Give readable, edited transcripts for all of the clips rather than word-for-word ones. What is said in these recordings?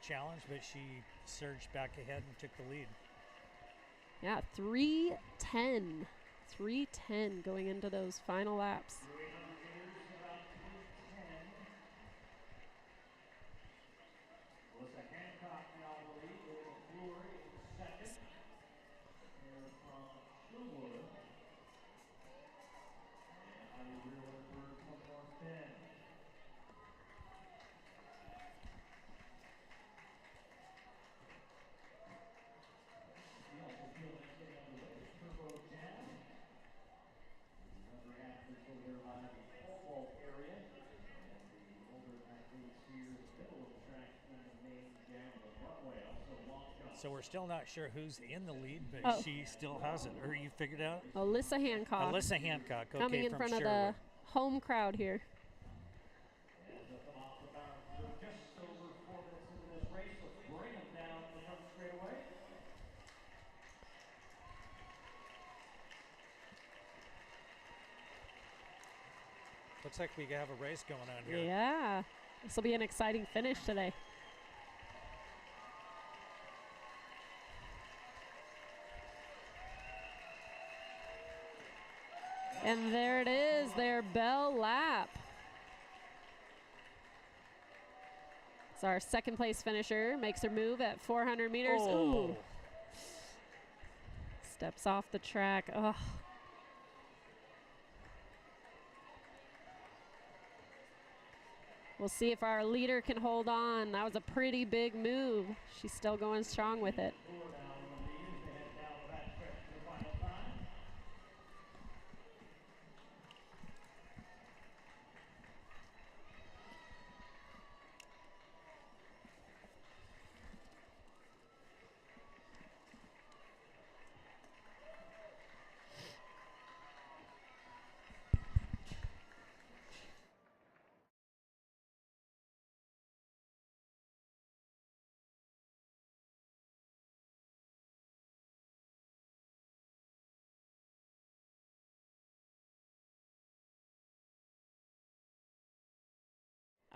a challenge, but she surged back ahead and took the lead. Yeah, 3:10. 3:10 going into those final laps. So we're still not sure who's in the lead, but she still has it. Or you figured out? Alyssa Hancock. Alyssa Hancock, okay, coming in from front Sherwood. of the home crowd here. Looks like we have a race going on here. Yeah, this will be an exciting finish today. And there it is, their bell lap. So our second place finisher makes her move at 400 meters. Oh. Ooh. Steps off the track. Oh. We'll see if our leader can hold on. That was a pretty big move. She's still going strong with it.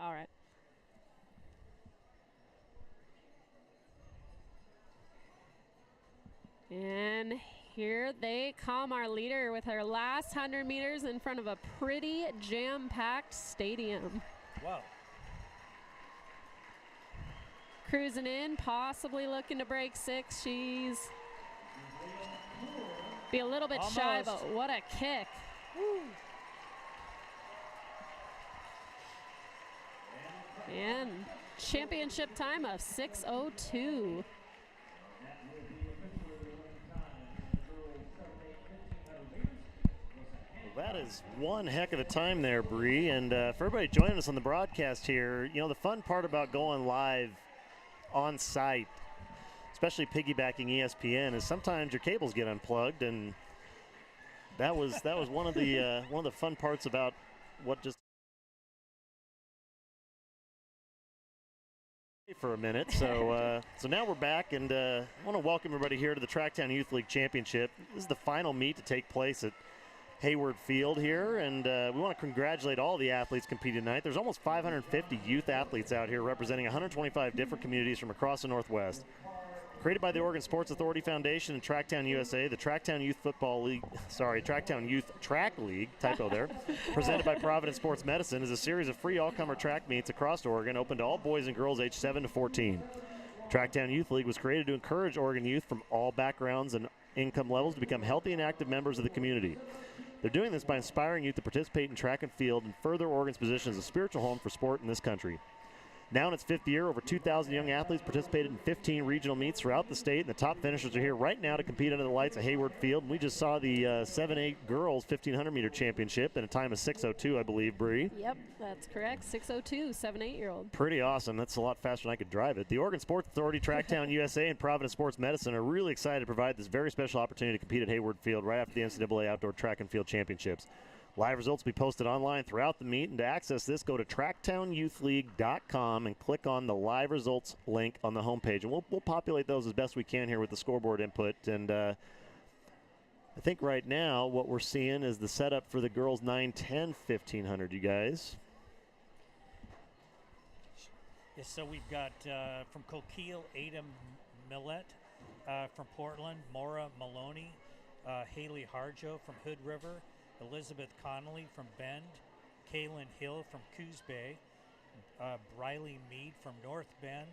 All right. And here they come, our leader with her last 100 meters in front of a pretty jam-packed stadium. Wow. Cruising in, possibly looking to break 6. She's be a little bit shy, but what a kick. Woo. And championship time of 6:02. Well, that is one heck of a time there, Bree. And for everybody joining us on the broadcast here, you know, the fun part about going live on site, especially piggybacking ESPN, is sometimes your cables get unplugged, and that was one of the fun parts about what just for a minute. So so now we're back, and I want to welcome everybody here to the TrackTown Youth League Championship. This is the final meet to take place at Hayward Field here, and we want to congratulate all the athletes competing tonight. There's almost 550 youth athletes out here representing 125 different communities from across the Northwest. Created by the Oregon Sports Authority Foundation and TrackTown USA, the TrackTown Youth Track League, typo there, presented by Providence Sports Medicine, is a series of free all-comer track meets across Oregon, open to all boys and girls aged 7 to 14. TrackTown Youth League was created to encourage Oregon youth from all backgrounds and income levels to become healthy and active members of the community. They're doing this by inspiring youth to participate in track and field and further Oregon's position as a spiritual home for sport in this country. Now in its 5th year, over 2,000 young athletes participated in 15 regional meets throughout the state, and the top finishers are here right now to compete under the lights at Hayward Field. And we just saw the 7-8 girls 1,500-meter championship in a time of 6:02, I believe, Bree. Yep, that's correct. 6:02, 7-8-year-old. Pretty awesome. That's a lot faster than I could drive it. The Oregon Sports Authority, TrackTown USA, and Providence Sports Medicine are really excited to provide this very special opportunity to compete at Hayward Field right after the NCAA Outdoor Track and Field Championships. Live results will be posted online throughout the meet, and to access this, go to TrackTownYouthLeague.com and click on the live results link on the homepage. And we'll populate those as best we can here with the scoreboard input. And I think right now what we're seeing is the setup for the girls 9, 10, 1,500, you guys. Yeah, so we've got from Coquille, Ada Millett. From Portland, Maura Maloney. Haley Harjo from Hood River. Elizabeth Connolly from Bend. Kaylin Hill from Coos Bay. Briley Mead from North Bend.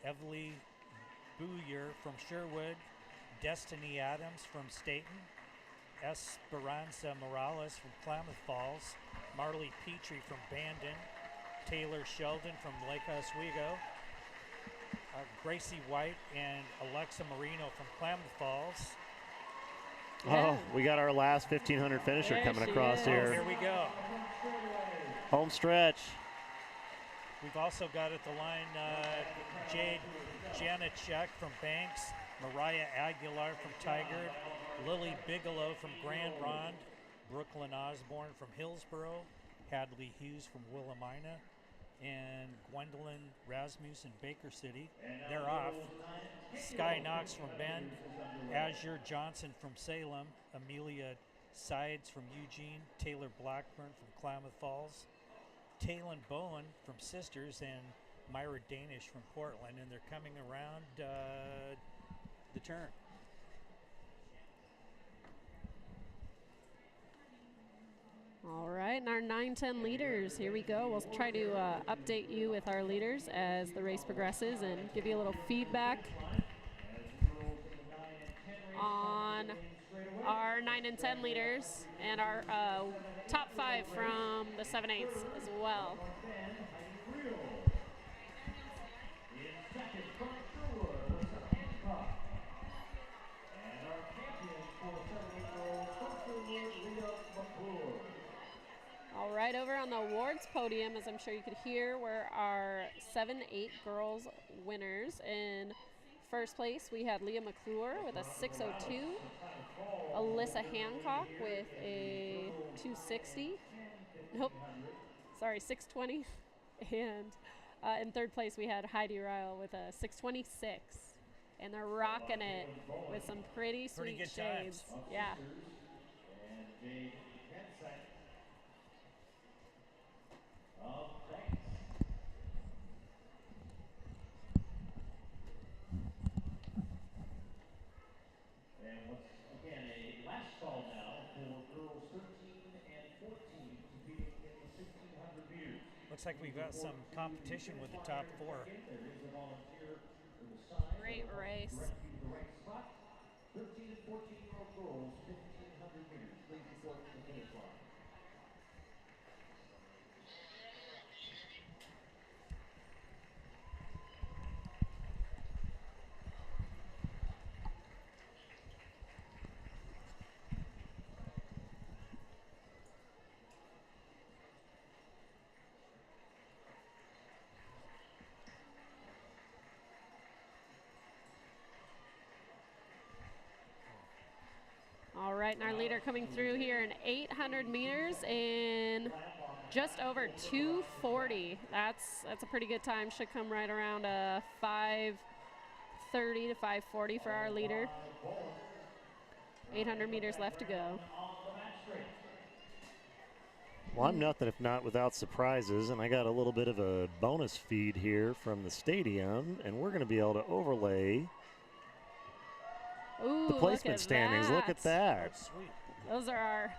Evely Booyer from Sherwood. Destiny Adams from Staten. Esperanza Morales from Klamath Falls. Marley Petrie from Bandon. Taylor Sheldon from Lake Oswego. Gracie White and Alexa Marino from Klamath Falls. Oh, we got our last 1,500 finisher coming across here. Oh, here we go. Home stretch. We've also got at the line Jade Janacek from Banks, Mariah Aguilar from Tigard, Lily Bigelow from Grand Ronde, Brooklyn Osborne from Hillsboro, Hadley Hughes from Willamina, and Gwendolyn Rasmussen Baker City. They're off. Sky Knox from Bend, Azure Johnson from Salem, Amelia Sides from Eugene, Taylor Blackburn from Klamath Falls, Taylon Bowen from Sisters, and Myra Danish from Portland, and they're coming around the turn. All right, and our 9-10 leaders, here we go. We'll try to update you with our leaders as the race progresses and give you a little feedback on our 9 and 10 leaders and our top 5 from the 7/8 as well. All right, over on the awards podium, as I'm sure you could hear, were our 7/8 girls winners. In first place, we had Leah McClure with a 6:02, Alyssa Hancock with a 2:60, nope, sorry, 6:20, and in third place, we had Heidi Ryle with a 6:26, and they're rocking it with some pretty sweet good shades. times. Yeah. Looks like we've got some competition with the top 4. Great race. 13 and 14-year-old girls, 1,500 meters. Please report to the finish line. All right, and our leader coming through here in 800 meters in just over 2:40. That's a pretty good time. Should come right around 5:30 to 5:40 for our leader. 800 meters left to go. Well, I'm nothing if not without surprises, and I got a little bit of a bonus feed here from the stadium, and we're going to be able to overlay Ooh, the placement standings. Look at that. That's sweet. Those are our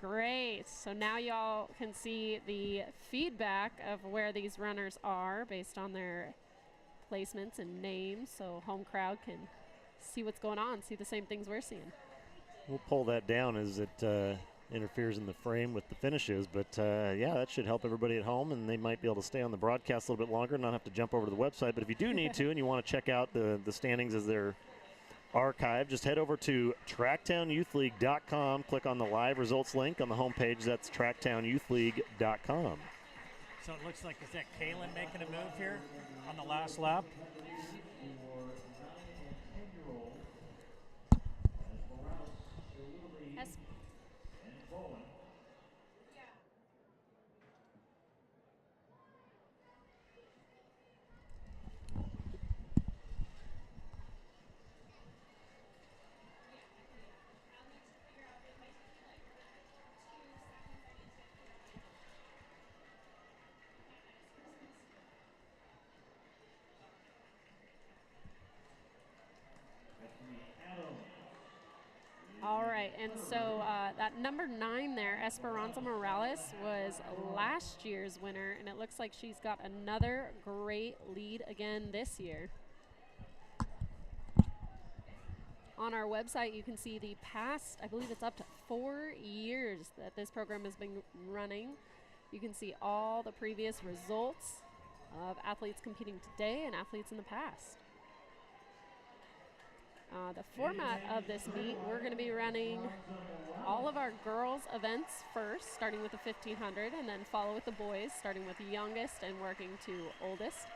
great. So now y'all can see the feedback of where these runners are based on their placements and names, so home crowd can see what's going on, see the same things we're seeing. We'll pull that down as it interferes in the frame with the finishes, but yeah, that should help everybody at home, and they might be able to stay on the broadcast a little bit longer and not have to jump over to the website. But if you do need to and you want to check out the standings as they're archived, just head over to TrackTownYouthLeague.com, click on the live results link on the homepage. That's TrackTownYouthLeague.com. So it looks like, is that Kaylin making a move here on the last lap? Yes. All right, and so that number 9 there, Esperanza Morales, was last year's winner, and it looks like she's got another great lead again this year. On our website, you can see the past, I believe it's up to 4 years that this program has been running. You can see all the previous results of athletes competing today and athletes in the past. The format of this meet, we're going to be running all of our girls' events first, starting with the 1500, and then follow with the boys, starting with youngest and working to oldest.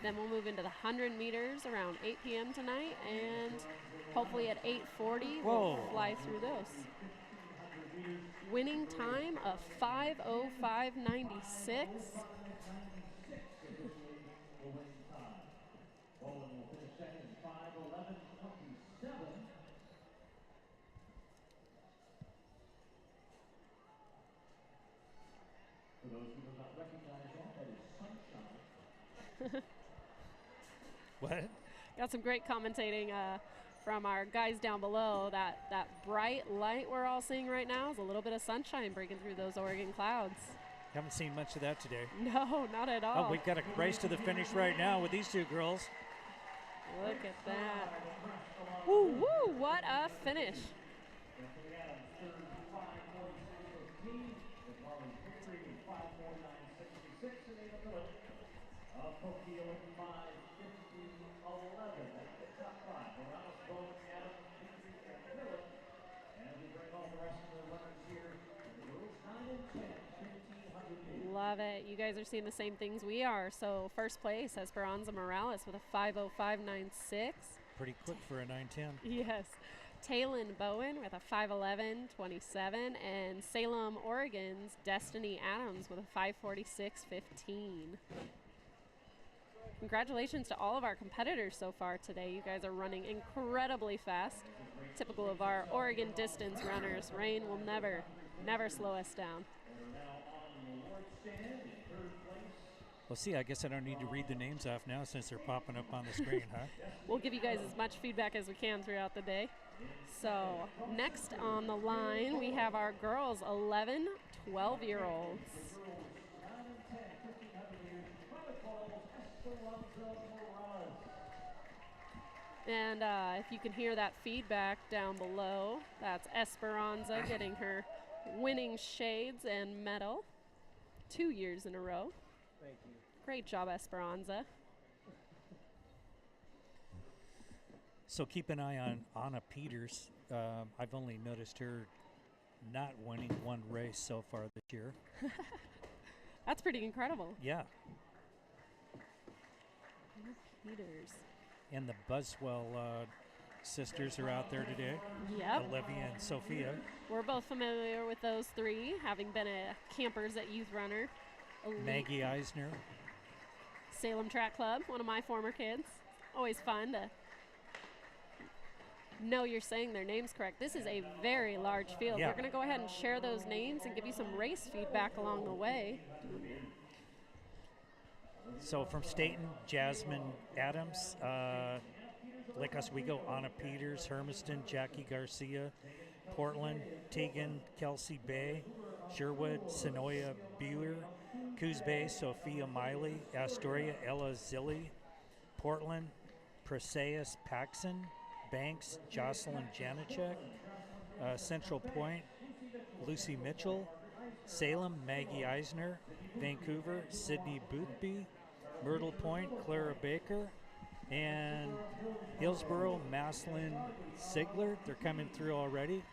Then we'll move into the 100 meters around 8 p.m. tonight, and hopefully at 8:40 we'll fly through those. Winning time of 5:05.96. For those who do not recognize that is sunshine. What? Got some great commentating from our guys down below. That bright light we're all seeing right now is a little bit of sunshine breaking through those Oregon clouds. Haven't seen much of that today. No, not at all. Oh, we've got a race to the finish right now with these two girls. Look at that. Woo, woo, what a finish. Love it. You guys are seeing the same things we are. So first place, Esperanza Morales with a 5:05.96. Pretty quick for a 9:10. Yes. Taylon Bowen with a 5:11.27, and Salem, Oregon's Destiny Adams with a 5:46.15. Congratulations to all of our competitors so far today. You guys are running incredibly fast. Typical of our Oregon distance runners. Rain will never slow us down. Well, see, I guess I don't need to read the names off now since they're popping up on the screen, huh? We'll give you guys as much feedback as we can throughout the day. So next on the line, we have our girls, 11, 12-year-olds. And if you can hear that feedback down below, that's Esperanza getting her winning shades and medal 2 years in a row. Thank you. Great job, Esperanza. So keep an eye on Anna Peters. I've only noticed her not winning one race so far this year. That's pretty incredible. Yeah. Anna Peters. And the Buswell sisters are out there today. Yep. Olivia and Sophia. We're both familiar with those three, having been campers at Youth Runner. Elite. Maggie Eisner. Salem Track Club, one of my former kids. Always fun to know you're saying their names correct. This is a very large field. Yeah. We're going to go ahead and share those names and give you some race feedback along the way. So from Staten, Jasmine Adams, Lake Oswego, Anna Peters, Hermiston, Jackie Garcia, Portland, Tegan, Kelsey Bay, Sherwood, Sonoya Buer, Coos Bay, Sophia Miley, Astoria, Ella Zilli, Portland, Praseus Paxson, Banks, Jocelyn Janicek, Central Point, Lucy Mitchell, Salem, Maggie Eisner, Vancouver, Sydney Boothby, Myrtle Point, Clara Baker, and Hillsboro, Maslin Sigler. They're coming through already.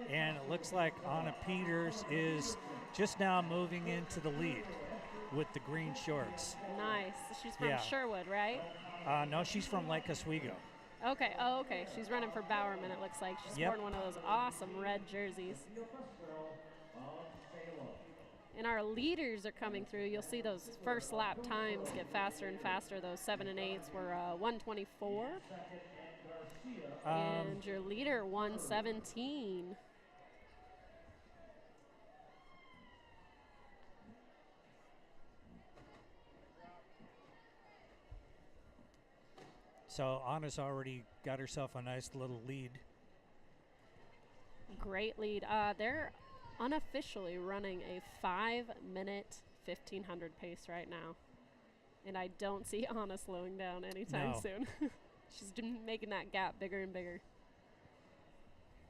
And it looks like Anna Peters is just now moving into the lead with the green shorts. Nice. She's from Sherwood, right? No, she's from Lake Oswego. Okay. Oh, okay. She's running for Bowerman, it looks like. She's sporting one of those awesome red jerseys. And our leaders are coming through. You'll see those first lap times get faster and faster. Those 7 and 8s were 1:24. And your leader, 1:17. So Anna's already got herself a nice little lead. great lead. They're unofficially running a 5-minute 1500 pace right now. And I don't see Anna slowing down anytime soon. She's making that gap bigger and bigger.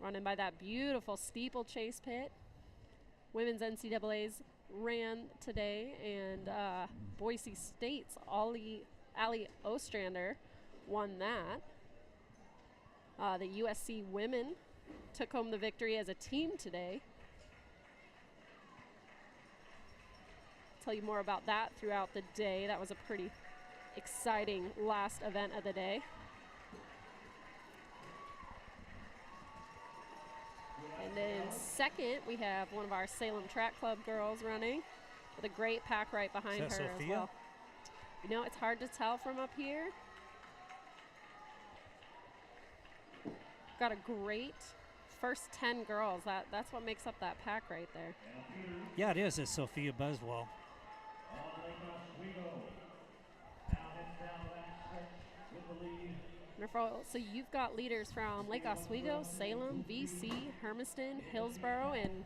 Running by that beautiful steeplechase pit. Women's NCAAs ran today, and Boise State's Allie Ostrander won that. The USC women took home the victory as a team today. Tell you more about that throughout the day. That was a pretty exciting last event of the day. And then second, we have one of our Salem Track Club girls running with a great pack right behind her Sophia? as well. You know, it's hard to tell from up here. Got a great first 10 girls. That's what makes up that pack right there. Yeah, it is. It's Sophia Buswell. Wonderful. So you've got leaders from Lake Oswego, Salem, VC, Hermiston, Hillsboro, and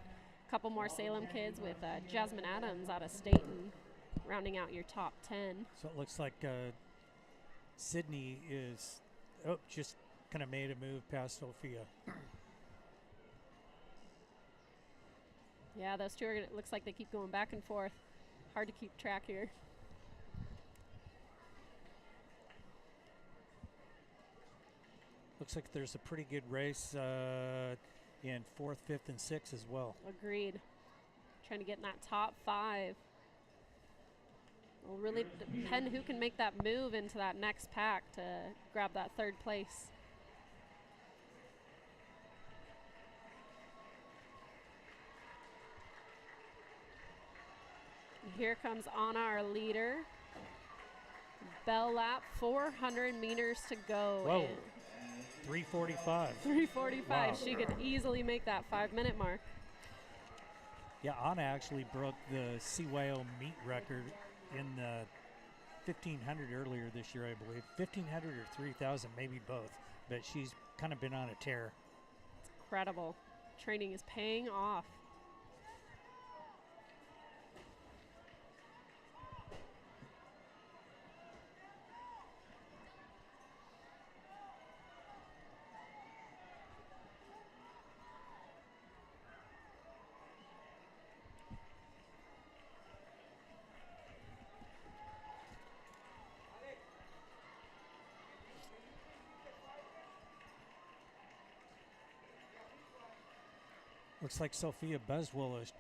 a couple more Salem kids with Jasmine Adams out of Staten rounding out your top 10. So it looks like Sydney is just kind of made a move past Sophia. Yeah, those two are it looks like they keep going back and forth. Hard to keep track here. Looks like there's a pretty good race in 4th, 5th, and 6th as well. Agreed. Trying to get in that top 5. Will really depend who can make that move into that next pack to grab that 3rd place. Here comes Anna, our leader. Bell lap, 400 meters to go. Whoa. 3:45. 3:45. Wow. She could easily make that 5-minute mark. Yeah, Anna actually broke the CYO meet record in the 1500 earlier this year, I believe. 1500 or 3000, maybe both. But she's kind of been on a tear. It's incredible. Training is paying off. Looks like Sophia Buswell is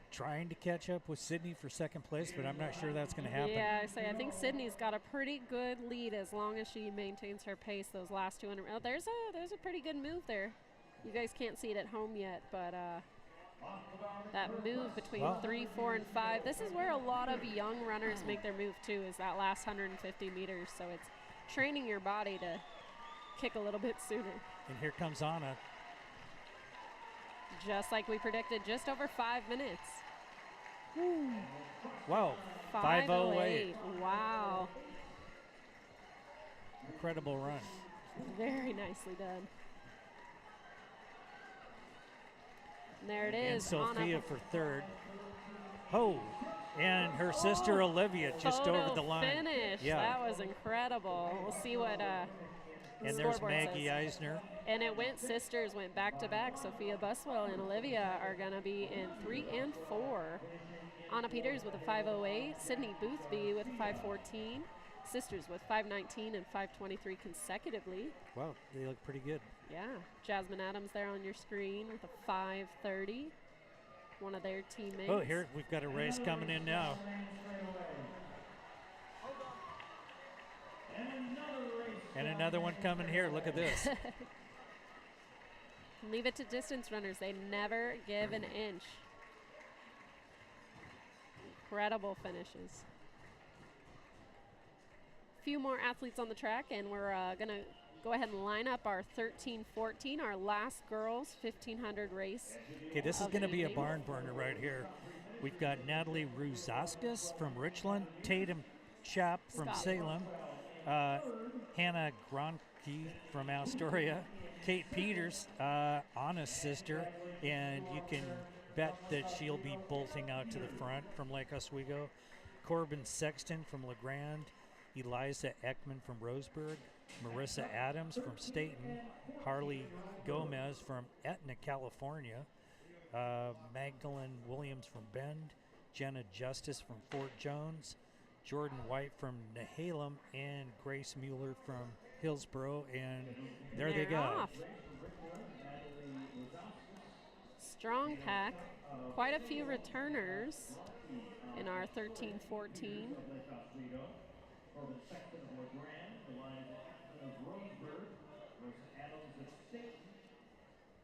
trying to catch up with Sydney for 2nd place, but I'm not sure that's going to happen. Yeah, I think Sydney's got a pretty good lead as long as she maintains her pace those last 200. Oh, there's a pretty good move there. You guys can't see it at home yet, but that move between 3, 4, and 5. This is where a lot of young runners make their move too, is that last 150 meters. So it's training your body to kick a little bit sooner. And here comes Anna. Just like we predicted, just over 5 minutes. Wow, 5:08. Wow. Incredible run. Very nicely done. And there it is. And Sophia Anna. for 3rd. Oh, and her sister Olivia just Photo over the line. finish. Yeah. That was incredible. We'll see what And there's scoreboard Maggie says. Eisner. And it went sisters, went back to back. Sophia Buswell and Olivia are going to be in 3 and 4. Anna Peters with a 5:08. Sydney Boothby with a 5:14. Sisters with 5:19 and 5:23 consecutively. Wow, they look pretty good. Yeah. Jasmine Adams there on your screen with a 5:30. One of their teammates. Oh, here we've got a race coming in now. And another one coming here. Look at this. Leave it to distance runners. They never give an inch. Incredible finishes. A few more athletes on the track, and we're going to go ahead and line up our 13-14, our last girls 1500 race. Okay, this is of going to the be a evening. barn burner right here. We've got Natalie Ruzaskas from Richland, Tatum Chap from Scotland. Salem, Hannah Gronke from Astoria, Kate Peters, Anna's sister, and you can bet that she'll be bolting out to the front from Lake Oswego. Corbin Sexton from LeGrand, Eliza Ekman from Roseburg, Marissa Adams from Staten, Harley Gomez from Etna, California, Magdalene Williams from Bend, Jenna Justice from Fort Jones, Jordan White from Nehalem, and Grace Mueller from Hillsboro, and there they They're go. off. Strong pack. Quite a few returners in our 13-14. Corbin Sexton of LeGrand, Eliza Ekman of Roseburg, Marissa Adams of Staten,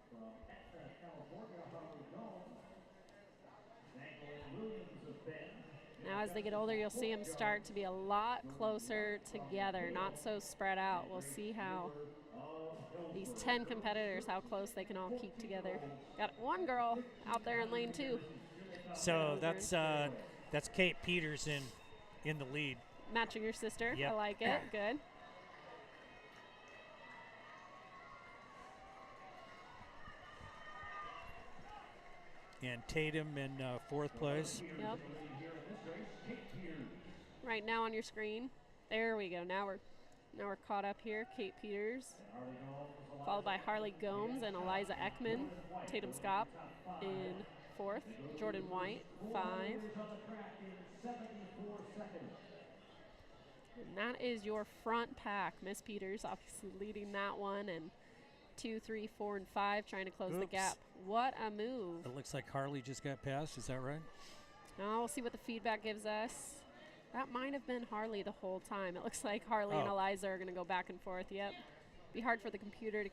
from Etna, California, Harley Gomes, Magdalene Williams of Bend. Now as they get older, you'll see them start to be a lot closer together, not so spread out. We'll see how these 10 competitors, how close they can all keep together. Got one girl out there in lane 2. So that's Kate Peters in the lead. Matching your sister. Yep. I like it. Good. And Tatum in fourth place. Yep. Right now on your screen. There we go. Now we're caught up here. Kate Peters, followed by Harley Gomes and Eliza Ekman. Tatum Scott in fourth. Jordan White, 5. And that is your front pack. Miss Peters obviously leading that one, and 2, 3, 4, and 5 trying to close the Oops. gap. What a move. It looks like Harley just got passed. Is that right? Now we'll see what the feedback gives us. That might have been Harley the whole time. It looks like Harley and Oh. Eliza are going to go back and forth. Yep. Be hard for the computer to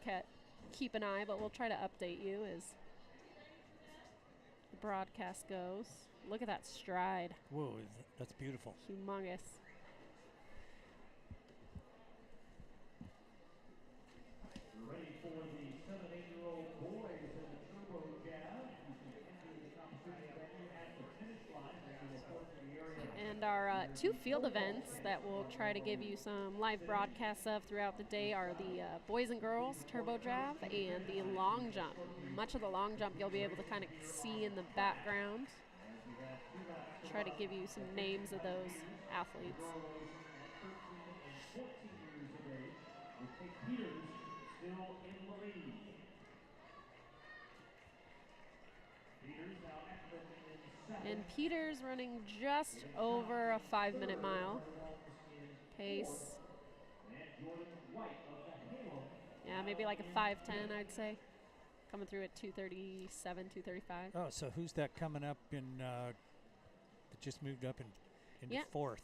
keep an eye, but we'll try to update you as the broadcast goes. Look at that stride. Whoa, that's beautiful. Humongous. Ready for the 7 and 8-year-old boys in the turbo jab. You can enter the competition venue at the finish line. They can report to the area. And our 2 field events that we'll try to give you some live broadcasts of throughout the day are the boys and girls turbo jab and the long jump. Much of the long jump you'll be able to kind of see in the background. Try to give you some names of those athletes. 13 and 14 years of age, with Kate Peters still in the lead. Peters now Ekman in 7th. And Peters running just over a 5-minute mile pace. And Jordan White of the Halo. Yeah, maybe like a 5:10, I'd say. Coming through at 2:37, 2:35. Oh, so who's that coming up in that just moved up into Yeah. fourth?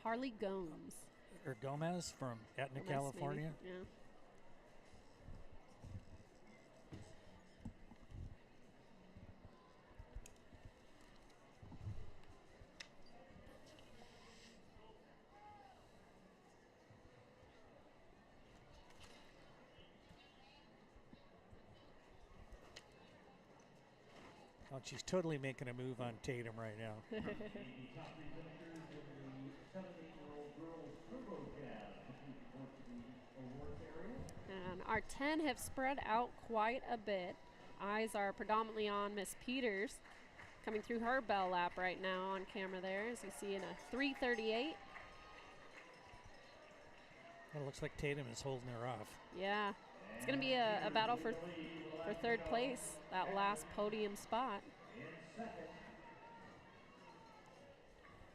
Harley Gomes. Or Gomez from Etna, Gomez, California. maybe. Yeah. Oh, she's totally making a move on Tatum right now. The top 3 finishers in the 7 and 8-year-old girls turbo jab. Looking forward to the awards area. And our 10 have spread out quite a bit. Eyes are predominantly on Miss Peters, coming through her bell lap right now on camera there, as you see in a 3:38. Well, it looks like Tatum is holding her off. Yeah, it's going to be a battle for third place, that last podium spot.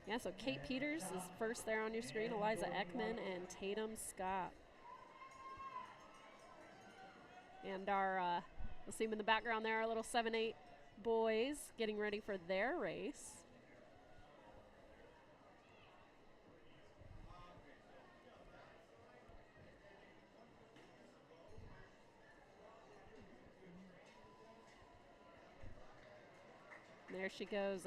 Yeah, so Kate Peters is first there on your screen, Eliza Ekman and Tatum Scott. And our, you'll see them in the background there, our little 7-8 boys getting ready for their race. There she goes,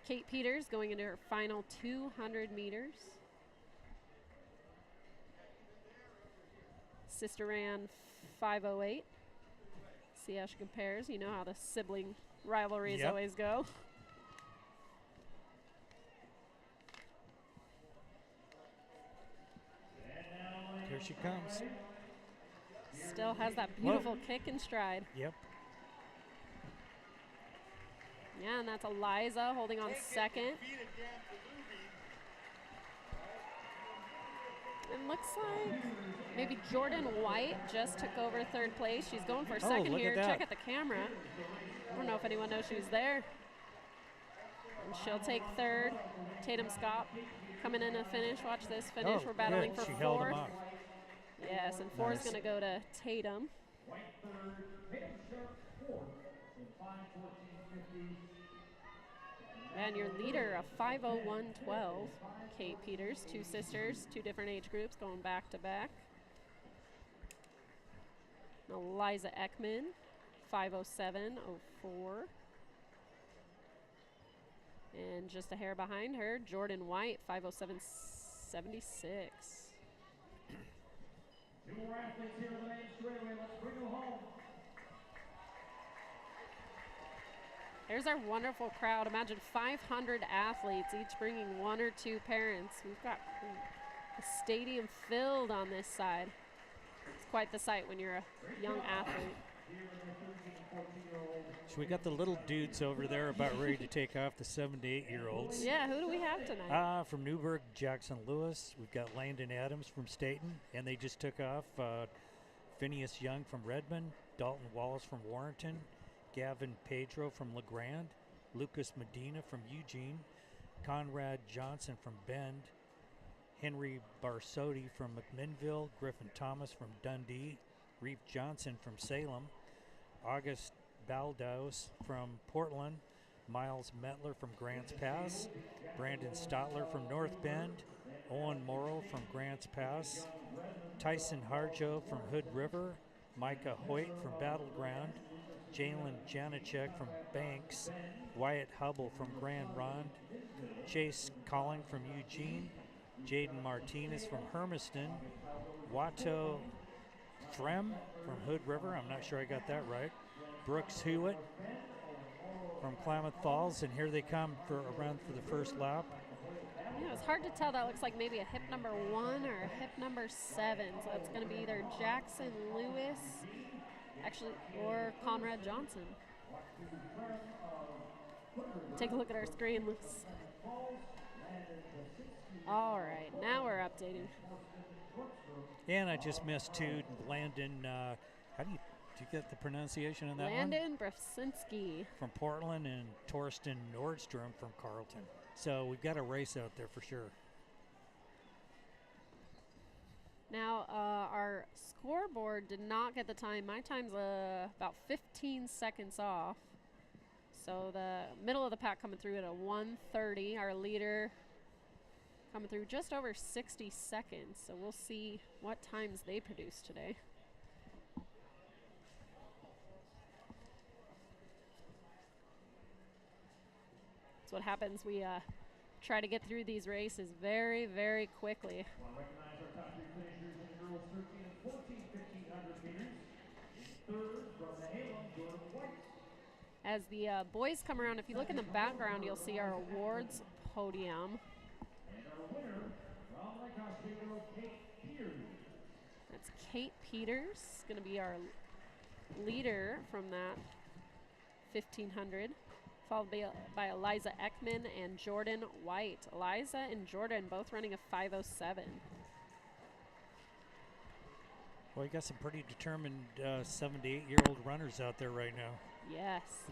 Kate Peters going into her final 200 meters. Sister ran 5:08. See how she compares. You know how the sibling rivalries Yep. always go. she comes. Still has that beautiful kick and stride. Yep. Yeah, and that's Eliza holding on second. It looks like maybe Jordan White just took over third place. She's going for second look here. at that. Check at the camera. I don't know if anyone knows she was there. And she'll take third. Tatum Scott coming in to finish. Watch this finish. We're battling good. for She held fourth. him off. Yes, and fourth is Nice. going to go to Tatum. White third, Tatum Sharp fourth with 5:14.50. And your leader, a 5:01.12, Kate Peters. Two sisters, two different age groups going back to back. Eliza Ekman, 5:07.04. And just a hair behind her, Jordan White, 5:07.76. Two more athletes here in the main straightaway. Let's bring them home. There's our wonderful crowd. Imagine 500 athletes, each bringing one or two parents. We've got a stadium filled on this side. It's quite the sight when you're a young athlete. So we got the little dudes over there about ready to take off the 7 to 8-year-olds. Yeah, who do we have tonight? From Newburgh, Jackson Lewis. We've got Landon Adams from Staten, and they just took off. Phineas Young from Redmond, Dalton Wallace from Warrenton, Gavin Pedro from LeGrand, Lucas Medina from Eugene, Conrad Johnson from Bend, Henry Barsotti from McMinnville, Griffin Thomas from Dundee, Reeve Johnson from Salem, August Baldaus from Portland, Miles Metler from Grants Pass, Brandon Stotler from North Bend, Owen Morrow from Grants Pass, Tyson Harjo from Hood River, Micah Hoyt from Battleground, Jalen Janicek from Banks, Wyatt Hubble from Grand Ronde, Chase Colling from Eugene, Jaden Martinez from Hermiston, Watto Threm from Hood River, I'm not sure I got that right, Brooks Hewitt from Klamath Falls, and here they come for a run for the first lap. Yeah, it's hard to tell. That looks like maybe a hip number 1 or a hip number 7. So that's going to be either Jackson Lewis, actually, or Conrad Johnson. Take a look at our screen. All right, now we're updating. And I just missed too, Landon, how do you get the pronunciation on that Landon Brzezinski. From Portland, and Torsten Nordstrom from Carleton. So we've got a race out there for sure. Now, our scoreboard did not get the time. My time's about 15 seconds off. So the middle of the pack coming through at a 1:30. Our leader coming through just over 60 seconds. So we'll see what times they produce today. That's what happens. We try to get through these races very, very quickly. Want to recognize our top three finishers in the girls 13 and 14, 1,500 meters. In third, from the Halem, Jordan White. As the boys come around, if you look in the background, you'll see our awards podium. And our winner from Lake Oswego, Kate Peters. That's Kate Peters, going to be our leader from that 1,500. Followed by Eliza Ekman and Jordan White. Eliza and Jordan both running a 5:07. Well, you got some pretty determined 7 to 8-year-old runners out there right now. Yes.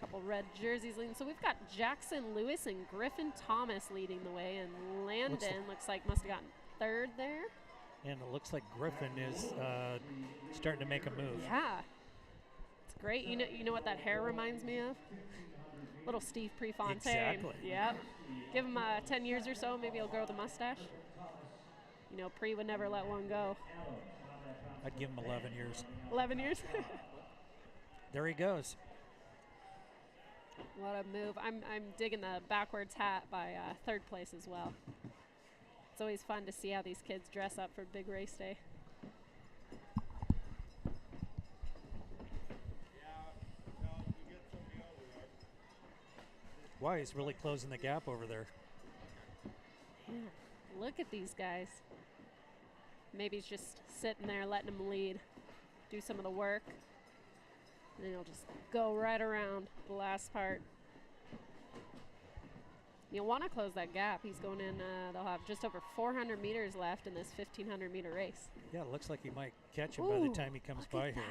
Couple red jerseys leading. So we've got Jackson Lewis and Griffin Thomas leading the way, and Landon looks like must have gotten third there. And it looks like Griffin is starting to make a move. Yeah. Great. You know what that hair reminds me of? Little Steve Prefontaine. Exactly. Yep. Give him 10 years or so, maybe he'll grow the mustache. You know, Pre would never let one go. I'd give him 11 years. 11 years? There he goes. What a move. I'm digging the backwards hat by third place as well. It's always fun to see how these kids dress up for big race day. Wow, he's really closing the gap over there. Yeah. Look at these guys. Maybe he's just sitting there letting him lead, do some of the work. And then he'll just go right around the last part. You'll want to close that gap. He's going in, they'll have just over 400 meters left in this 1,500 meter race. Yeah, it looks like he might catch him by the time he comes by here.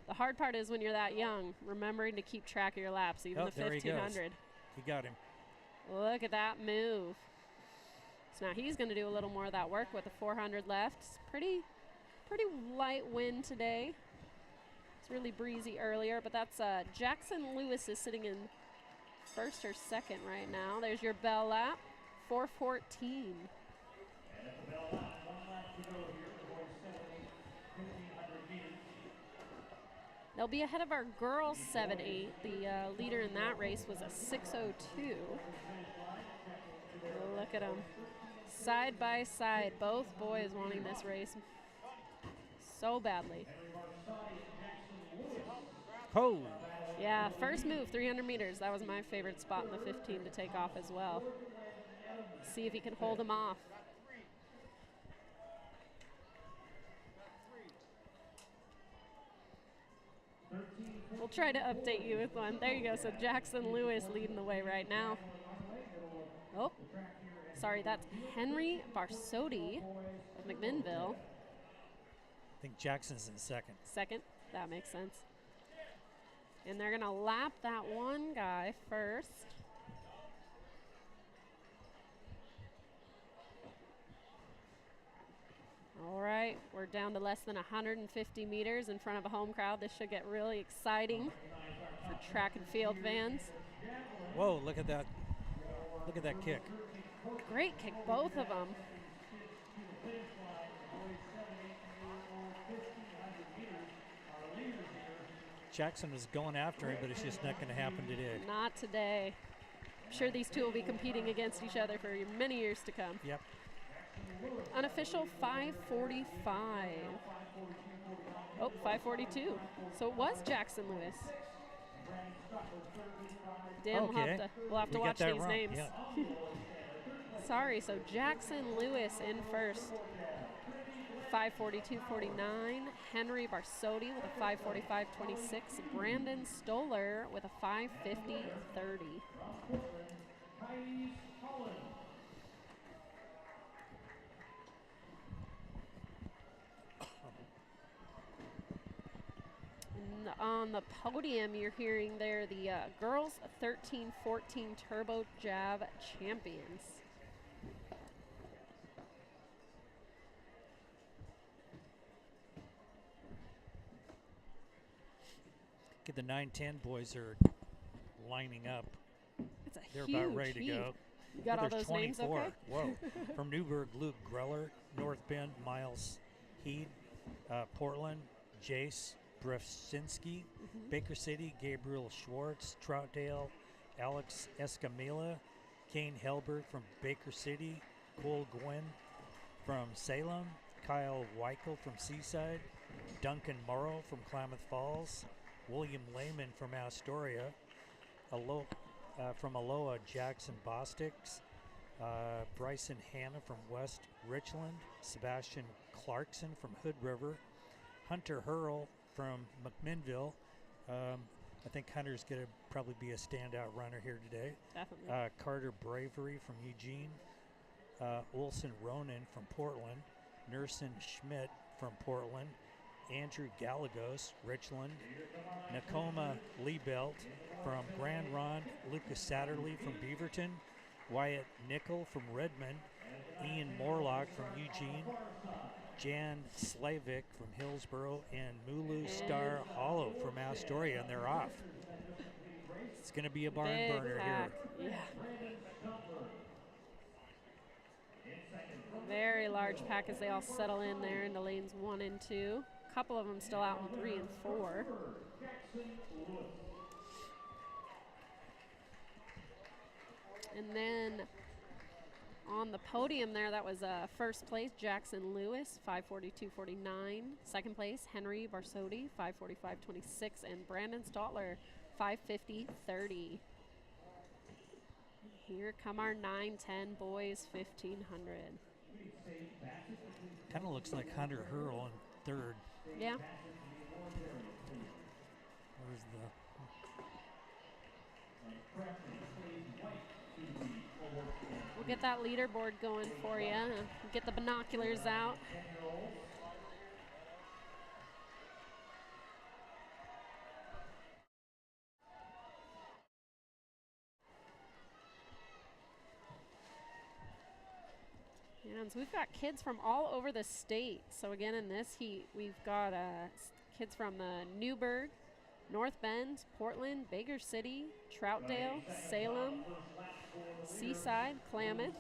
The hard part is when you're that young, remembering to keep track of your laps, even the 1,500. He got him. Look at that move. So now he's going to do a little more of that work with the 400 left. It's pretty light wind today. It's really breezy earlier, but that's Jackson Lewis is sitting in first or second right now. There's your bell lap, 4:14. They'll be ahead of our girls 7-8. The leader in that race was a 6:02. Look at them. Side by side, both boys wanting this race so badly. Oh! Yeah, first move, 300 meters. That was my favorite spot in the 15 to take off as well. See if he can hold him off. We'll try to update you with one. There you go. So Jackson Lewis leading the way right now. Oh, sorry, that's Henry Barsotti of McMinnville. I think Jackson's in second. Second, that makes sense. And they're gonna lap that one guy first. All right, we're down to less than 150 meters in front of a home crowd. This should get really exciting for track and field fans. Whoa, look at that. Look at that kick. Great kick, both of them. Jackson was going after him, but it's just not going to happen today. Not today. I'm sure these two will be competing against each other for many years to come. Yep. Unofficial 5:45. Oh, 5:42. So it was Jackson Lewis. Dan, okay. we'll have to watch that these wrong. names. Yeah. Sorry, so Jackson Lewis in first. 5:42.49. Henry Barsotti with a 5:45.26. Brandon Stoller with a 5:50.30. On the podium, you're hearing there the girls 13-14 Turbo Jab champions. Get the 9-10 boys are lining up. It's a They're huge about ready to heat. go. You got Yeah, all there's those names 24. okay? Whoa. From Newburgh, Luke Greller. North Bend, Miles Heed. Portland, Jace Brzezinski. Baker City, Gabriel Schwartz. Troutdale, Alex Escamilla. Kane Helberg from Baker City. Cole Gwynn from Salem. Kyle Weichel from Seaside. Duncan Morrow from Klamath Falls. William Lehman from Astoria. From Aloha, Jackson Bostix. Bryson Hanna from West Richland. Sebastian Clarkson from Hood River. Hunter Hurl from McMinnville. I think Hunter's going to probably be a standout runner here today. Definitely. Carter Bravery from Eugene. Olson Ronan from Portland. Nerson Schmidt from Portland. Andrew Galagos, Richland. Nakoma Liebelt from Grand Ronde. Lucas Satterley from Beaverton. Wyatt Nickel from Redmond. Ian Morlock from Eugene. Jan Slavik from Hillsboro. And Mulu Star Hollow from Astoria, and they're off. It's going to be a barn Big burner pack. here. Yeah. Very large pack as they all settle in there into lanes 1 and 2. A couple of them still out in 3 and 4. And then on the podium there, that was first place, Jackson Lewis, 5:42.49. Second place, Henry Barsotti, 5:45.26. And Brandon Stotler, 5:50.30. Here come our 9-10 boys, 1,500. Kind of looks like Hunter Hurl in third. Yeah. Where's the... We'll get that leaderboard going for you. Get the binoculars out. And so we've got kids from all over the state. So again, in this heat, we've got kids from Newburgh, North Bend, Portland, Baker City, Troutdale, Salem, Seaside, Klamath.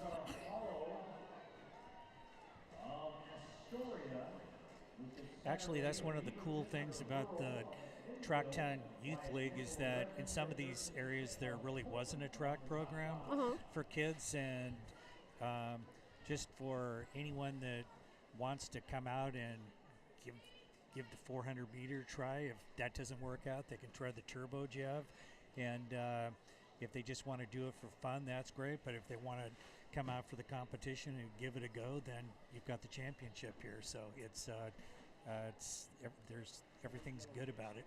Actually, that's one of the cool things about the TrackTown Youth League is that in some of these areas there really wasn't a track program for kids, and just for anyone that wants to come out and give the 400-meter try. If that doesn't work out, they can try the turbo jav, and if they just want to do it for fun, that's great. But if they want to come out for the competition and give it a go, then you've got the championship here. So everything's good about it.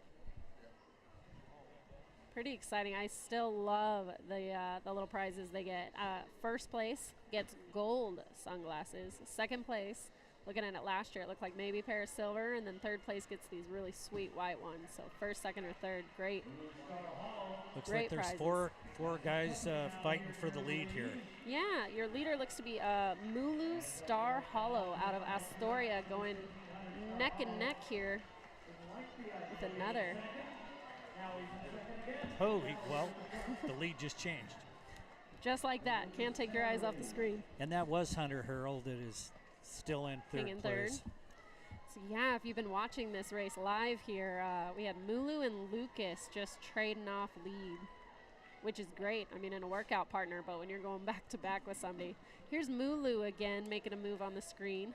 Pretty exciting. I still love the little prizes they get. First place gets gold sunglasses. Second place, looking at it last year, it looked like maybe a pair of silver, and then third place gets these really sweet white ones. So first, second, or third, great. Looks great like there's prizes. four guys fighting for the lead here. Yeah, your leader looks to be Mulu Star Hollow out of Astoria, going neck and neck here with another. Oh, well, the lead just changed. Just like that. Can't take your eyes off the screen. And that was Hunter Hurl that is still in third Hanging place. third. So yeah, if you've been watching this race live here, we had Mulu and Lucas just trading off lead, which is great. I mean, in a workout partner, but when you're going back to back with somebody. Here's Mulu again, making a move on the screen.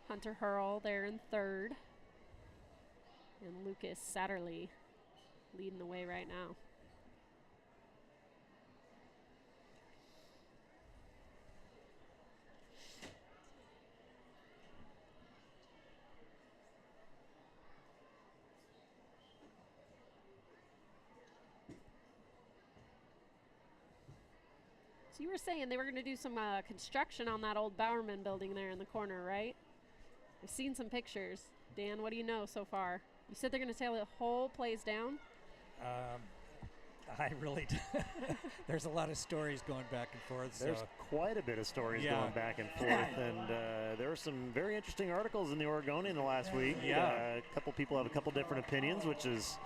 Hunter Hurl there in third. And Lucas Satterley leading the way right now. So you were saying they were going to do some construction on that old Bowerman building there in the corner, right? I've seen some pictures. Dan, what do you know so far? You said they're going to tear the whole place down? I really do. There's a lot of stories going back and forth. There's quite a bit of stories going back and forth, and there were some very interesting articles in the Oregonian the last week. A couple people have a couple different opinions, which is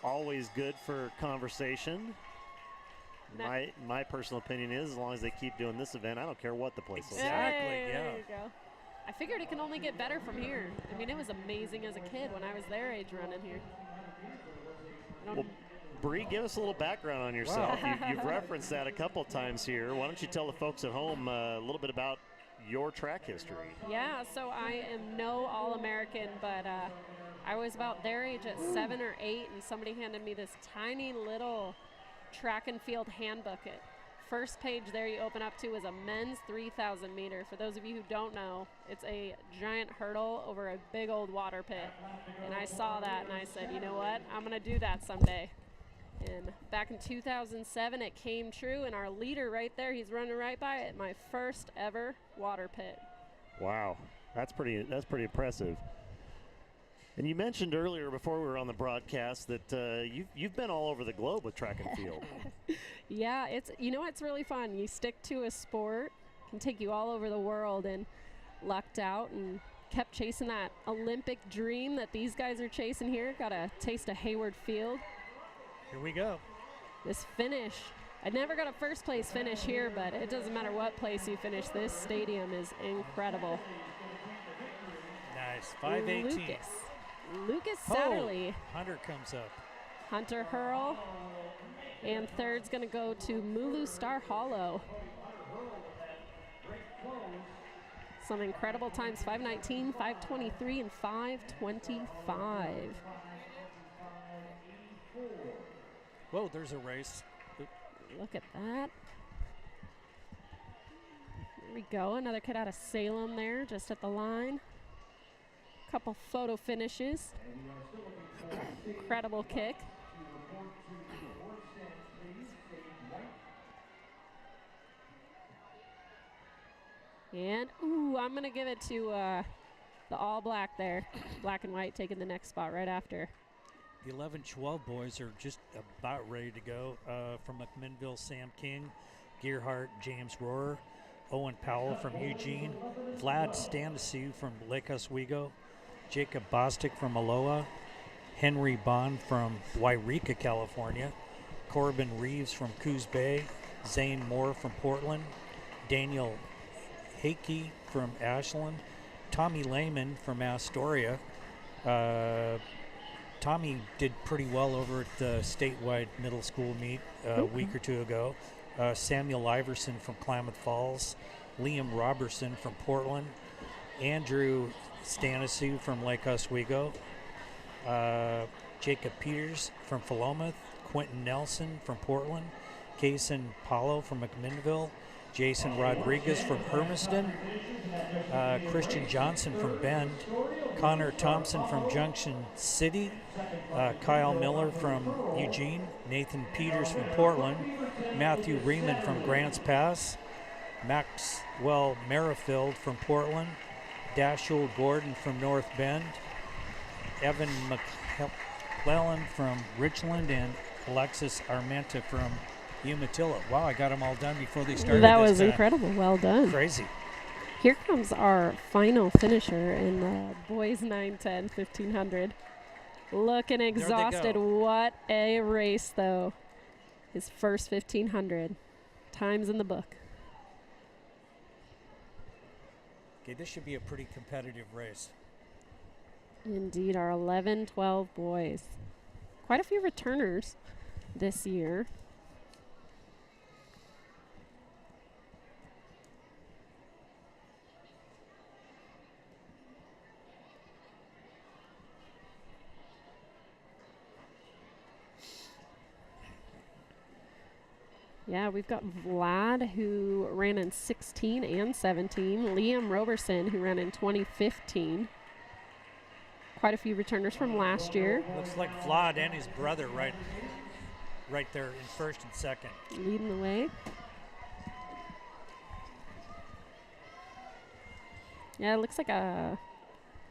always good for conversation. My personal opinion is, as long as they keep doing this event, I don't care what the place looks like. Hey, there you go. I figured it can only get better from here. I mean, it was amazing as a kid when I was their age running here. Well, Bree, give us a little background on yourself. Wow. You've referenced that a couple times here. Why don't you tell the folks at home a little bit about your track history? Yeah, so I am no All-American, but I was about their age at 7 or 8, and somebody handed me this tiny little track and field handbook. First page there you open up to is a men's 3,000 meter. For those of you who don't know, it's a giant hurdle over a big old water pit. And I saw that and I said, you know what, I'm gonna do that someday. And back in 2007, it came true, and our leader right there, he's running right by it, my first ever water pit. Wow, that's pretty impressive. And you mentioned earlier before we were on the broadcast that you've been all over the globe with track and field. Yeah, it's really fun. You stick to a sport, can take you all over the world, and lucked out and kept chasing that Olympic dream that these guys are chasing here. Got a taste of Hayward Field. Here we go. This finish, I never got a first place finish here, but it doesn't matter what place you finish. This stadium is incredible. Nice, 5:18. Lucas Satterley. Hunter comes up. Hunter Hurl. And third's going to go to Mulu Star Hollow. Some incredible times, 5:19, 5:23, and 5:25. Whoa, there's a race. Look at that. There we go. Another kid out of Salem there, just at the line. Couple photo finishes. Incredible kick. And, ooh, I'm going to give it to the all black there. Black and white taking the next spot right after. The 11-12 boys are just about ready to go. From McMinnville, Sam King, Gearhart, James Rohrer, Owen Powell from Eugene, Vlad Stanisu from Lake Oswego, Jacob Bostic from Aloha, Henry Bond from Wairika, California, Corbin Reeves from Coos Bay, Zane Moore from Portland, Daniel Hakey from Ashland, Tommy Lehman from Astoria. Tommy did pretty well over at the statewide middle school meet a week or two ago. Samuel Iverson from Klamath Falls, Liam Robertson from Portland, Andrew Stanisu from Lake Oswego, Jacob Peters from Philomath, Quentin Nelson from Portland, Kaysen Paulo from McMinnville, Jason Rodriguez from Hermiston, Christian Johnson from Bend, Connor Thompson from Junction City, Kyle Miller from Eugene, Nathan Peters from Portland, Matthew Riemann from Grants Pass, Maxwell Merrifield from Portland, Dashul Gordon from North Bend, Evan McClellan from Richland, and Alexis Armenta from Umatilla. Wow, I got them all done before they started. That was incredible. Well done. Crazy. Here comes our final finisher in the boys 910 1500. Looking exhausted. What a race, though. His first 1500. Times in the book. Okay, this should be a pretty competitive race. Indeed, our 11-12 boys. Quite a few returners this year. Yeah, we've got Vlad, who ran in 16 and 17. Liam Roberson, who ran in 2015. Quite a few returners from last year. Looks like Vlad and his brother right there in first and second. Leading the way. Yeah, it looks like thought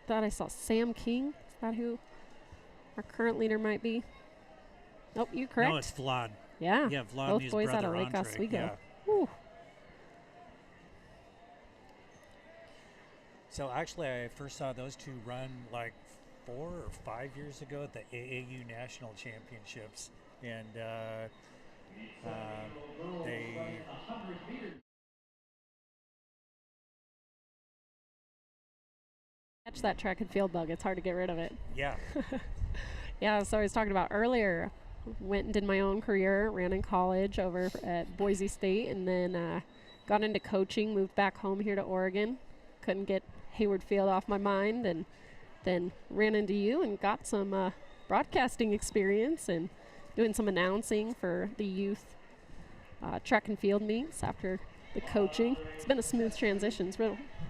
I saw Sam King. Is that who our current leader might be? Nope, you correct. No, it's Vlad. Yeah, Yeah, Vlad both and his boys out brother of Lake Andre. Oswego. Yeah. Whew. So actually, I first saw those two run like 4 or 5 years ago at the AAU National Championships, and they Catch that track and field bug. It's hard to get rid of it. yeah. Yeah, so I was talking about earlier. Went and did my own career, ran in college over at Boise State, and then got into coaching, moved back home here to Oregon. Couldn't get Hayward Field off my mind, and then ran into you and got some broadcasting experience and doing some announcing for the youth track and field meets after the coaching. It's been a smooth transition. It's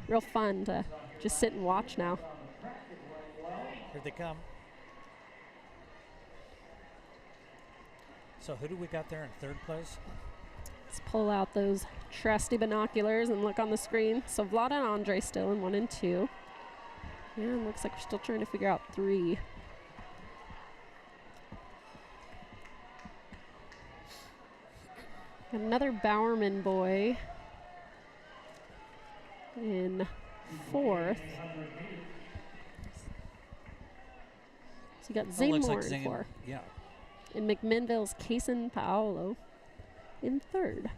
real fun to just sit and watch now. Here they come. So who do we got there in third place? Let's pull out those trusty binoculars and look on the screen. So Vlad and Andre still in 1 and 2. Yeah, it looks like we're still trying to figure out 3. Another Bowerman boy in 4th. So you got Zane Moore in 4. Yeah. And McMinnville's Kaysen Paolo in 3rd.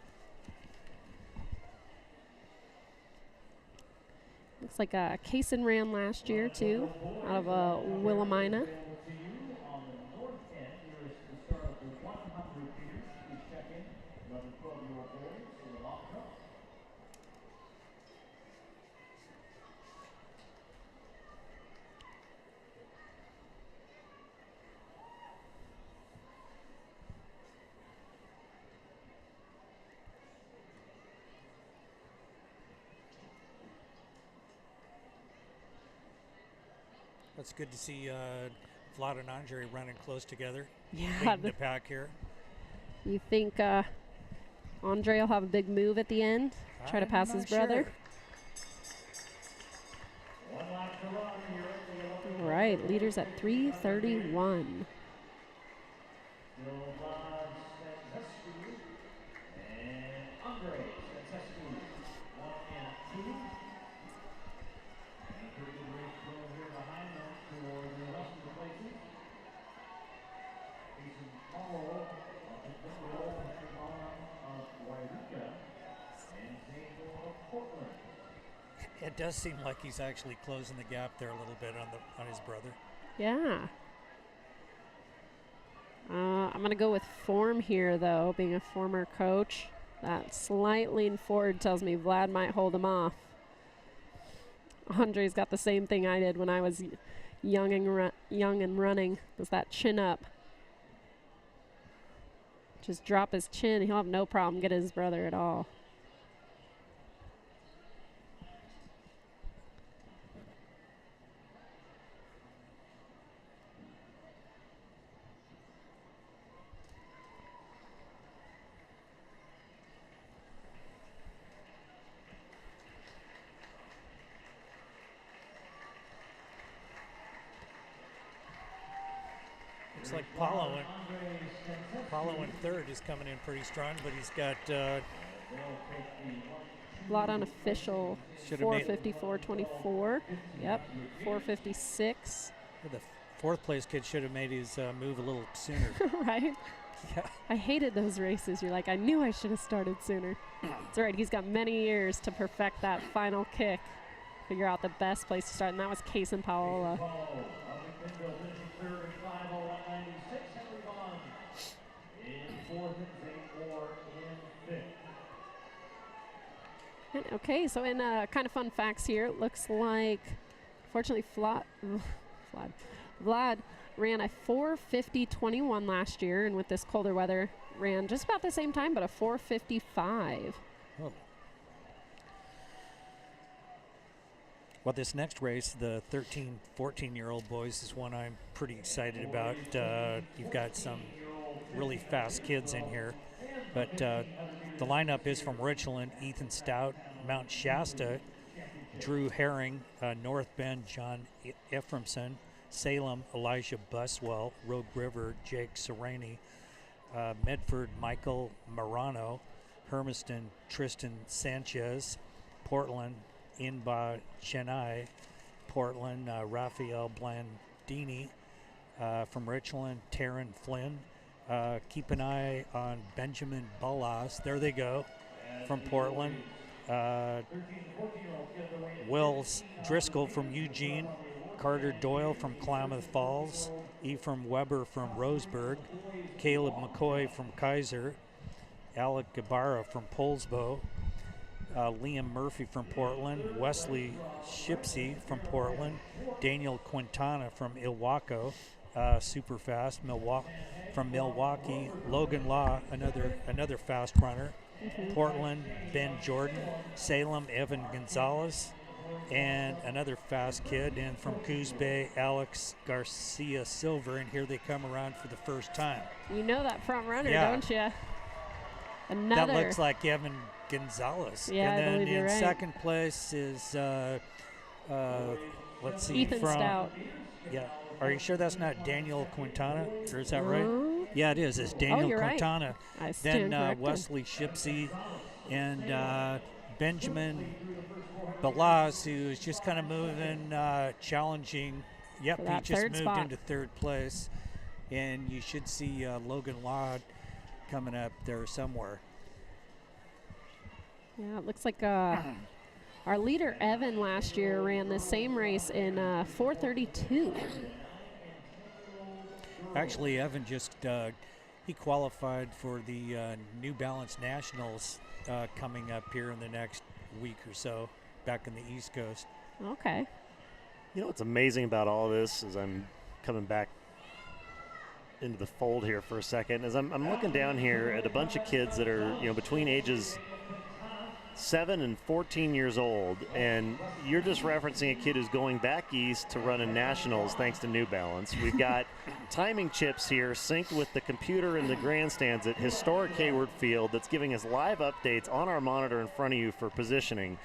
Looks like Kaysen ran last year too, out of Willamina. That's good to see Vlad and Andre running close together. Yeah. Leading the pack here. You think Andre will have a big move at the end? Try to I'm pass not his brother? sure. One lap to run here at the All right, leaders at 3:31. Still Vlad Stancescu and Andre Stancescu, 1 and 2. And pretty good race going here behind them for the rest of the places. Jason Paulo of Pittsburgh, Henry Vaughn of Wairika, and Zabel of Portland. It does seem like he's actually closing the gap there a little bit on his brother. Yeah. I'm going to go with form here, though, being a former coach. That slight lean forward tells me Vlad might hold him off. Andre's got the same thing I did when I was young and running, was that chin up. Just drop his chin. He'll have no problem getting his brother at all. Looks like Paulo in third is coming in pretty strong, but he's got Vlad unofficial Should've made- 4:54.24. Yep, 4:56. the fourth place kid should have made his move a little sooner. Right? Yeah. I hated those races. You're like, I knew I should have started sooner. It's all right. He's got many years to perfect that final kick, figure out the best place to start, and that was Case and Paola. Paulo of McMinnville finishing third in 5:01.96. Henry Vaughn in fourth and Zane Moore in fifth. And okay, so in kind of fun facts here, it looks like, fortunately, Vlad ran a 4:50.21 last year, and with this colder weather, ran just about the same time, but a 4:55. Oh. Well, this next race, the 13, 14-year-old boys, is one I'm pretty excited about. You've got some really fast kids in here, but the lineup is from Richland: Ethan Stout, Mount Shasta, Drew Herring, North Bend, John Ephraimson, Salem, Elijah Buswell, Rogue River, Jake Sereni, Medford, Michael Marano, Hermiston, Tristan Sanchez, Portland, Inba Chennai, Portland, Raphael Blandini, from Richland, Taryn Flynn. Keep an eye on Benjamin Ballas. There they go, from Portland. Wills Driscoll from Eugene, Carter Doyle from Klamath Falls, Ephraim Weber from Roseburg, Caleb McCoy from Kaiser, Alec Gabarra from Polsbo, Liam Murphy from Portland, Wesley Shipsey from Portland, Daniel Quintana from Ilwaco, super fast, from Milwaukee, Logan Law, another fast runner, Portland, Ben Jordan, Salem, Evan Gonzalez, and another fast kid, and from Coos Bay, Alex Garcia Silver, and here they come around for the first time. You know that front runner, Yeah. don't you? Another. That looks like Evan Gonzalez. Yeah, I and then believe you're in right. second place is, let's see, Ethan from, Stout. yeah. Are you sure that's not Daniel Quintana, or is that right? No. Yeah, it is. It's Daniel you're right. Quintana. I stand Then corrected. Wesley Shipsey and Benjamin Balaz, who is just kind of moving, challenging. Yep, For he that just third moved spot. into third place. And you should see Logan Law coming up there somewhere. Yeah, it looks like our leader, Evan, last year ran the same race in 4:32. Actually, Evan just he qualified for the New Balance Nationals coming up here in the next week or so back in the East Coast. Okay. You know what's amazing about all this is I'm coming back into the fold here for a second, is I'm looking down here at a bunch of kids that are, between ages 7 and 14 years old, and you're just referencing a kid who's going back east to run in nationals thanks to New Balance. We've got timing chips here synced with the computer in the grandstands at historic Hayward Field that's giving us live updates on our monitor in front of you for positioning.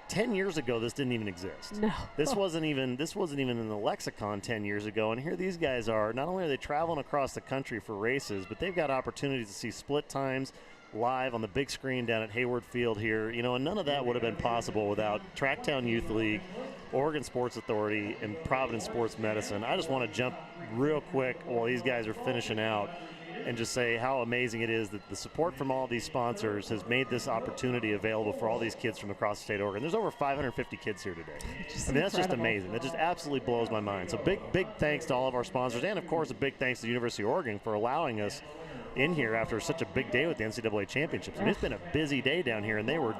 10 years ago, this didn't even exist. No. This wasn't even in the lexicon 10 years ago, and here these guys are. Not only are they traveling across the country for races, but they've got opportunities to see split times live on the big screen down at Hayward Field here. You know, and none of that would have been possible without TrackTown Youth League, Oregon Sports Authority, and Providence Sports Medicine. I just want to jump real quick while these guys are finishing out and just say how amazing it is that the support from all these sponsors has made this opportunity available for all these kids from across the state of Oregon. There's over 550 kids here today. I mean, that's just amazing. That just absolutely blows my mind. So big thanks to all of our sponsors, and of course a big thanks to the University of Oregon for allowing us in here after such a big day with the NCAA championships. I mean, it's been a busy day down here, and they were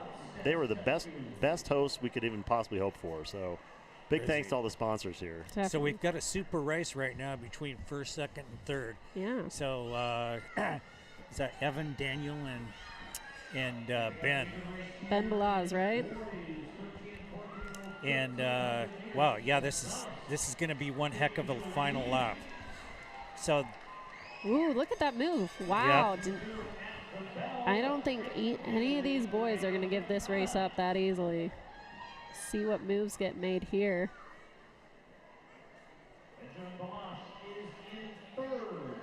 the best hosts we could even possibly hope for. So big thanks to all the sponsors here. Definitely. So we've got a super race right now between first, second, and third. Yeah. So is that Evan, Daniel, and Ben? Ben Balaz, right? And wow, yeah, this is going to be one heck of a final lap. So. Ooh, look at that move. Wow. Yep. I don't think any of these boys are going to give this race up that easily. See what moves get made here. Benjamin Balash is in third.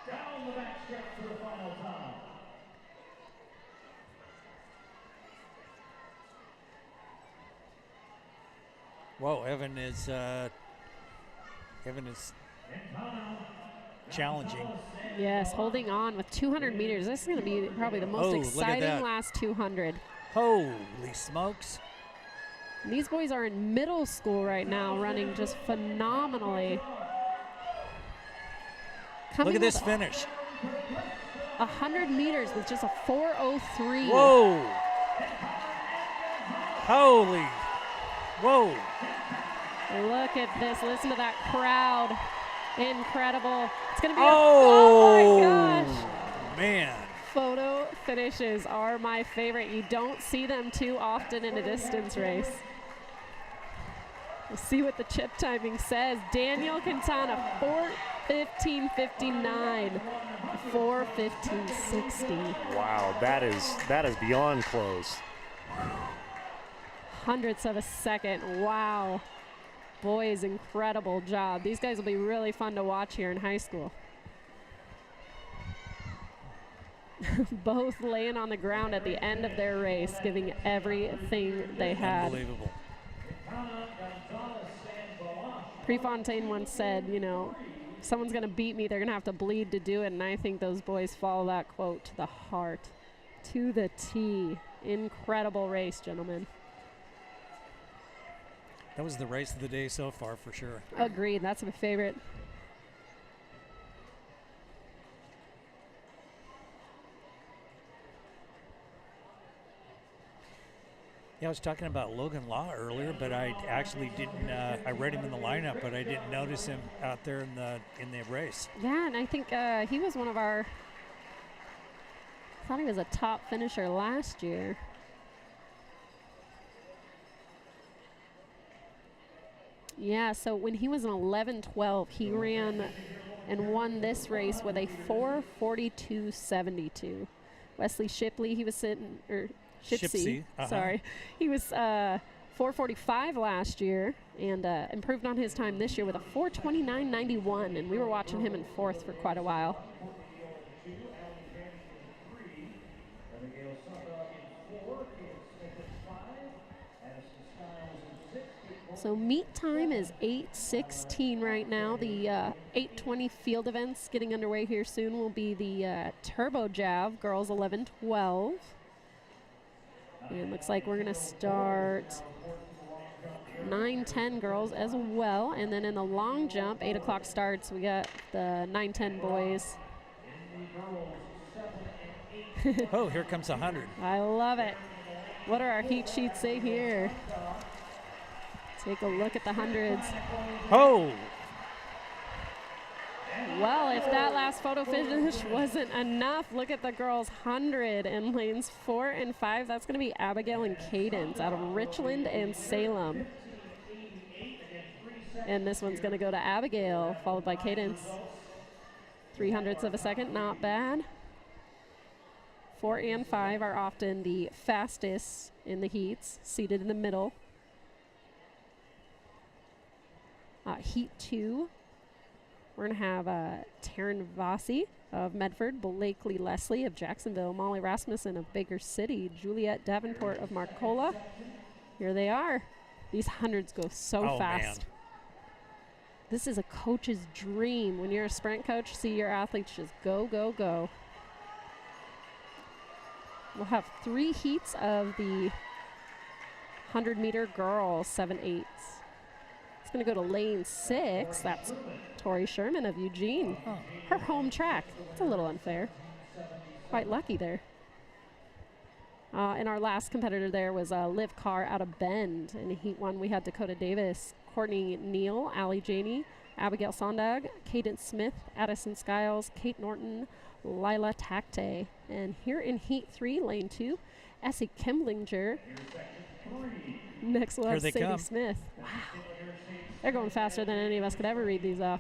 Down the backstretch for the final time. Whoa, Evan is challenging. Yes, holding on with 200 meters. This is going to be probably the most exciting last 200. Holy smokes. And these boys are in middle school right now, running just phenomenally. Look at this finish. 100 meters with just a 4:03. Whoa. Holy. Whoa. Look at this. Listen to that crowd. Incredible. It's going to be oh my gosh. Man. Photo finishes are my favorite. You don't see them too often in a distance race. We'll see what the chip timing says. Daniel Quintana, 4:15.59, 4:15.60. Wow, that is beyond close. Hundredths of a second. Wow. Boys, incredible job. These guys will be really fun to watch here in high school. Both laying on the ground at the end of their race, giving everything they had. Unbelievable. Prefontaine once said, you know, if someone's going to beat me, they're going to have to bleed to do it. And I think those boys follow that quote to the heart, to the T. Incredible race, gentlemen. That was the race of the day so far, for sure. Agreed. That's my favorite. Yeah, I was talking about Logan Law earlier, but I actually didn't. I read him in the lineup, but I didn't notice him out there in the race. Yeah, and I think he was one of our. I thought he was a top finisher last year. Yeah, so when he was an 11-12, he ran and won this race with a 4:42.72. Wesley Shipley, he was sitting, or Shipsy, sorry. He was 4:45 last year and improved on his time this year with a 4:29.91, and we were watching him in fourth for quite a while. So meet time is 8:16 right now. The 8:20 field events getting underway here soon will be the Turbo Jav, girls 11-12. And looks like we're going to start 9-10 girls as well. And then in the long jump, 8 o'clock starts, we got the 9-10 boys. Oh, here comes 100. I love it. What do our heat sheets say here? Take a look at the hundreds. Oh! Well, if that lap last photo finish wasn't enough. Look at the girls' 100 in lanes 4 and 5. That's going to be Abigail and Cadence out of Richland and Salem. And this one's going to go to Abigail, followed by Cadence. 300ths of a second, not bad. 4 and 5 are often the fastest in the heats, seated in the middle. Heat 2, we're going to have Taryn Vossi of Medford, Blakely Leslie of Jacksonville, Molly Rasmussen of Baker City, Juliet Davenport of Marcola. Here they are. These hundreds go so fast. Man. This is a coach's dream. When you're a sprint coach, see your athletes just go, go, go. We'll have 3 heats of the 100-meter girls, 7/8. It's going to go to lane 6. That's Tori Sherman of Eugene. Her home track. It's a little unfair. Quite lucky there. And our last competitor there was Liv Carr out of Bend. In Heat 1, we had Dakota Davis, Courtney Neal, Allie Janey, Abigail Sondag, Cadence Smith, Addison Skiles, Kate Norton, Lila Takte. And here in Heat 3, lane 2, Essie Kimblinger. Next we'll have Sadie Smith. Wow. They're going faster than any of us could ever read these off.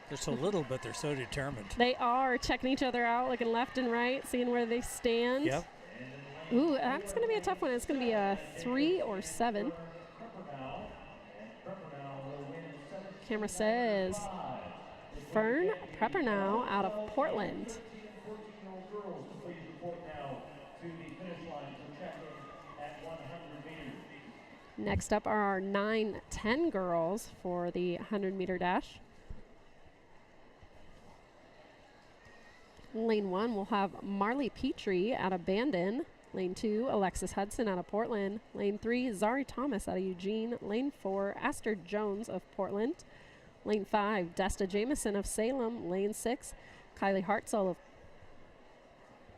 They're so little, but they're so determined. They are checking each other out, looking left and right, seeing where they stand. Yep. Ooh, that's going to be a tough one. It's going to be a 3 or 7. Camera says Fern Preppernow out of Portland. Next up are our 9-10 girls for the 100-meter dash. Lane 1, we'll have Marley Petrie out of Bandon. Lane 2, Alexis Hudson out of Portland. Lane 3, Zari Thomas out of Eugene. Lane 4, Aster Jones of Portland. Lane 5, Desta Jameson of Salem. Lane 6, Kylie Hartzell of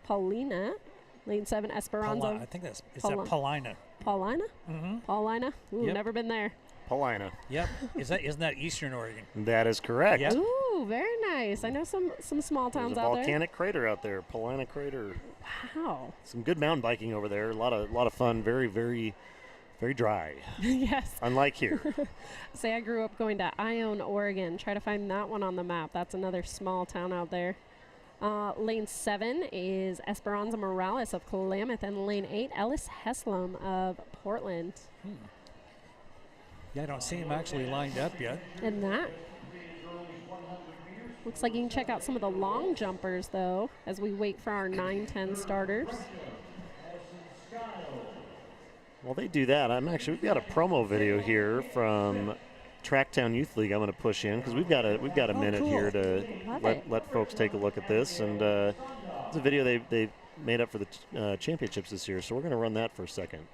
Paulina. Lane 7, Esperanza. I think that's that Paulina. Paulina? Mm-hmm. Paulina? Ooh, Yep. Never been there. Paulina. Yep. Isn't that Eastern Oregon? That is correct. Yep. Ooh, very nice. I know some small towns There's a out there. volcanic crater out there, Paulina Crater. Wow. Some good mountain biking over there. A lot of fun. Very, very, very dry. Yes. Unlike here. Say I grew up going to Ione, Oregon. Try to find that one on the map. That's another small town out there. Lane 7 is Esperanza Morales of Klamath, and lane 8, Ellis Heslom of Portland. Yeah, I don't see him actually lined up yet. And that looks like you can check out some of the long jumpers, though, as we wait for our 9-10 starters. Well, they do that. We've got a promo video here from TrackTown Youth League. I'm going to push in because we've got a minute cool. here to let folks take a look at this, and it's a video they made up for the championships this year. So we're going to run that for a second.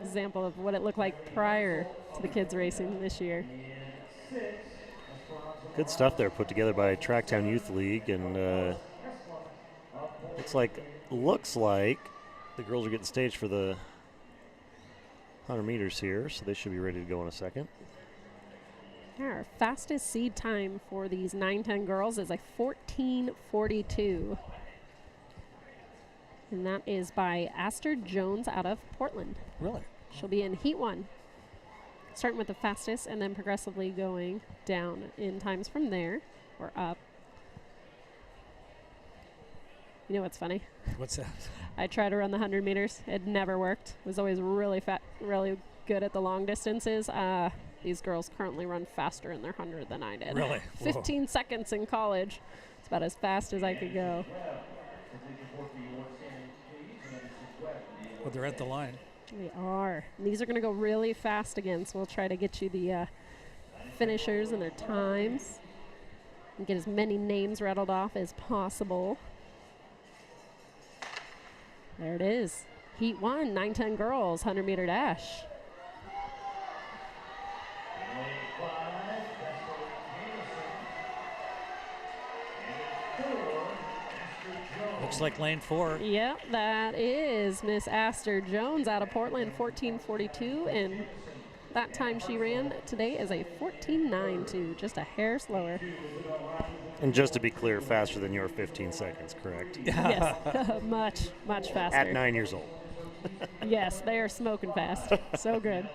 example of what it looked like prior to the kids racing this year. Good stuff there put together by TrackTown Youth League, and looks like the girls are getting staged for the 100 meters here, so they should be ready to go in a second. Our fastest seed time for these 9-10 girls is a 14:42. And that is by Aster Jones out of Portland. Really? She'll be in heat 1, starting with the fastest and then progressively going down in times from there or up. You know what's funny? What's that? I tried to run the 100 meters. It never worked. Was always really really good at the long distances. These girls currently run faster in their 100 than I did. Really? 15 seconds in college. It's about as fast as I could go. Well, they're at the line. They are. And these are going to go really fast again, so we'll try to get you the finishers and their times and get as many names rattled off as possible. There it is. Heat 1, 9-10 girls, 100-meter dash. Looks like lane 4. Yep, that is Miss Aster Jones out of Portland, 14:42, and that time she ran today is a 14:92, just a hair slower. And just to be clear, faster than your 15 seconds, correct? Yes, much faster. At 9 years old. Yes, they are smoking fast. So good.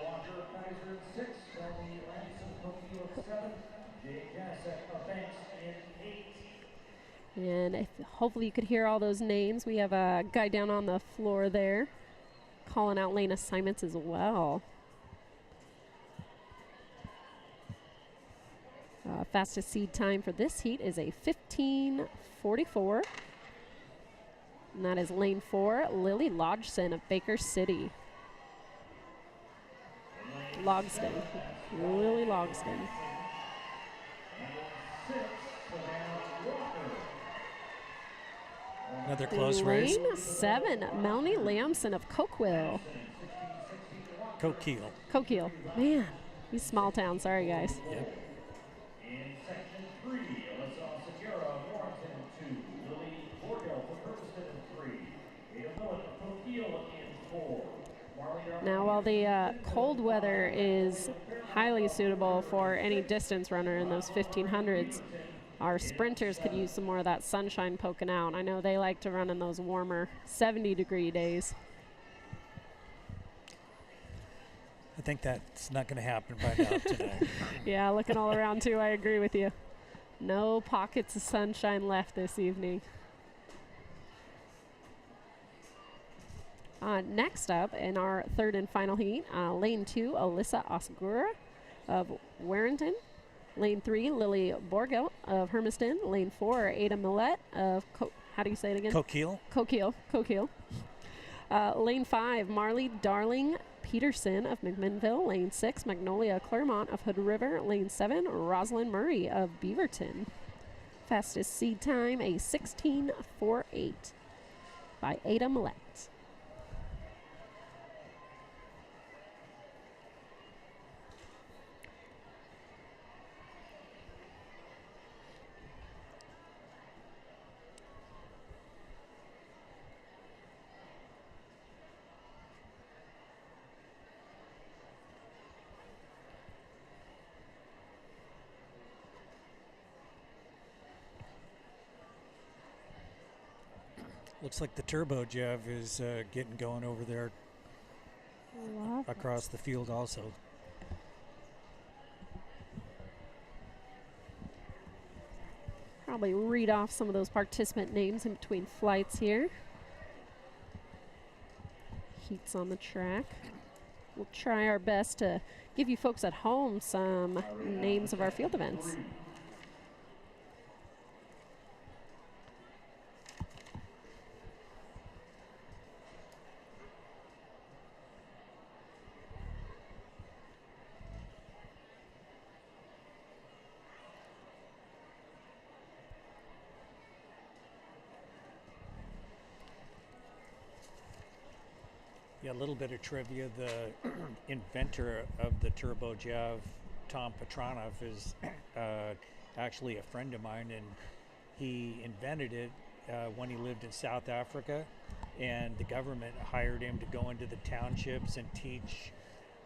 And hopefully you could hear all those names. We have a guy down on the floor there calling out lane assignments as well. Fastest seed time for this heat is a 15:44. And that is lane 4, Lily Lodgson of Baker City. Lily Logston. Another close race. Lane 7, Melanie Lamson of Coquille. Coquille. Man, these small towns. Sorry, guys. Yep. In section 3, Alyssa Segura, Warrenton 2, Lily Bordeaux for Purposton 3, Ada Millett of Coquille in 4. Now, while the cold weather is highly suitable for any distance runner in those 1500s, our sprinters could use some more of that sunshine poking out. I know they like to run in those warmer 70-degree days. I think that's not going to happen by now today. Yeah, looking all around too, I agree with you. No pockets of sunshine left this evening. Next up in our third and final heat, lane 2, Alyssa Osagura of Warrenton. Lane 3, Lily Borgelt of Hermiston. Lane 4, Ada Millett of, how do you say it again? Coquille. Coquille. Lane 5, Marley Darling Peterson of McMinnville. Lane 6, Magnolia Claremont of Hood River. Lane 7, Rosalind Murray of Beaverton. Fastest seed time, a 16:48 by Ada Millett. Looks like the turbo Jev is getting going over there across the field also. Probably read off some of those participant names in between flights here. Heats on the track. We'll try our best to give you folks at home some names of our field events. Yeah, a little bit of trivia. The inventor of the turbo jav, Tom Petronov, is actually a friend of mine, and he invented it when he lived in South Africa, and the government hired him to go into the townships and teach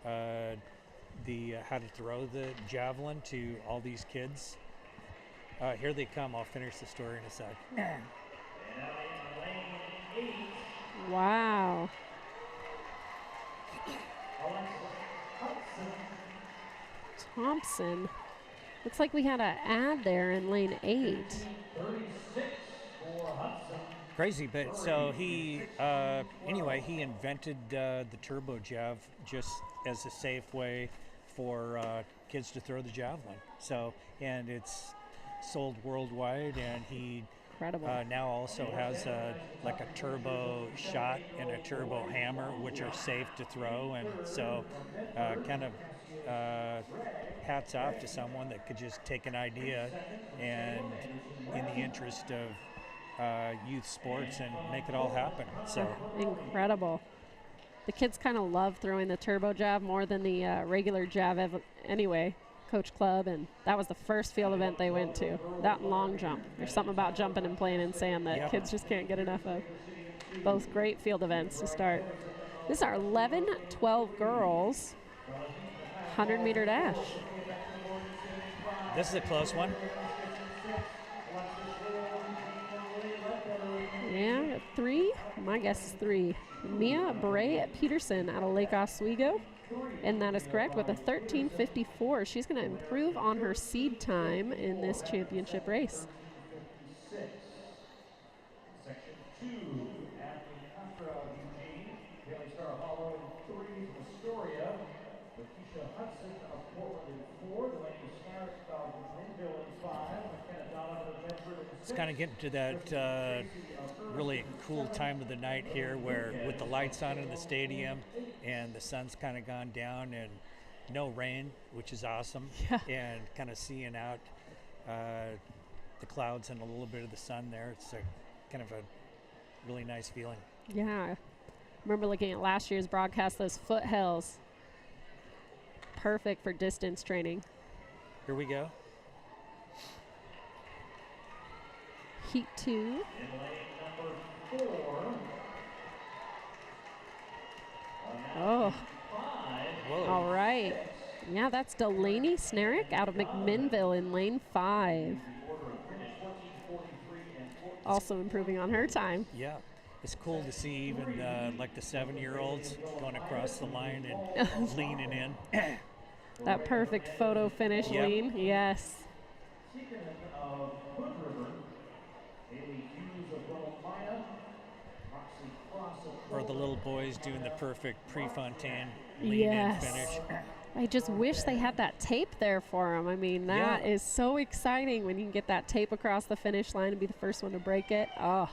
how to throw the javelin to all these kids. Here they come. I'll finish the story in a sec. Wow. Thompson. Looks like we had an ad there in lane 8. Crazy, but so he anyway, he invented the turbo jav just as a safe way for kids to throw the javelin. So, and it's sold worldwide, and he Incredible. now also has like a turbo shot and a turbo hammer, which are safe to throw. And so kind of hats off to someone that could just take an idea and in the interest of youth sports and make it all happen. So Incredible. The kids kind of love throwing the turbo jav more than the regular jav anyway. Coach Club, and that was the first field event they went to. That and long jump. There's something about jumping and playing in sand that kids just can't get enough of. Both great field events to start. This is our 11-12 girls 100-meter dash. this is a close one. Yeah, 3. My guess is 3. Mia Bray Peterson out of Lake Oswego. And that is correct with a 13:54. She's going to improve on her seed time in this championship race. Section 2, Anthony Contra of Eugene, Haley Star Hollow in 3, Astoria, Lakeisha Hudson of Portland in 4, Delaney Snark of Linville in 5, McKenna Donovan of Bedford in 6. It's kind of getting to that really cool time of the night here where with the lights on in the stadium and the sun's kind of gone down and no rain, which is awesome. Yeah. And kind of seeing out the clouds and a little bit of the sun there. It's a kind of a really nice feeling. Yeah. I remember looking at last year's broadcast, those foothills. Perfect for distance training. Here we go. Heat 2. Oh, Whoa. all right. Yeah, that's Delaney Snarick out of McMinnville in lane 5. Also improving on her time. Yeah. It's cool to see even like the 7-year-olds going across the line and leaning in. That perfect photo finish Yep. lean. Yes. Of Hood River, Haley Hughes of Willamina, Roxy Cross of Or the little boys doing the perfect Prefontaine lean Yes. in finish. I just wish they had that tape there for them. I mean, that is so exciting when you can get that tape across the finish line and be the first one to break it. Oh.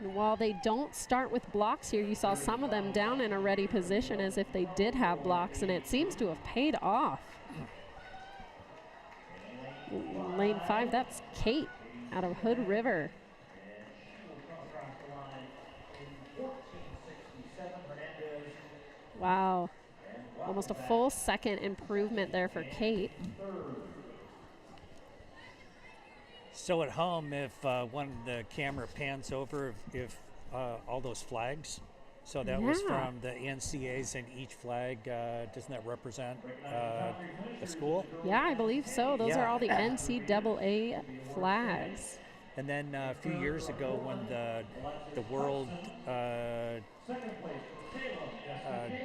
And while they don't start with blocks here, you saw some of them down in a ready position as if they did have blocks, and it seems to have paid off. Lane 5, that's Kate out of Hood River. Wow. Almost a full second improvement there for Kate. So at home, if when the camera pans over, if all those flags, so that was from the NCAs, and each flag, doesn't that represent a school? Yeah, I believe so. Those are all the NCAA flags. And then a few years ago when the World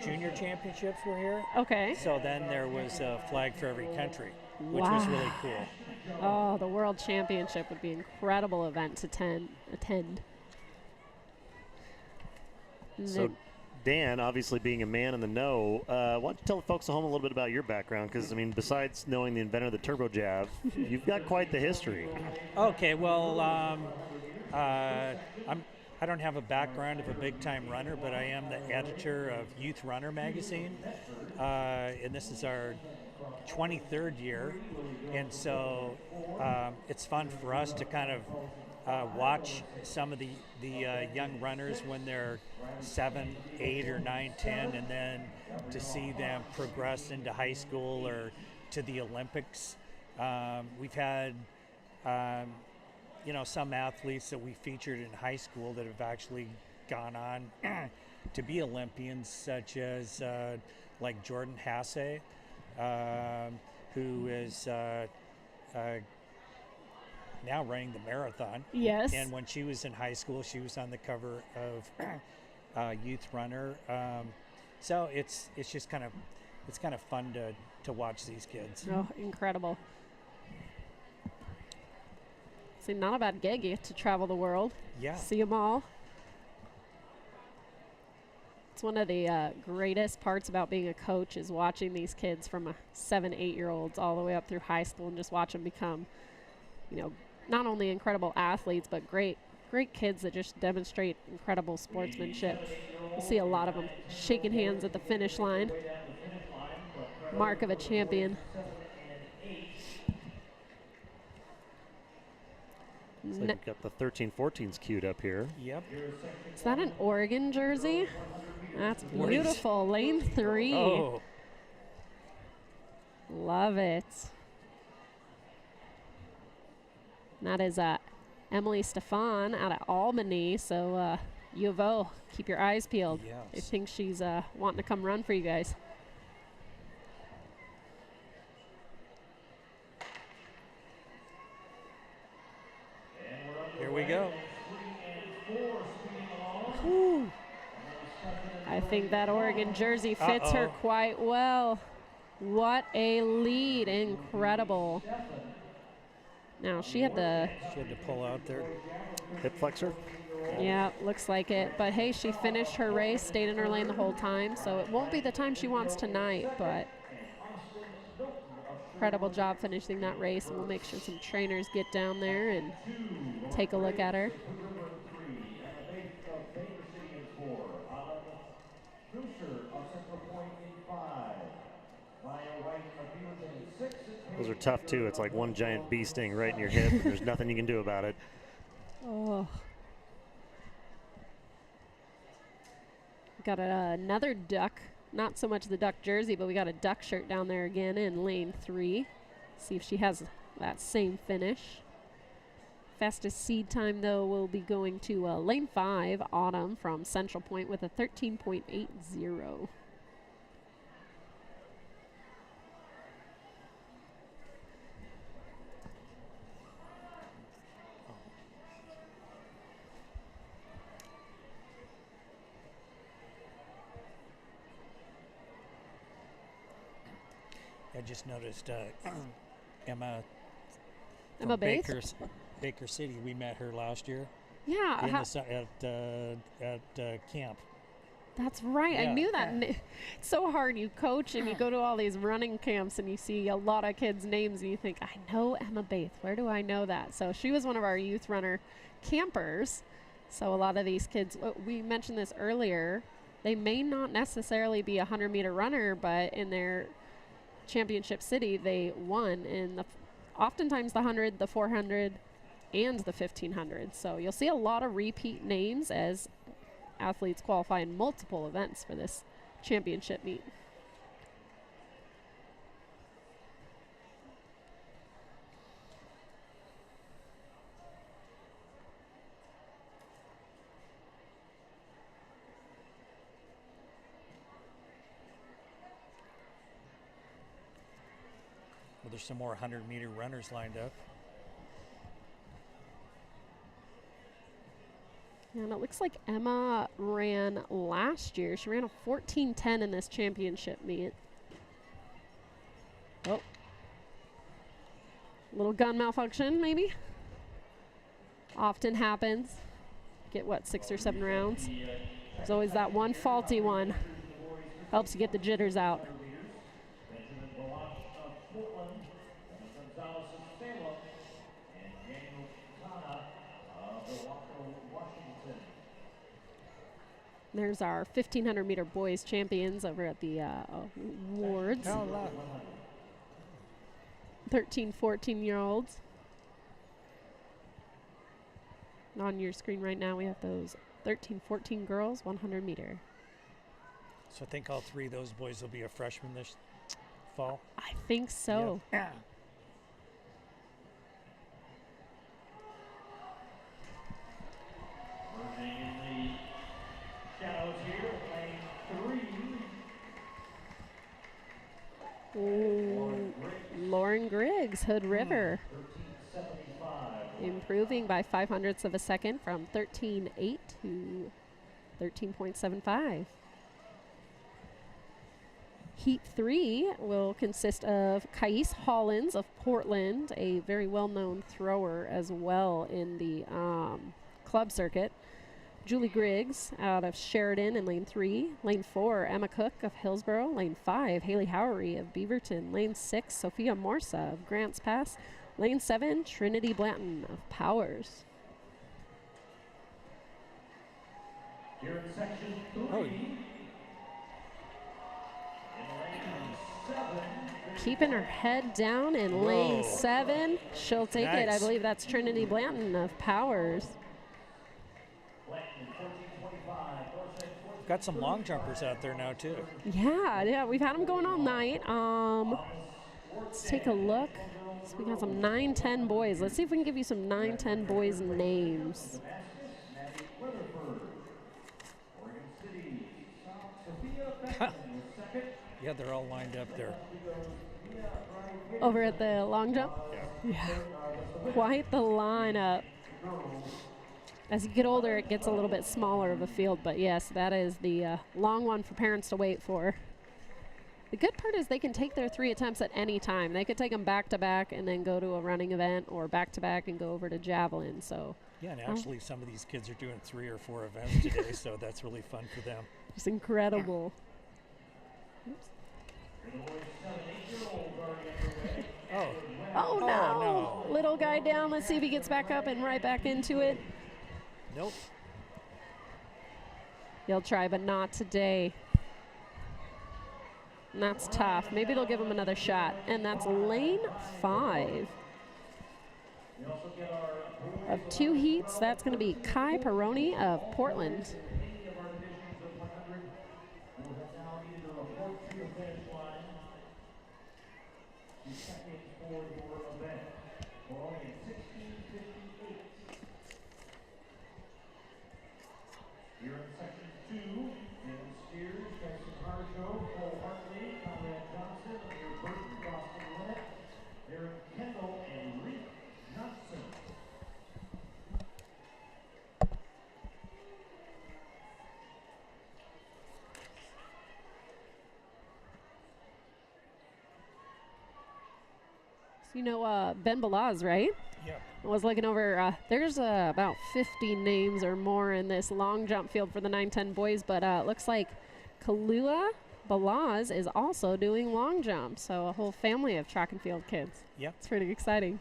Junior Championships were here, Okay. so then there was a flag for every country, which was really cool. Oh, the World Championship would be an incredible event to attend. And So, then- Dan, obviously being a man in the know, why don't you tell the folks at home a little bit about your background? Because, I mean, besides knowing the inventor of the turbo jav, you've got quite the history. Okay, well, I I don't have a background of a big-time runner, but I am the editor of Youth Runner magazine, and this is our 23rd year, and so it's fun for us to kind of watch some of the young runners when they're 7, 8, or 9, 10, and then to see them progress into high school or to the Olympics. We've had some athletes that we featured in high school that have actually gone on to be Olympians, such as like Jordan Hasse, who is now running the marathon. Yes. And when she was in high school, she was on the cover of Youth Runner. So it's just kind of fun to watch these kids. Oh, incredible. See, not a bad gig. You get to travel the world. Yeah. See them all. It's one of the greatest parts about being a coach is watching these kids from a 7, 8-year-olds all the way up through high school and just watch them become, not only incredible athletes, but great kids that just demonstrate incredible sportsmanship. You'll see a lot of them shaking hands at the finish line. Mark of a champion. Looks like we've got the 13-14s queued up here. Yep. Is that an Oregon jersey? That's beautiful. Lane 3. Oh. Love it. And that is Emily Stefan out of Albany. So U of O, keep your eyes peeled. Yes. I think she's wanting to come run for you guys. Here we go. Whew. I think that Oregon jersey fits her quite well. What a lead. Incredible. Now, she had to pull out there. Hip flexor? Yeah, looks like it. But, hey, she finished her race, stayed in her lane the whole time, so it won't be the time she wants tonight, but incredible job finishing that race, and we'll make sure some trainers get down there and take a look at her. Those are tough, too. It's like one giant bee sting right in your hip, and there's nothing you can do about it. Oh. Got another duck. Not so much the duck jersey, but we got a duck shirt down there again in lane 3. See if she has that same finish. Fastest seed time, though, will be going to lane 5, Autumn from Central Point with a 13.80. I just noticed Emma Baker. Baker City. We met her last year. Yeah. At camp. That's right. Yeah. I knew that. It's so hard. You coach and you go to all these running camps and you see a lot of kids' names and you think, I know Emma Bath. Where do I know that? So she was one of our youth runner campers. So a lot of these kids, we mentioned this earlier, they may not necessarily be a 100-meter runner, but in their championship city, they won in oftentimes the 100, the 400, and the 1500. So you'll see a lot of repeat names as athletes qualify in multiple events for this championship meet. Well, there's some more 100-meter runners lined up. And it looks like Emma ran last year. She ran a 14:10 in this championship meet. Oh. Little gun malfunction, maybe? Often happens. Get, 6 or 7 rounds? There's always that one faulty one. Helps you get the jitters out. There's our 1,500 meter boys champions over at the wards. 13, 14-year-olds. And on your screen right now, we have those 13, 14 girls, 100 meter. So I think all 3 of those boys will be a freshman this fall. I think so. Yeah. Merging in the shadows here, lane 3. Lauren Griggs, Hood River. 13.75. Improving by 0.05 of a second from 13.8 to 13.75. Heat 3 will consist of Kais Hollins of Portland, a very well-known thrower as well in the club circuit. Julie Griggs out of Sheridan in lane 3. Lane 4, Emma Cook of Hillsborough. Lane 5, Haley Howery of Beaverton. Lane 6, Sophia Morsa of Grants Pass. Lane 7, Trinity Blanton of Powers. Here in section 3. Oh. In lane 7. Keeping her head down in lane Whoa. 7. She'll take it. I Nice. believe that's Trinity Blanton of Powers. Blanton, 14.25. Got some long jumpers out there now too. Yeah, we've had them going all night. Let's take a look. So we got some 9-10 boys. Let's see if we can give you some 9-10 boys names. Yeah, they're all lined up there. Over at the long jump? Yeah. Quite the lineup. As you get older, it gets a little bit smaller of a field, but yes, that is the long one for parents to wait for. The good part is they can take their 3 attempts at any time. They could take them back to back and then go to a running event, or back to back and go over to javelin. So Yeah, and actually some of these kids are doing 3 or 4 events today, so that's really fun for them. it's incredible. Oops. Oh, Oh, no. no. Little guy down. Let's see if he gets back up and right back into it. nope. He'll try, but not today. And that's tough. Maybe they'll give him another shot. And that's lane 5. Of 2 heats, that's going to be Kai Peroni of Portland. Here in section 2, David Steers, Tyson Harshaw, Cole Hartley, Conrad Johnson, Amir Burton, Boston Lynette, Aaron Kendall, and Reed Johnson. So you know Ben Balaz, right? Yeah. I was looking over, there's about 50 names or more in this long jump field for the 9-10 boys, but it looks like Kalua Balaz is also doing long jump, so a whole family of track and field kids. Yep. It's pretty exciting.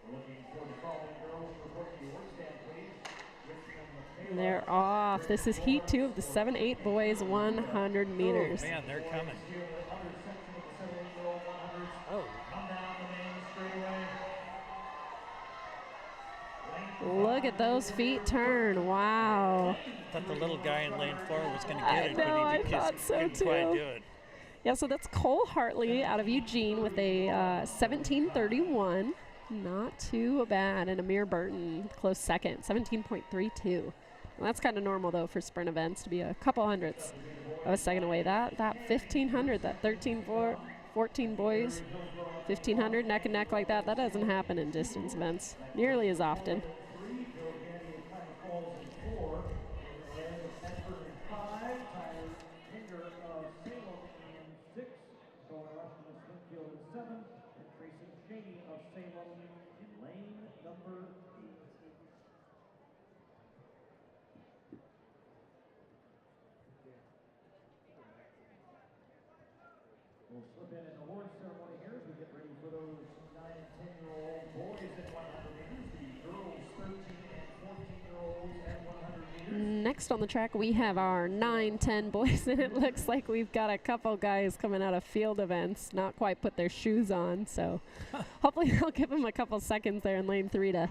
Looking for the following girls to report to the org stand, please. And they're off. This is heat 2 of the 7-8 boys, 100 meters. Oh, man, they're coming. Here in the other section of the 7-8-year-old 100s. Oh, Come down the main straightaway. Look at those feet turn. Wow. I thought the little guy in lane 4 was going to I get it, know, but I he thought so couldn't quite too. do it. Yeah, so that's Cole Hartley out of Eugene with a 17:31. Not too bad. And Amir Burton, close second, 17.32. Well, that's kind of normal, though, for sprint events to be a couple hundredths of a second away. That 1,500, that 14 boys, 1,500 neck and neck like that, that doesn't happen in distance events nearly as often. We'll slip in an award ceremony here as we get ready for those 9 and 10-year-old boys at 100 meters, the girls 13 and 14-year-olds at 100 meters. Next on the track, we have our 9-10 boys, and it looks like we've got a couple guys coming out of field events, not quite put their shoes on, so hopefully they'll give him a couple seconds there in lane 3 to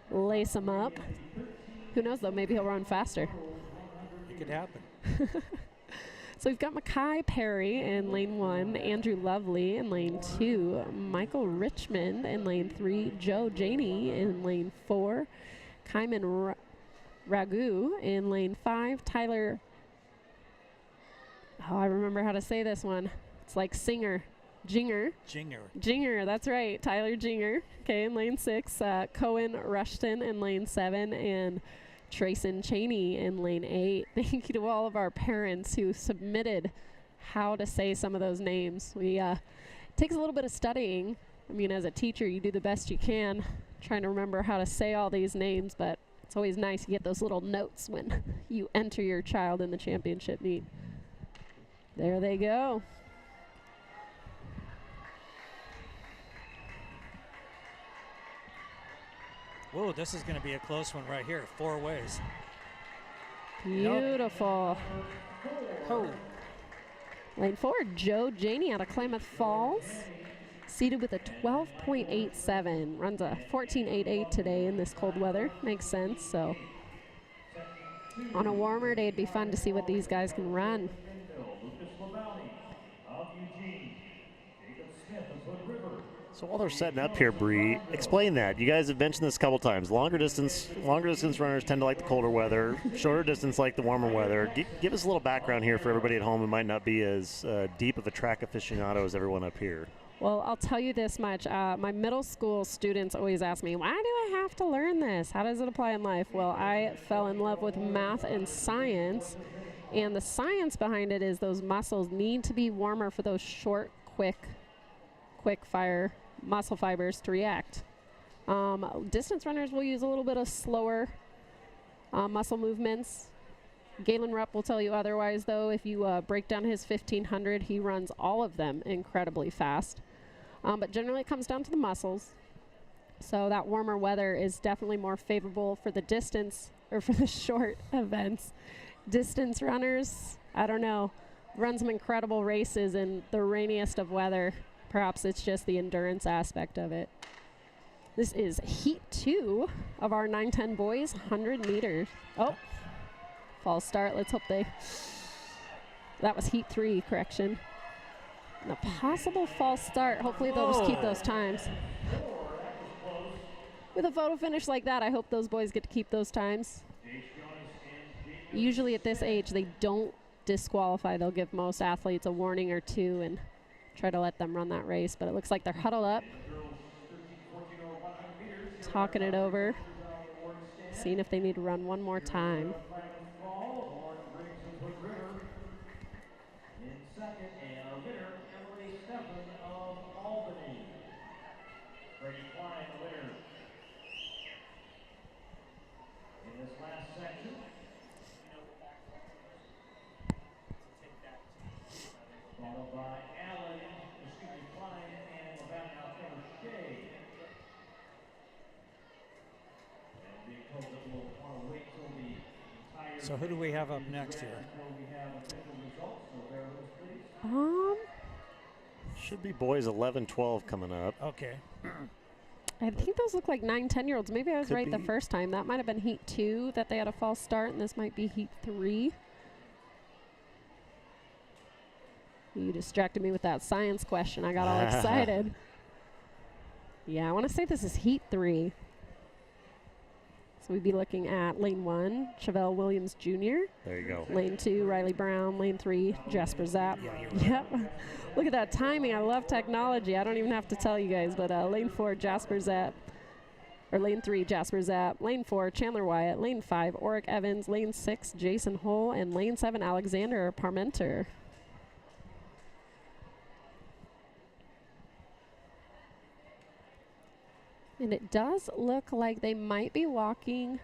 lace him up. Who knows, though, maybe he'll run faster. It could happen. So we've got Mackay Perry in lane 1, Andrew Lovely in lane 2, Michael Richmond in lane 3, Joe Janey in lane 4, Kaiman Ragu in lane 5, Tyler, oh, I remember how to say this one. It's like Jinger, that's right, Tyler Jinger, okay, in lane 6, Cohen Rushton in lane 7, and Trayson Cheney in lane 8. Thank you to all of our parents who submitted how to say some of those names. It takes a little bit of studying. I mean, as a teacher, you do the best you can trying to remember how to say all these names, but it's always nice to get those little notes when you enter your child in the championship meet. There they go. Whoa, this is going to be a close one right here. 4 ways. Beautiful. Oh. Lane 4, Joe Janey out of Klamath Falls. Seated with a 12.87. Runs a 14.88 today in this cold weather. Makes sense. So on a warmer day, it'd be fun to see what these guys can run. So while they're setting up here, Bree, explain that. You guys have mentioned this a couple times. Longer distance runners tend to like the colder weather. Shorter distance like the warmer weather. Give us a little background here for everybody at home who might not be as deep of a track aficionado as everyone up here. Well, I'll tell you this much. My middle school students always ask me, why do I have to learn this? How does it apply in life? Well, I fell in love with math and science. And the science behind it is those muscles need to be warmer for those short, quick fire muscle fibers to react. Distance runners will use a little bit of slower muscle movements. Galen Rupp will tell you otherwise, though. If you break down his 1500, he runs all of them incredibly fast. But generally it comes down to the muscles. So that warmer weather is definitely more favorable for the distance or for the short events. Distance runners, I don't know, run some incredible races in the rainiest of weather. Perhaps it's just the endurance aspect of it. This is heat 2 of our 9-10 boys, 100 meters. Oh, false start. Let's hope that was heat 3, correction. And a possible false start. Hopefully they'll just keep those times. With a photo finish like that, I hope those boys get to keep those times. Usually at this age, they don't disqualify. They'll give most athletes a warning or 2 and try to let them run that race, but it looks like they're huddled up, talking it over, seeing if they need to run one more time. So who do we have up next here? Should be boys 11-12 coming up. Okay. I think those look like 9-10-year-olds. Maybe I was Could right the be. first time. That might have been heat 2 that they had a false start, and this might be heat 3. You distracted me with that science question. I got all excited. Yeah, I want to say this is heat 3. So we'd be looking at lane 1, Chevelle Williams Jr. There you go. Lane 2, Riley Brown. Lane 3, Jasper Zapp. Yeah, you're right. Yep. Look at that timing. I love technology. I don't even have to tell you guys, but lane 4, Jasper Zapp. Or lane 3, Jasper Zapp. Lane 4, Chandler Wyatt. Lane 5, Oric Evans. Lane 6, Jason Hull. And lane 7, Alexander Parmenter. And it does look like they might be walking.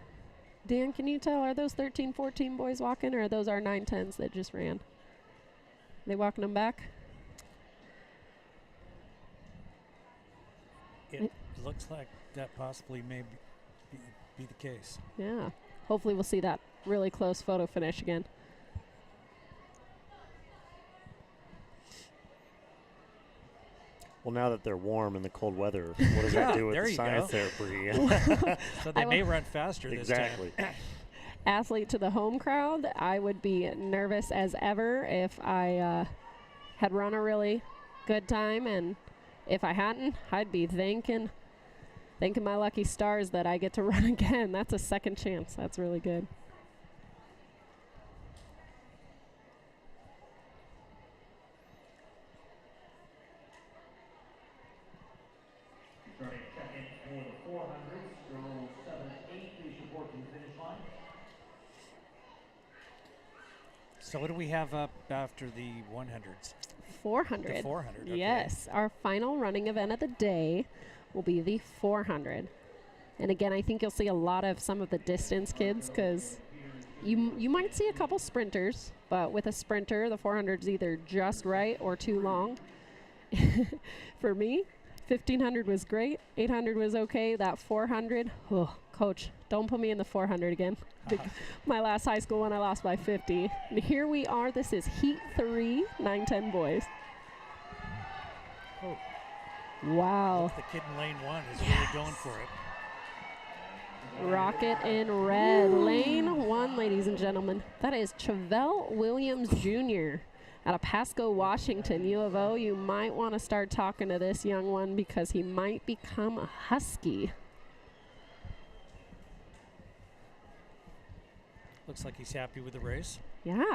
Dan, can you tell, are those 13, 14 boys walking, or are those our 9-10s that just ran? They walking them back? It looks like that possibly may be the case. Yeah. Hopefully we'll see that really close photo finish again. Well, now that they're warm in the cold weather, what does that do with there the you science go. there, Bree? So they may run faster Exactly. this time. Athlete to the home crowd, I would be nervous as ever if I had run a really good time, and if I hadn't, I'd be thanking my lucky stars that I get to run again. That's a second chance. That's really good. Starting check-in for the 400s, girls 7 and 8, please report to the finish line. So what do we have up after the 100s? 400. The 400, okay. Yes, our final running event of the day will be the 400. And again, I think you'll see a lot of some of the distance kids, because you might see a couple sprinters, but with a sprinter, the 400 is either just right or too long. For me, 1500 was great, 800 was okay, that 400, oh, coach, don't put me in the 400 again. My last high school one, I lost by 50. And here we are, this is Heat 3, 9-10 boys. Oh. Wow. The kid in lane 1 is really going for it. Rocket in red. Lane 1, ladies and gentlemen. That is Chevelle Williams Jr. out of Pasco, Washington, U of O. You might want to start talking to this young one because he might become a Husky. Looks like he's happy with the race. Yeah. And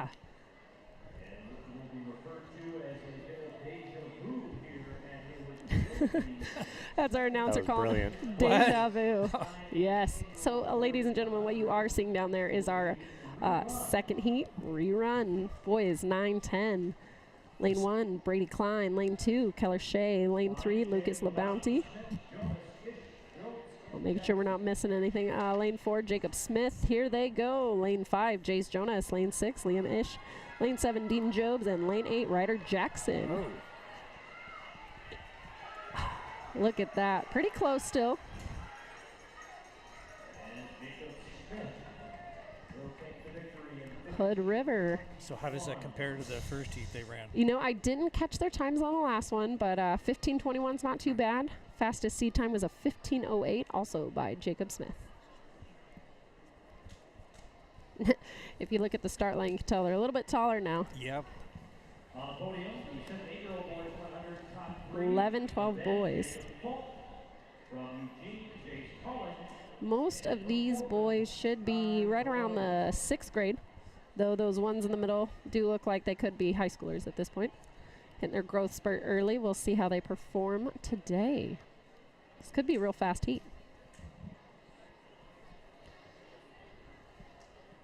will be referred to as a bit of deja vu here at Hayward. That's our announcer was calling brilliant. deja vu. Yes. So, ladies and gentlemen, what you are seeing down there is our second heat rerun. Boys, 9-10. Lane 1, Brady Klein. Lane 2, Keller Shea. Lane 3, Lucas LaBounty. Making sure we're not missing anything. Lane 4, Jacob Smith. Here they go. Lane 5, Jace Jonas. Lane 6, Liam Ish. Lane 7, Dean Jobs. And lane 8, Ryder Jackson. Oh. Look at that. Pretty close still. Hood River. So how does that compare to the first heat they ran? You know, I didn't catch their times on the last one, but 15:21 is not too bad. Fastest seed time was a 15:08, also by Jacob Smith. If you look at the start line, you can tell they're a little bit taller now. Yep. On the podium, the 7 and 8-year-old boys 100 top 3. 11, 12 boys. From Eugene, Jace Cullen. Most of these boys should be right around the 6th grade, though those ones in the middle do look like they could be high schoolers at this point. Hitting their growth spurt early. We'll see how they perform today. This could be a real fast heat.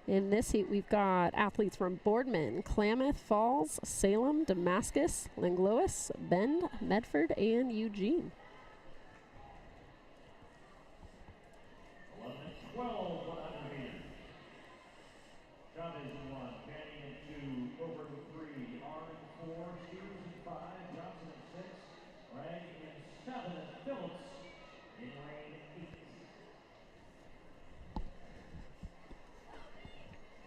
In this heat, we've got athletes from Boardman, Klamath Falls, Salem, Damascus, Langlois, Bend, Medford, and Eugene. 11 and 12, 100 meters. Chavez in 1, Manning in 2, Coburn in 3, Arn in 4, Stevens in 5, Johnson in 6, Rang in 7, and Phillips in lane 8.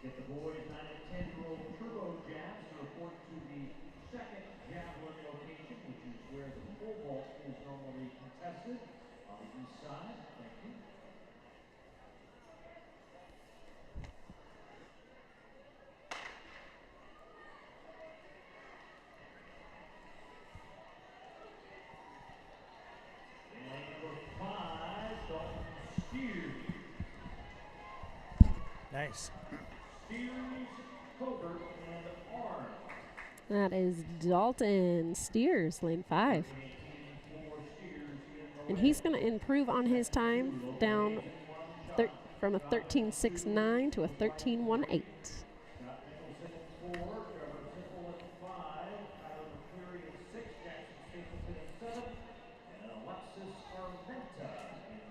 Get the boys 9 and 10-year-old turbo jabs to report to the second javelin location, which is where the pole vault is normally contested on the east side. Thank you. In lane number 5, Dalton Steers. Nice. Steers, Covert, and Arn. That is Dalton Steers, lane 5. And he's going to improve on his time down from a 13.69 to a 13.18. Scott Nicholson in 4, Trevor Simple in 5, Tyler McCleary in 6, Jackson Stapleton in 7, and Alexis Armenta.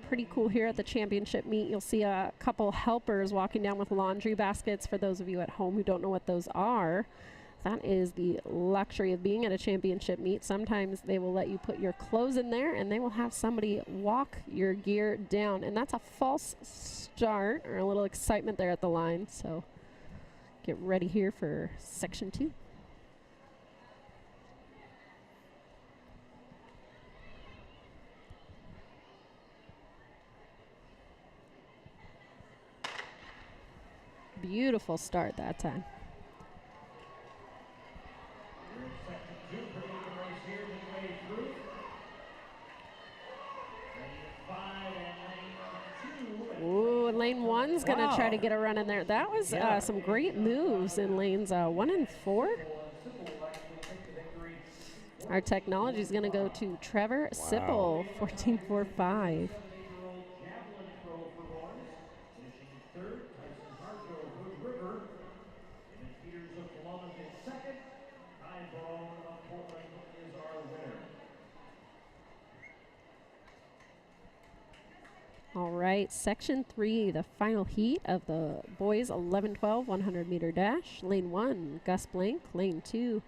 Pretty cool here at the championship meet. You'll see a couple helpers walking down with laundry baskets. For those of you at home who don't know what those are, That is the luxury of being at a championship meet. Sometimes they will let you put your clothes in there and they will have somebody walk your gear down. And that's a false start or a little excitement there at the line. So get ready here for section 2. Beautiful start that time. We're in section 2, pretty even race here midway through. Lane 5 and lane 2. Ooh, and lane 1's going to try to get a run in there. That was some great moves in lanes 1 and 4. Our technology is going to go to Trevor Sipple, 14.45. All right, section 3, the final heat of the boys 11-12 100-meter dash. Lane 1, Gus Blank. Lane 2,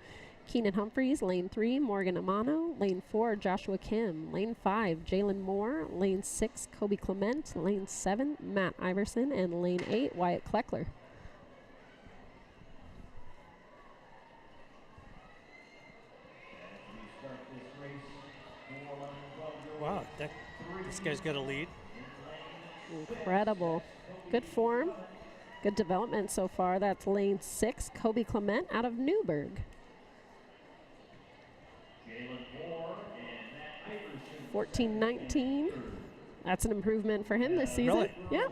Keenan Humphreys. Lane 3, Morgan Amano. Lane 4, Joshua Kim. Lane 5, Jalen Moore. Lane 6, Kobe Clement. Lane 7, Matt Iverson. And lane 8, Wyatt Kleckler. Wow, this guy's got a lead. Incredible. Good form. Good development so far. That's lane 6, Kobe Clement out of Newburgh. 14.19. That's an improvement for him this season. Really? Yeah.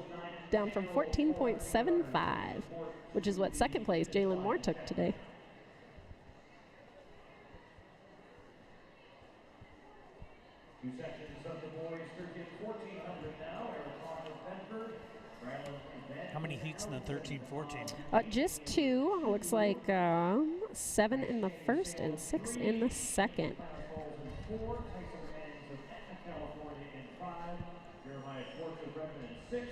Down from 14.75, which is what second place Jalen Moore took today. Two sections of the boys, 13-1400 now. Eric Hawker, Bedford, Bradley Van. How many heats in the 13-14? Just 2. Looks like 7 in the first and 6 in the second. In 4, Tyson Mannings of Etna, California in 5, Jeremiah Schwartz of Redmond in 6,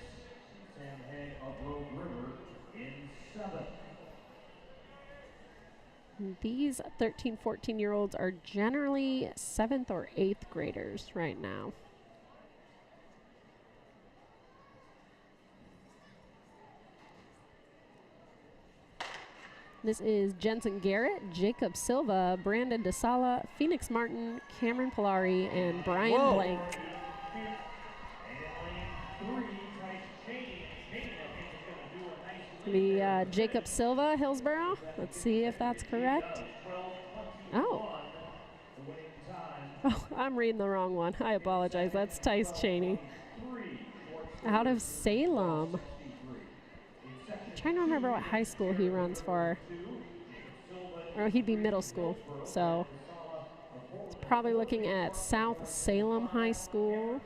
and Sam Hay of Rogue River in 7. These 13, 14-year-olds are generally 7th or 8th graders right now. This is Jensen Garrett, Jacob Silva, Brandon DeSala, Phoenix Martin, Cameron Polari, and Brian Blank. The Jacob Silva, Hillsborough. Let's see if that's correct. Oh. Oh, I'm reading the wrong one. I apologize. That's Tice Cheney. Out of Salem. I'm trying to remember what high school he runs for. Or he'd be middle school. So it's probably looking at South Salem High School.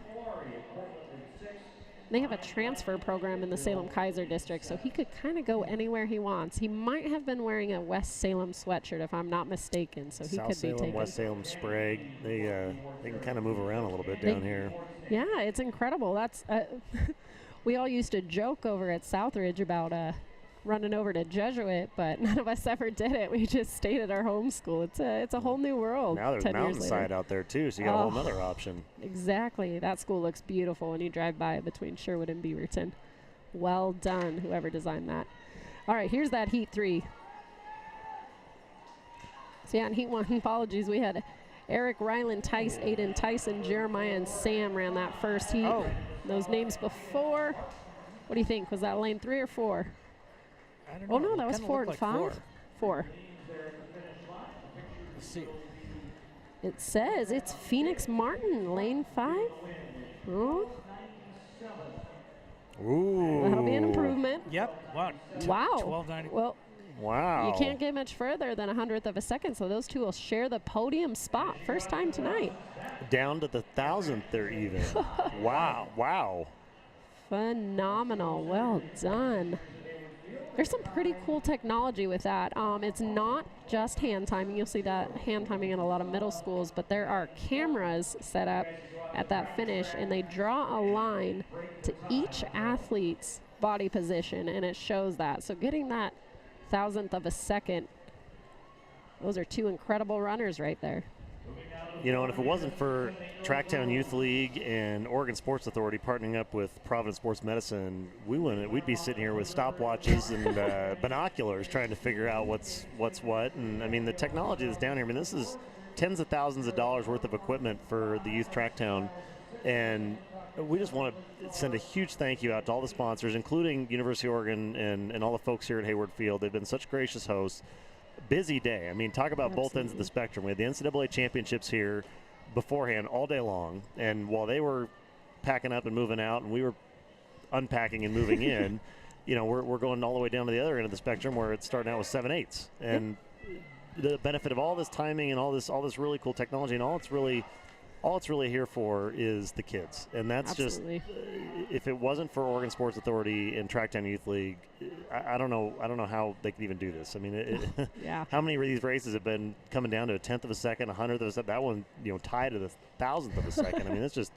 They have a transfer program in the Salem-Kaiser district, so he could kind of go anywhere he wants. He might have been wearing a West Salem sweatshirt, if I'm not mistaken, so he South could Salem, be taken. West Salem, Sprague. They can kind of move around a little bit down here. Yeah, it's incredible. That's we all used to joke over at Southridge about running over to Jesuit, but none of us ever did it. We just stayed at our home school. It's a whole new world. Now there's 10 years Mountainside later. out there too, so you got a whole nother option. Exactly. That school looks beautiful when you drive by between Sherwood and Beaverton. Well done, whoever designed that. All right, here's that Heat 3. So yeah, in Heat 1, apologies, we had Eric, Ryland, Tice, Aiden, Tyson, Jeremiah, and Sam ran that first heat. Oh. Those names before. What do you think? Was that lane 3 or 4? I don't know. Oh, no, It that was kinda 4 and looked 5. like 4. Let's see. It says it's Phoenix Martin, lane 5. Oh, Ooh. that'll be an improvement. Yep. Wow. Wow. 12.90. Well, Wow. you can't get much further than a 100th of a second, so those two will share the podium spot. First time tonight. Down to the 1,000th there even. Wow. Wow. Phenomenal. Well done. There's some pretty cool technology with that. It's not just hand timing. You'll see that hand timing in a lot of middle schools, but there are cameras set up at that finish, and they draw a line to each athlete's body position, and it shows that. So getting that 1,000th of a second Those are two incredible runners right there. You know, and if it wasn't for TrackTown Youth League and Oregon Sports Authority partnering up with Providence Sports Medicine, we'd be sitting here with stopwatches and binoculars trying to figure out what's what. And I mean, the technology that's down here, I mean, this is tens of thousands of dollars worth of equipment for the Youth TrackTown. And we just want to send a huge thank you out to all the sponsors, including University of Oregon and all the folks here at Hayward Field. They've been such gracious hosts. Busy day. I mean, talk about both ends of the spectrum. We had the NCAA championships here beforehand all day long, and while they were packing up and moving out and we were unpacking and moving in, you know, we're going all the way down to the other end of the spectrum where it's starting out with 7/8. And the benefit of all this timing and all this really cool technology, and all it's really here for is the kids. And that's Absolutely. just if it wasn't for Oregon Sports Authority and TrackTown Youth League, I don't know how they could even do this. I mean, Yeah. how many of these races have been coming down to a tenth of a second, 100th of a second? That one, you know, tied to the thousandth of a second. I mean, it's just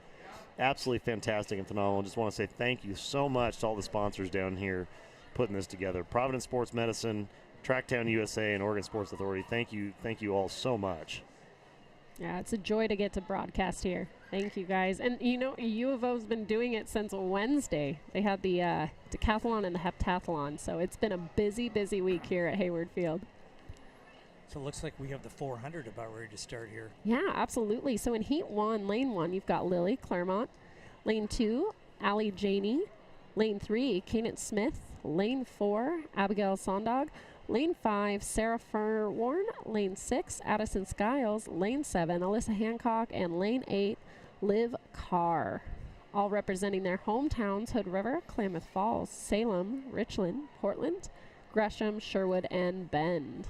absolutely fantastic and phenomenal. Just want to say thank you so much to all the sponsors down here putting this together. Providence Sports Medicine, TrackTown USA, and Oregon Sports Authority. Thank you all so much. Yeah, it's a joy to get to broadcast here. Thank you, guys. And, you know, U of O's been doing it since Wednesday. They had the decathlon and the heptathlon, so it's been a busy, busy week here at Hayward Field. So it looks like we have the 400 about ready to start here. Yeah, absolutely. So in Heat 1, Lane 1, you've got Lily Claremont. Lane 2, Allie Janey. Lane 3, Kanan Smith. Lane 4, Abigail Sondog. Lane 5, Sarah Furwarn. Lane 6, Addison Skiles. Lane 7, Alyssa Hancock. And Lane 8, Liv Carr. All representing their hometowns: Hood River, Klamath Falls, Salem, Richland, Portland, Gresham, Sherwood, and Bend.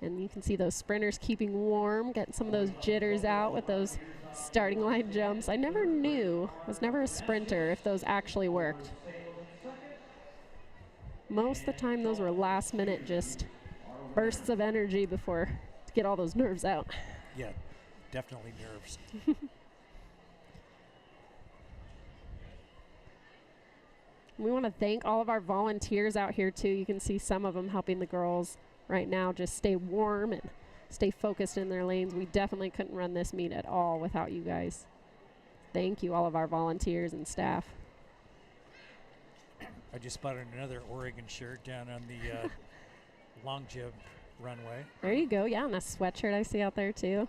And you can see those sprinters keeping warm, getting some of those jitters out with those starting line jumps. I never knew, I was never a sprinter, if those actually worked. Most of the time those were last minute just bursts of energy to get all those nerves out. Yeah, definitely nerves. We want to thank all of our volunteers out here too. You can see some of them helping the girls right now just stay warm and stay focused in their lanes. We definitely couldn't run this meet at all without you guys. Thank you, all of our volunteers and staff. I just spotted another Oregon shirt down on the long jump runway. There you go. Yeah, and a sweatshirt I see out there too.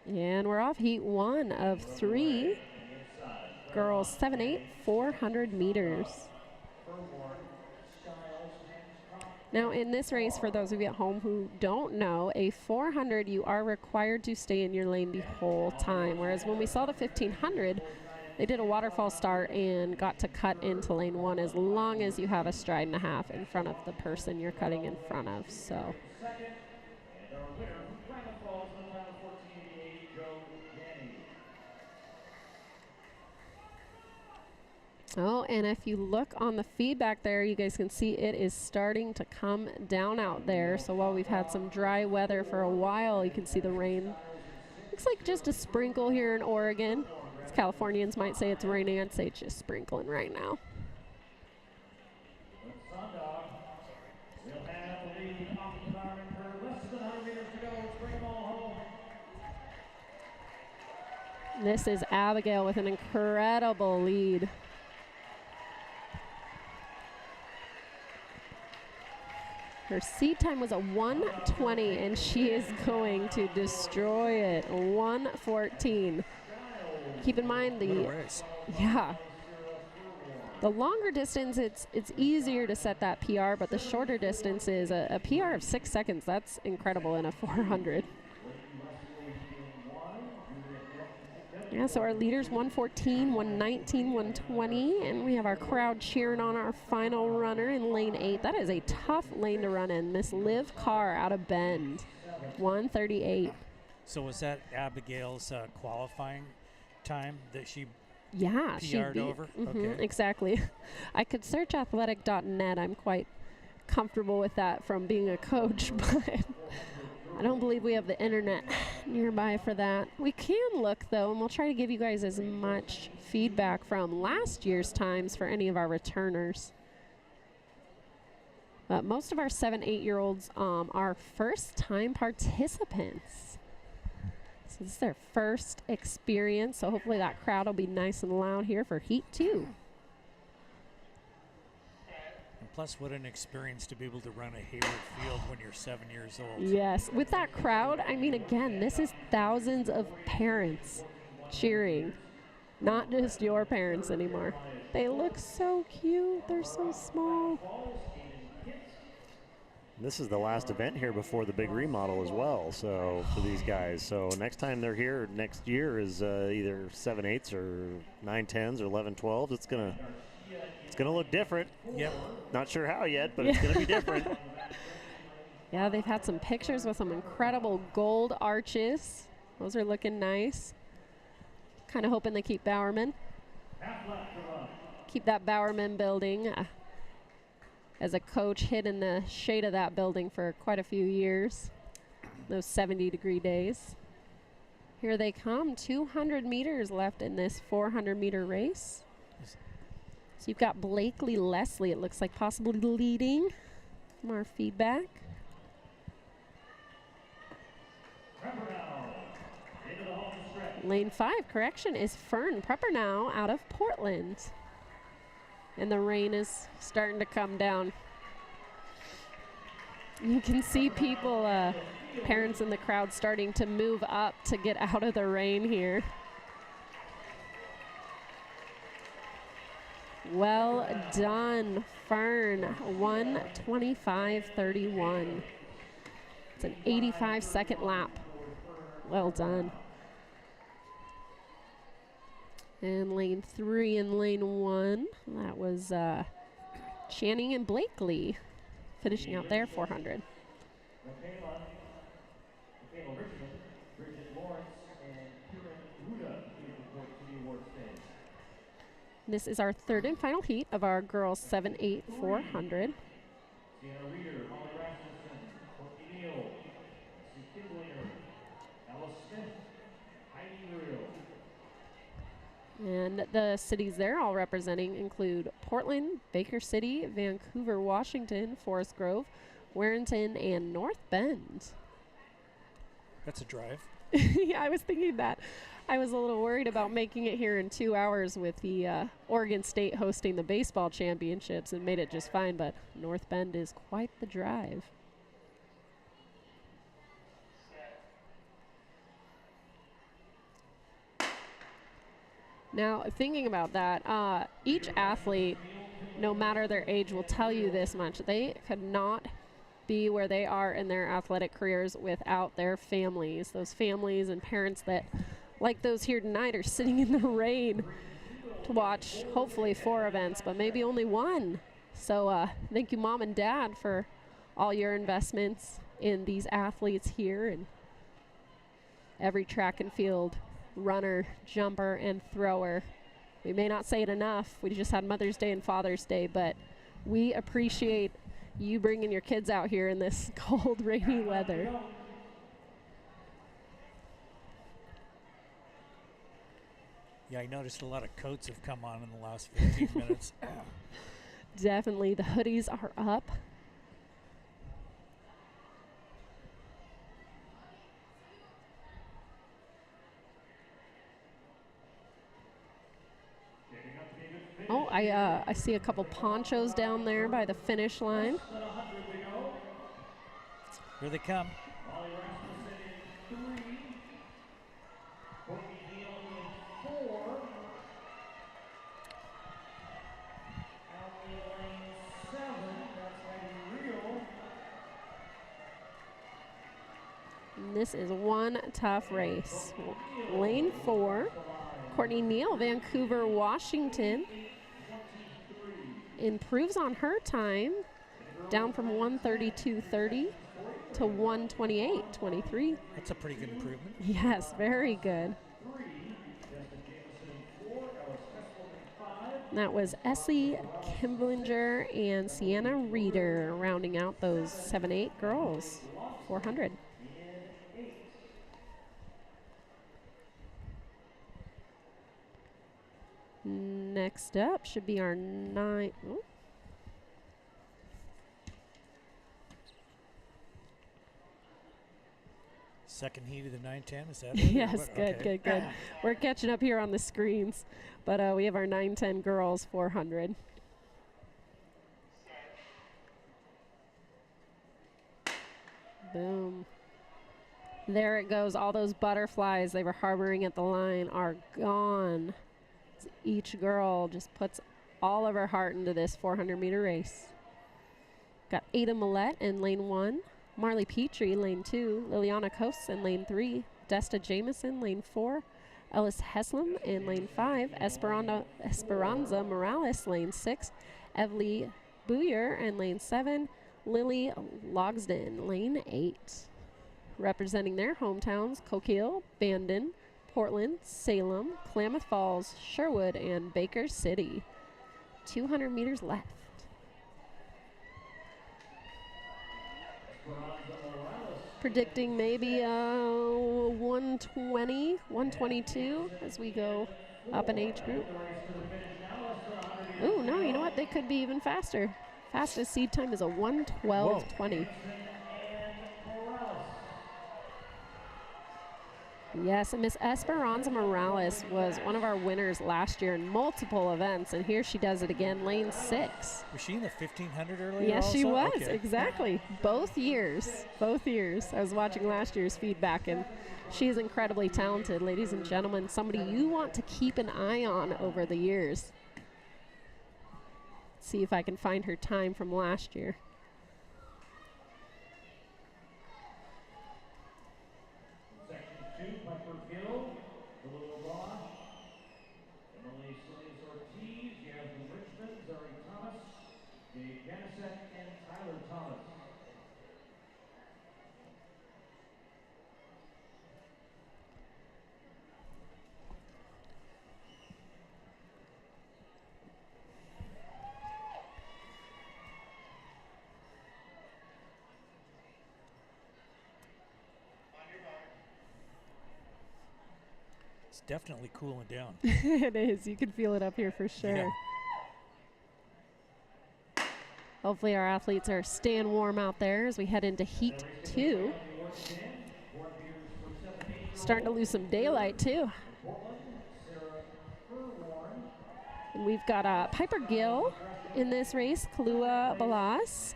And we're off Heat 1 of 3. Girls 7-8, 400 meters. Now in this race, for those of you at home who don't know, a 400 you are required to stay in your lane the whole time. Whereas when we saw the 1500, they did a waterfall start and got to cut into lane 1 as long as you have a stride and a half in front of the person you're cutting in front of. So. Oh, and if you look on the feedback there, you guys can see it is starting to come down out there. So while we've had some dry weather for a while, you can see the rain. Looks like just a sprinkle here in Oregon. As Californians might say it's raining, I'd say it's just sprinkling right now. This is Abigail with an incredible lead. Her seed time was a 1:20, and she is going to destroy it. 1:14. Keep in mind the longer distance, it's easier to set that PR, but the shorter distance is a PR of 6 seconds. That's incredible in a 400. Yeah, so our leaders 1:14, 1:19, 1:20, and we have our crowd cheering on our final runner in lane 8. That is a tough lane to run in. Miss Liv Carr out of Bend, 1:38. So was that Abigail's qualifying time that she PR'd over? Mm-hmm, okay. exactly. I could search athletic.net. I'm quite comfortable with that from being a coach, but I don't believe we have the internet nearby for that. We can look, though, and we'll try to give you guys as much feedback from last year's times for any of our returners. But most of our 7-8-year-olds are first-time participants. So this is their first experience, so hopefully that crowd will be nice and loud here for Heat 2. And plus, what an experience to be able to run a Hayward Field when you're 7 years old. Yes, with that crowd, I mean, again, this is thousands of parents cheering, not just your parents anymore. They look so cute. They're so small. This is the last event here before the big remodel as well, so for these guys. So next time they're here next year is either 7-8s or 9-10s or 11-12s. It's gonna look different. Yep. Not sure how yet, but it's gonna be different. Yeah, they've had some pictures with some incredible gold arches. Those are looking nice. Kind of hoping they keep Bowerman. Keep that Bowerman building. As a coach, hid in the shade of that building for quite a few years. Those 70-degree days. Here they come. 200 meters left in this 400-meter race. So you've got Blakely Leslie, it looks like, possibly leading from our feedback. Lane 5, correction, is Fern Prepper now out of Portland. And the rain is starting to come down. You can see people, parents in the crowd starting to move up to get out of the rain here. Well done, Fern, 1:25.31. It's an 85-second lap. Well done. And lane 3 and lane 1, that was Channing and Blakely finishing out their 400. This is our third and final heat of our girls 7-8 400. And the cities they're all representing include Portland, Baker City, Vancouver, Washington, Forest Grove, Warrenton, and North Bend. That's a drive. Yeah, I was thinking that. I was a little worried about making it here in 2 hours with the Oregon State hosting the baseball championships, and made it just fine, but North Bend is quite the drive. Now, thinking about that, each athlete, no matter their age, will tell you this much. They could not be where they are in their athletic careers without their families. Those families and parents that, like those here tonight, are sitting in the rain to watch hopefully 4 events, but maybe only 1. So thank you, Mom and Dad, for all your investments in these athletes here, and every track and field runner, jumper, and thrower. We may not say it enough. We just had Mother's Day and Father's Day, but we appreciate you bringing your kids out here in this cold, rainy weather. Yeah, I noticed a lot of coats have come on in the last 15 minutes. Definitely, the hoodies are up. Oh, I see a couple ponchos down there by the finish line. Here they come. And this is one tough race. Lane 4, Courtney Neal, Vancouver, Washington, improves on her time, down from 1:32.30 to 1:28.23. That's a pretty good improvement. Yes, very good. That was Essie Kimblinger and Sienna Reeder rounding out those 7-8 girls, 400. Next up should be our 9. Oh. Second heat of the 9-10, is that it? Yes, good. We're catching up here on the screens, but we have our 9-10 girls 400. Boom. There it goes. All those butterflies they were harboring at the line are gone. Each girl just puts all of her heart into this 400-meter race. Got Ada Millette in lane 1. Marley Petrie, lane 2. Liliana Coates in lane 3. Desta Jamison, lane 4. Ellis Heslem in lane 5. Esperanza Morales, lane 6. Evely Booyer in lane 7. Lily Logsden, lane 8. Representing their hometowns, Coquille, Bandon, Portland, Salem, Klamath Falls, Sherwood, and Baker City. 200 meters left. Predicting maybe 120, 122 as we go up in age group. Ooh, no, you know what? They could be even faster. Fastest seed time is a 1:12:20. Yes, and Miss Esperanza Morales was one of our winners last year in multiple events, and here she does it again, lane 6. Was she in the 1500 earlier? Yes, she was, Okay. exactly. Both years. I was watching last year's feedback, and she's incredibly talented, ladies and gentlemen. Somebody you want to keep an eye on over the years. See if I can find her time from last year. It's definitely cooling down. It is. You can feel it up here for sure. Yeah. Hopefully our athletes are staying warm out there as we head into heat 2. Starting to lose some daylight too. And we've got Piper Gill in this race, Kalua Balas,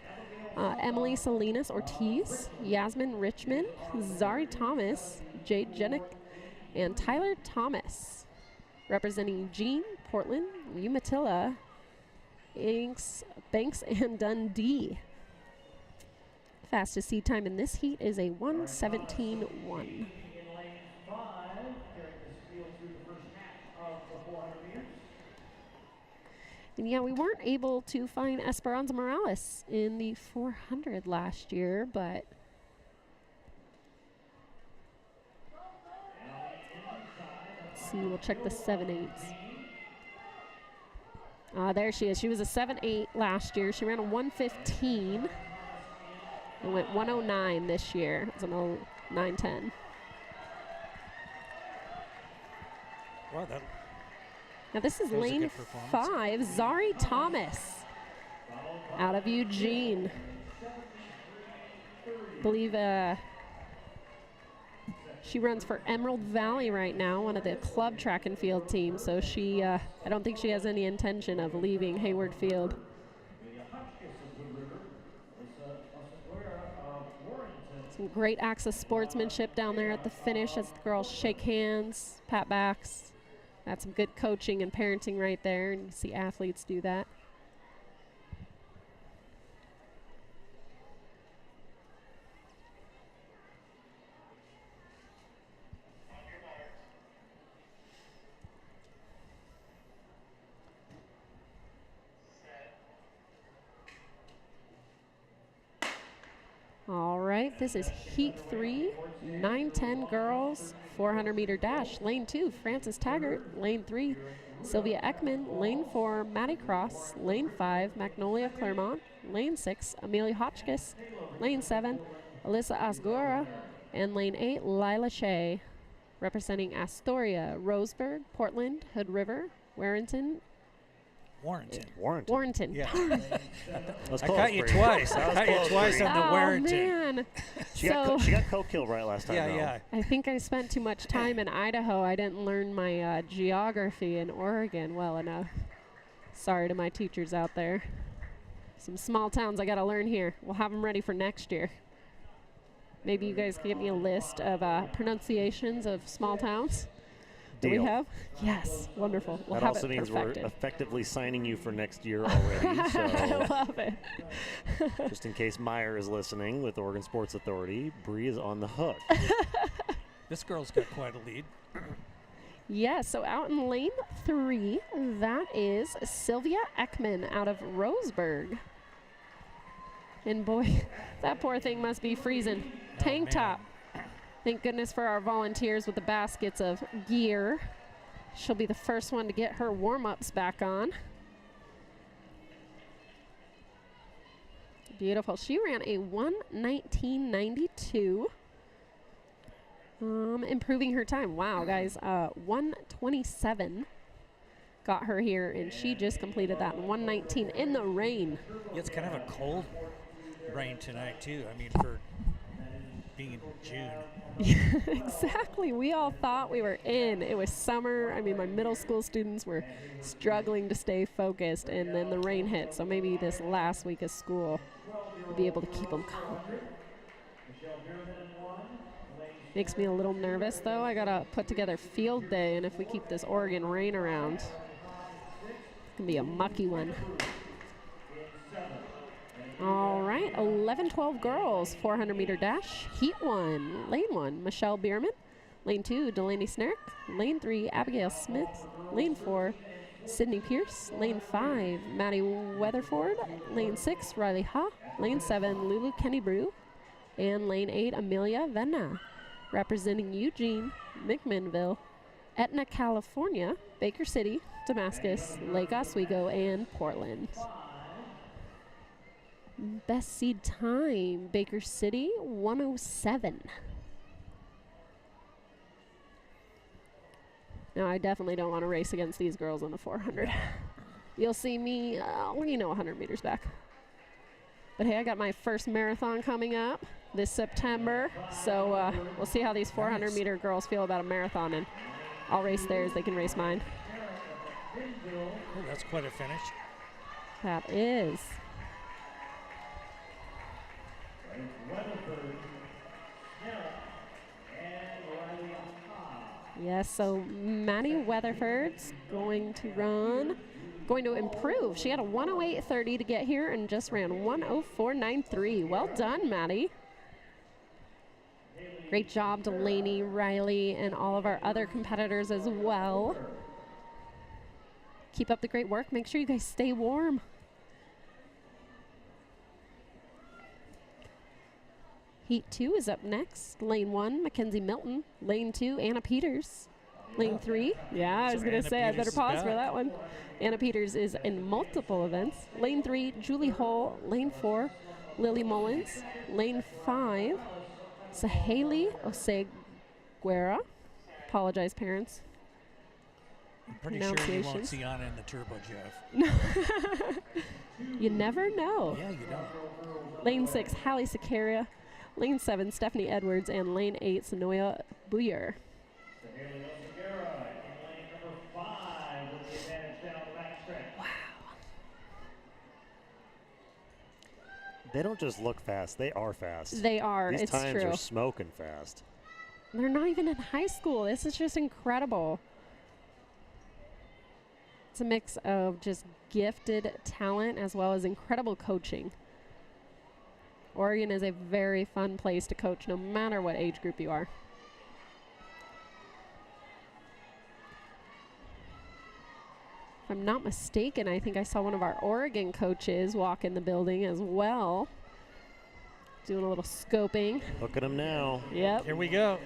Emily Salinas Ortiz, Yasmin Richmond, Zari Thomas, Jade Jenick, and Tyler Thomas. Representing Eugene, Portland, Umatilla, Banks, and Dundee. Fastest seed time in this heat is a 1:17:1. And yeah, we weren't able to find Esperanza Morales in the 400 last year, but let's see, we'll check the 7/8s. There she is. She was a 7/8 last year. She ran a 1:15 and went 1:09 this year. It's an 9:10. Wow, that Now this is was a lane good performance. 5, Zari Thomas out of Eugene. Believe she runs for Emerald Valley right now, one of the club track and field teams. So she, I don't think she has any intention of leaving Hayward Field. Some great acts of sportsmanship down there at the finish as the girls shake hands, pat backs. That's some good coaching and parenting right there, and you see athletes do that. All right, this is heat 3, 9:10 girls, 400-meter dash. Lane 2, Frances Taggart. Lane 3, Sylvia Ekman. Lane 4, Maddie Cross. Lane 5, Magnolia Claremont. Lane 6, Amelia Hotchkiss. Lane 7, Alyssa Asgura. And lane 8, Lila Shea. Representing Astoria, Roseburg, Portland, Hood River, Warrenton. Warrenton. Yeah. That's I close, caught you Bree. twice. That I was caught you close, twice Bree. on the Oh, Warrenton. man. She got Coke Hill right last time. Yeah, though. yeah. I think I spent too much time in Idaho. I didn't learn my geography in Oregon well enough. Sorry to my teachers out there. Some small towns I got to learn here. We'll have them ready for next year. Maybe you guys can get me a list of pronunciations of small towns. Do we Deal. have? Yes. Wonderful. We'll That have also it means perfected. we're effectively signing you for next year already. I So love it. just in case Meyer is listening with Oregon Sports Authority, Bree is on the hook. This girl's got quite a lead. Yeah, so out in lane 3, that is Sylvia Ekman out of Roseburg. And boy, that poor thing must be freezing. Tank man. top. Thank goodness for our volunteers with the baskets of gear. She'll be the first one to get her warm-ups back on. Beautiful. She ran a 1:19.92. Improving her time. Wow, guys. 1:27 got her here, and she just completed that in 1:19 in the rain. Yeah, it's kind of a cold rain tonight, too. I mean, for being in June. Exactly. We all thought we were in. It was summer. I mean, my middle school students were struggling to stay focused, and then the rain hit. So maybe this last week of school we'll be able to keep them calm. Makes me a little nervous, though. I got to put together field day, and if we keep this Oregon rain around, it's going to be a mucky one. All right, 11-12 girls, 400-meter dash. Heat 1, lane 1, Michelle Bierman. Lane 2, Delaney Snerick. Lane 3, Abigail Smith. Lane 4, Sydney Pierce. Lane 5, Maddie Weatherford. Lane 6, Riley Ha. Lane 7, Lulu Kennebrew. And lane 8, Amelia Venna. Representing Eugene, McMinnville, Etna, California, Baker City, Damascus, Lake Oswego, and Portland. Best seed time, Baker City, 1:07. Now, I definitely don't want to race against these girls on the 400. You'll see me, 100 meters back. But hey, I got my first marathon coming up this September, so we'll see how these 400-meter girls feel about a marathon, and I'll race theirs. They can race mine. Oh, that's quite a finish. That is. Yes, so Maddie Weatherford's going to improve. She had a 1:08.30 to get here and just ran 1:04.93. Well done, Maddie. Great job, Delaney, Riley, and all of our other competitors as well. Keep up the great work. Make sure you guys stay warm. Heat 2 is up next. Lane 1, Mackenzie Milton. Lane 2, Anna Peters. Lane 3, I was going to say, I better pause for that one. Anna Peters is in multiple events. Lane 3, Julie Hull. Lane 4, Lily Mullins. Lane 5, Saheli Oseguera. Apologize, parents. I'm pretty sure you won't see Anna in the Turbo Jeff. You never know. Yeah, you don't. Lane 6, Hallie Sakaria. Lane 7, Stephanie Edwards. And lane 8, Sonoya Bouyer. They don't just look fast, they are fast. They are. These it's times true. are smoking fast. They're not even in high school. This is just incredible. It's a mix of just gifted talent as well as incredible coaching. Oregon is a very fun place to coach no matter what age group you are. If I'm not mistaken, I think I saw one of our Oregon coaches walk in the building as well. Doing a little scoping. Look at them now. Yep. Here we go.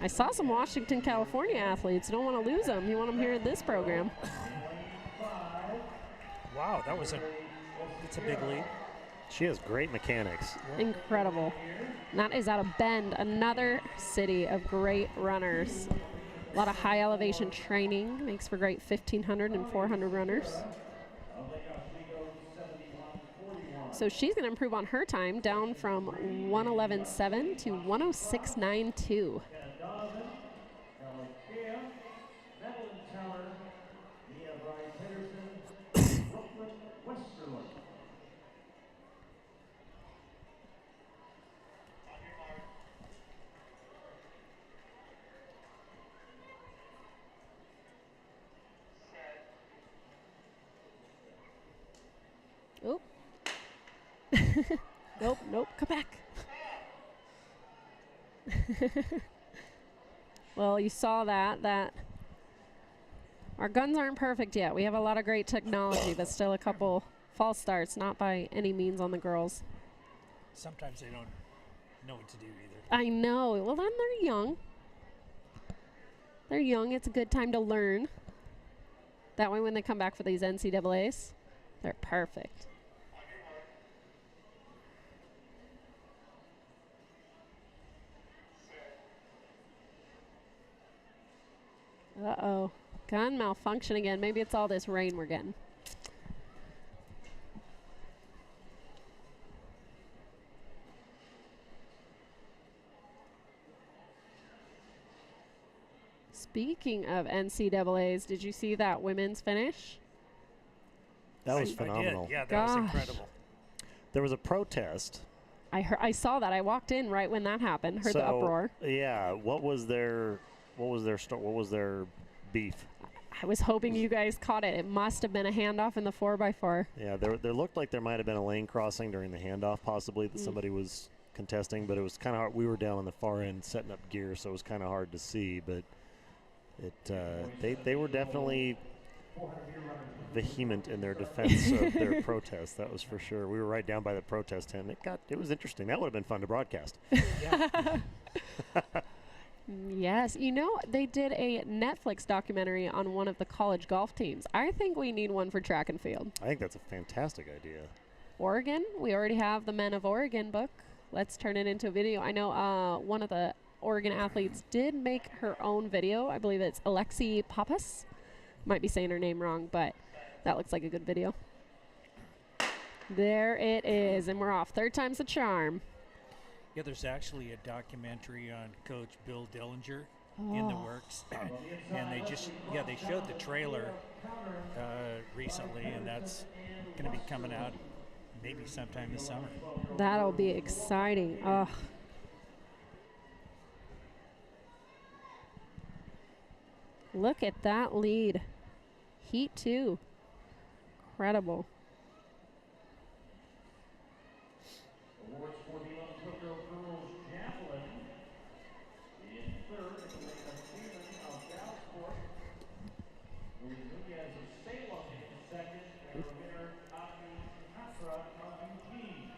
I saw some Washington, California athletes. You don't want to lose them. You want them here in this program. Wow, that's a big lead. She has great mechanics. Incredible. And that is out of Bend, another city of great runners. A lot of high elevation training, makes for great 1,500 and 400 runners. So she's going to improve on her time, down from 1:11.7 to 1:06.92. Oh. Nope, come back. Well, you saw that our guns aren't perfect yet. We have a lot of great technology, but still a couple false starts, not by any means on the girls. Sometimes they don't know what to do either. I know. Well, then they're young. They're young. It's a good time to learn. That way when they come back for these NCAAs, they're perfect. Uh-oh. Gun malfunction again. Maybe it's all this rain we're getting. Speaking of NCAAs, did you see that women's finish? That was I phenomenal. did. Yeah, that was Gosh. incredible. There was a protest. I saw that. I walked in right when that happened. Heard the uproar. Yeah, what was their beef? I was hoping you guys caught it. It must have been a handoff in the 4x4. Yeah, there looked like there might have been a lane crossing during the handoff, possibly that somebody was contesting, but it was kind of hard. We were down on the far end setting up gear, so it was kind of hard to see. But they were definitely vehement in their defense of their protest. That was for sure. We were right down by the protest tent. It was interesting. That would have been fun to broadcast. Yeah. Yes. You know, they did a Netflix documentary on one of the college golf teams. I think we need one for track and field. I think that's a fantastic idea. Oregon, we already have the Men of Oregon book. Let's turn it into a video. I know one of the Oregon athletes did make her own video. I believe it's Alexi Pappas. Might be saying her name wrong, but that looks like a good video. There it is, and we're off. Third time's the charm. Yeah, there's actually a documentary on Coach Bill Dillinger in the works. And they showed the trailer recently, and that's going to be coming out maybe sometime this summer. That'll be exciting. Ugh. Look at that lead. Heat 2. Incredible. Awards for the Olympic girls javelin. In third, Elena Freeman of Dalsport. Louis Nunez of Salem in second, and our winner, Ami Katra of Eugene.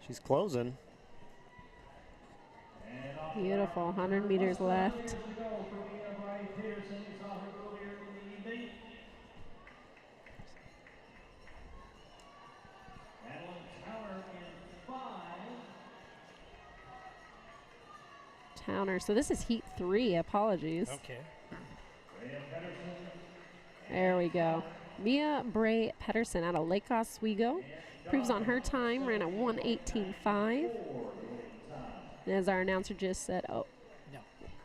She's closing. Beautiful. 100 meters left. Years ago for Mia Bryant Peterson, we saw her earlier in the evening. Madeline Towner in 5. Towner. So this is heat 3. Apologies. Okay. Rhea Pedersen. There we go. Mia Bray Pedersen out of Lake Oswego. Proves on her time. Ran at 1:18.5. As our announcer just said, oh. No.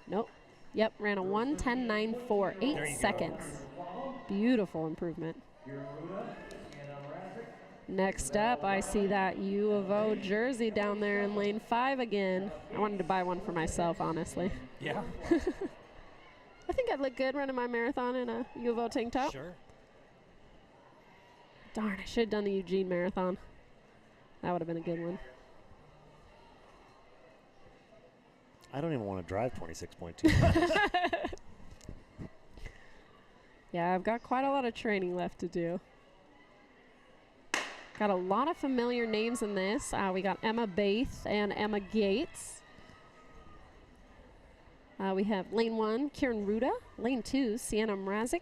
Nope. Yep, ran a 1:10.94. 8 seconds. Beautiful improvement. Next up, I see that U of O jersey down there in lane 5 again. I wanted to buy one for myself, honestly. Yeah. I think I'd look good running my marathon in a U of O tank top. Sure. Darn, I should have done the Eugene Marathon. That would have been a good one. I don't even want to drive 26.2 miles. Yeah, I've got quite a lot of training left to do. Got a lot of familiar names in this. We got Emma Baith and Emma Gates. We have lane 1, Kieran Ruda. Lane 2, Sienna Mrazik.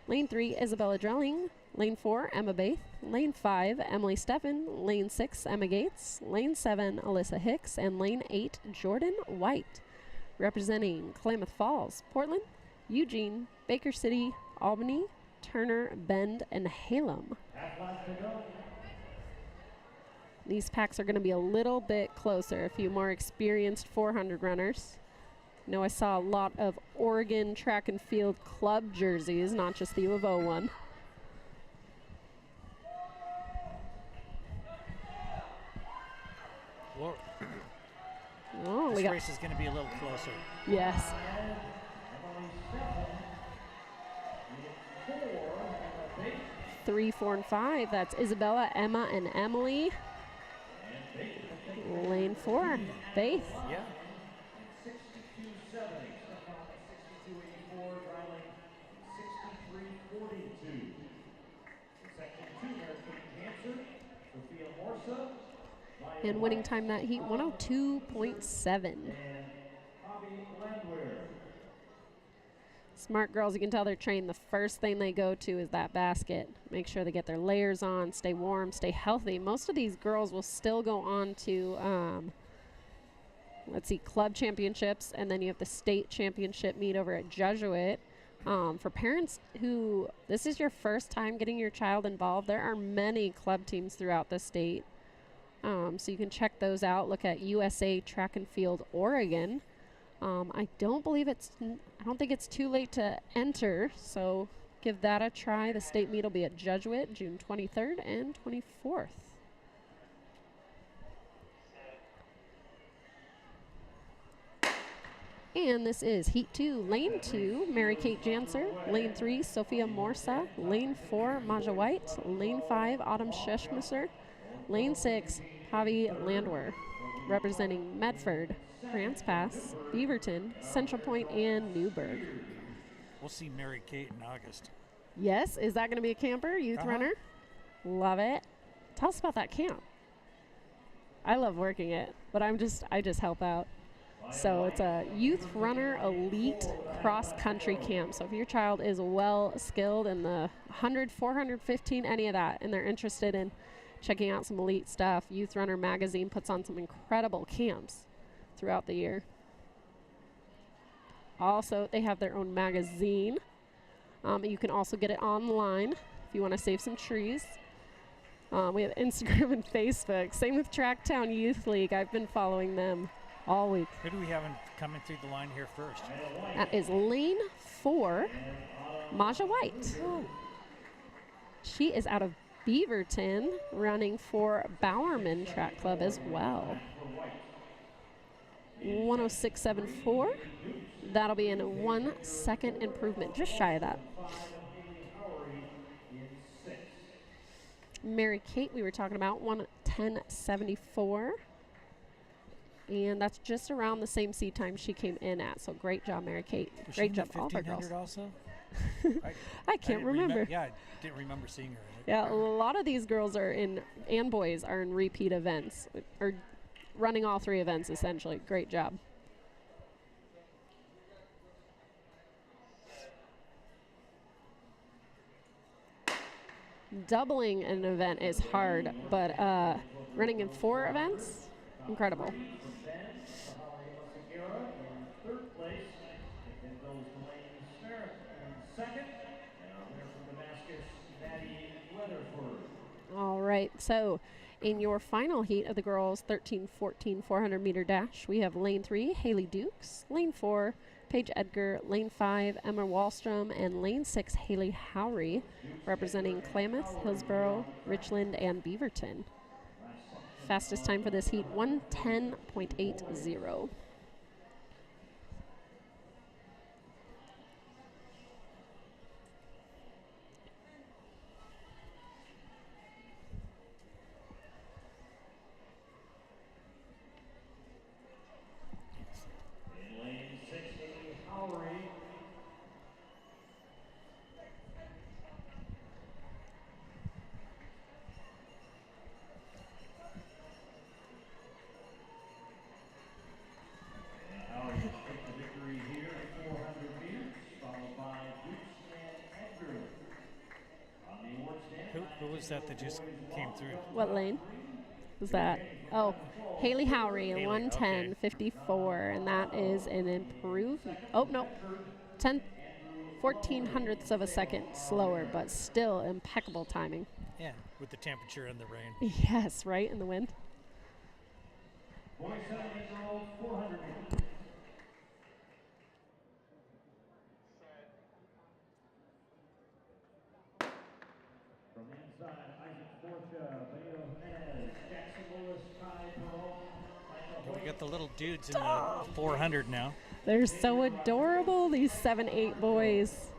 Lane 3, Isabella Drelling. Lane 4, Emma Baith. Lane 5, Emily Steffen. Lane 6, Emma Gates. Lane 7, Alyssa Hicks. And lane 8, Jordan White. Representing Klamath Falls, Portland, Eugene, Baker City, Albany, Turner, Bend, and Halem. These packs are going to be a little bit closer, a few more experienced 400 runners. I saw a lot of Oregon track and field club jerseys, not just the U of O one. Oh, this race is going to be a little closer. Yes. 3, 4, and 5. That's Isabella, Emma, and Emily. Lane 4, Faith. Yeah. 62.70, Stefan 62.84, Riley 63.42. Section 2, Mary-Kate Jansen, Sophia Morsa. And winning time that heat, 102.7. Smart girls, you can tell they're trained. The first thing they go to is that basket. Make sure they get their layers on, stay warm, stay healthy. Most of these girls will still go on to, club championships, and then you have the state championship meet over at Jesuit. For parents who this is your first time getting your child involved, there are many club teams throughout the state. So you can check those out. Look at USA Track and Field Oregon. I don't think it's too late to enter, so give that a try. The state meet will be at Jesuit June 23rd and 24th. And this is Heat 2, Lane 2, Mary-Kate Janser. Lane 3, Sophia Morsa. Lane 4, Maja White. Lane 5, Autumn Schesmisser. Lane 6, Javi Landwehr. Representing Medford, Grants Pass, Beaverton, Central Point, and Newburgh. We'll see Mary Kate in August. Yes, is that going to be a camper, youth runner? Love it. Tell us about that camp. I love working it, but I just help out. So it's a youth runner elite cross country camp. So if your child is well skilled in the 100, 415, any of that, and they're interested in checking out some elite stuff, Youth Runner Magazine puts on some incredible camps throughout the year. Also, they have their own magazine. You can also get it online if you want to save some trees. We have Instagram and Facebook. Same with TrackTown Youth League. I've been following them all week. Who do we have coming through the line here first? That is lane 4, Maja White. Ooh. She is out of Beaverton, running for Bowerman Track Club as well. 106.74. That'll be in 1 second improvement, just shy of that. Mary Kate, we were talking about, 110.74. And that's just around the same seed time she came in at. So great job, Mary Kate. Was Great she job, in the all of our girls. 1500 also? I can't remember. Yeah, I didn't remember seeing her in it. Yeah, a lot of these girls and boys are in repeat events, or running all 3 events essentially. Great job. Doubling an event is hard, but running in 4 events, incredible. All right, so in your final heat of the girls 13-14 400-meter dash, we have lane 3, Haley Dukes, lane 4, Paige Edgar, lane 5, Emma Wallstrom, and lane 6, Haley Howry, representing Klamath, Hillsborough, Richland, and Beaverton. Fastest time for this heat, 1:10.80. was that just came through? What lane was that? Oh, Haley Howry, Haley, 110.54, and that is an improvement. Oh, no, 14 hundredths of a second slower, but still impeccable timing. Yeah, with the temperature and the rain. Yes, right, in the wind. Boys 7-8-year-olds, 400 meters. From the inside, Isaac Forcia, Benito Jimenez, Jackson Lewis, Kai Perot, We got the little dudes in the 400 now. They're so adorable, these 7-8 boys.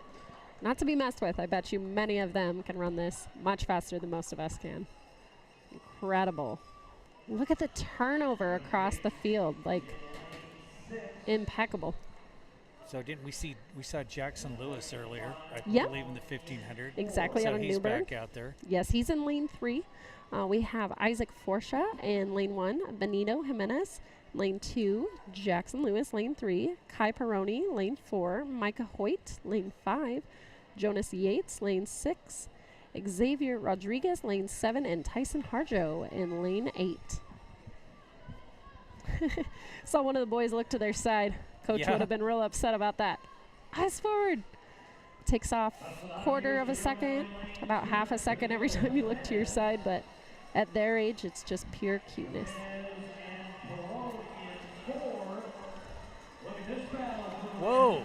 Not to be messed with. I bet you many of them can run this much faster than most of us can. Incredible. Look at the turnover across the field. Like, impeccable. So didn't we saw Jackson Lewis earlier, I Yep. believe in the 1500. Exactly, so out of he's Newburgh. back out there. Yes, he's in lane 3. We have Isaac Forcia in lane 1, Benito Jimenez, lane 2, Jackson Lewis, lane 3, Kai Peroni, lane 4, Micah Hoyt, lane 5, Jonas Yates, lane 6, Xavier Rodriguez, lane 7, and Tyson Harjo in lane 8. Saw one of the boys look to their side. Coach Yeah. would have been real upset about that. Eyes forward. Takes off quarter of a second, about half a second every time you look to your side, but at their age, it's just pure cuteness. Whoa!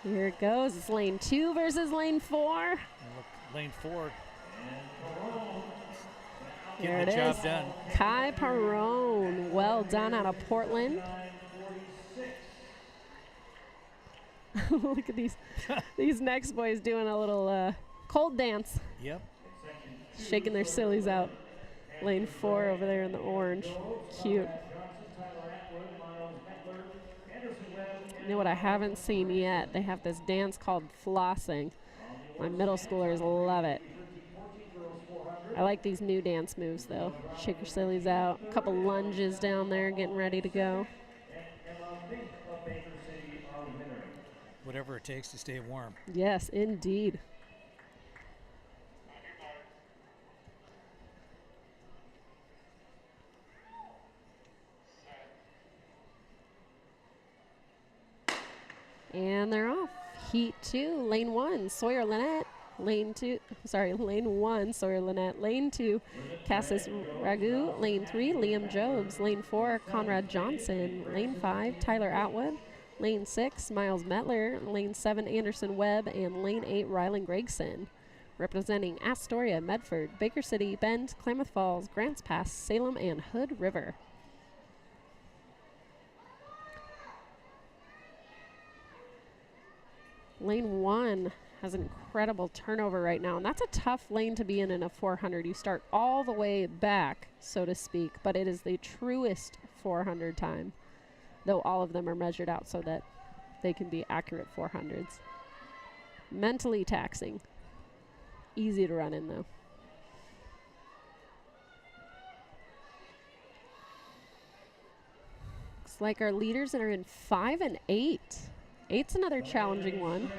Here it goes. It's lane 2 versus lane 4. And look, lane 4 There getting it the is. job done. Kai Perone. Well done out of Portland. Look at these next boys doing a little cold dance, Yep. shaking their sillies out. Lane 4 over there in the orange. Cute. You know what I haven't seen yet? They have this dance called flossing. My middle schoolers love it. I like these new dance moves, though. Shake your sillies out. A couple lunges down there, getting ready to go. Whatever it takes to stay warm. Yes, indeed. And they're off. Heat 2, lane 1, Sawyer Lynette. Lane 1, Sawyer Lynette. Lane 2, Cassis Ragu. Lane 3, Liam Jobs. Lane 4, Conrad Johnson. Lane 5, Tyler Atwood. Lane 6, Miles Metler. Lane 7, Anderson Webb. And lane 8, Rylan Gregson. Representing Astoria, Medford, Baker City, Bend, Klamath Falls, Grants Pass, Salem, and Hood River. Lane 1 has an incredible turnover right now, and that's a tough lane to be in a 400. You start all the way back, so to speak, but it is the truest 400 time, though all of them are measured out so that they can be accurate 400s. Mentally taxing. Easy to run in, though. Looks like our leaders are in 5 and 8. 8's another challenging one.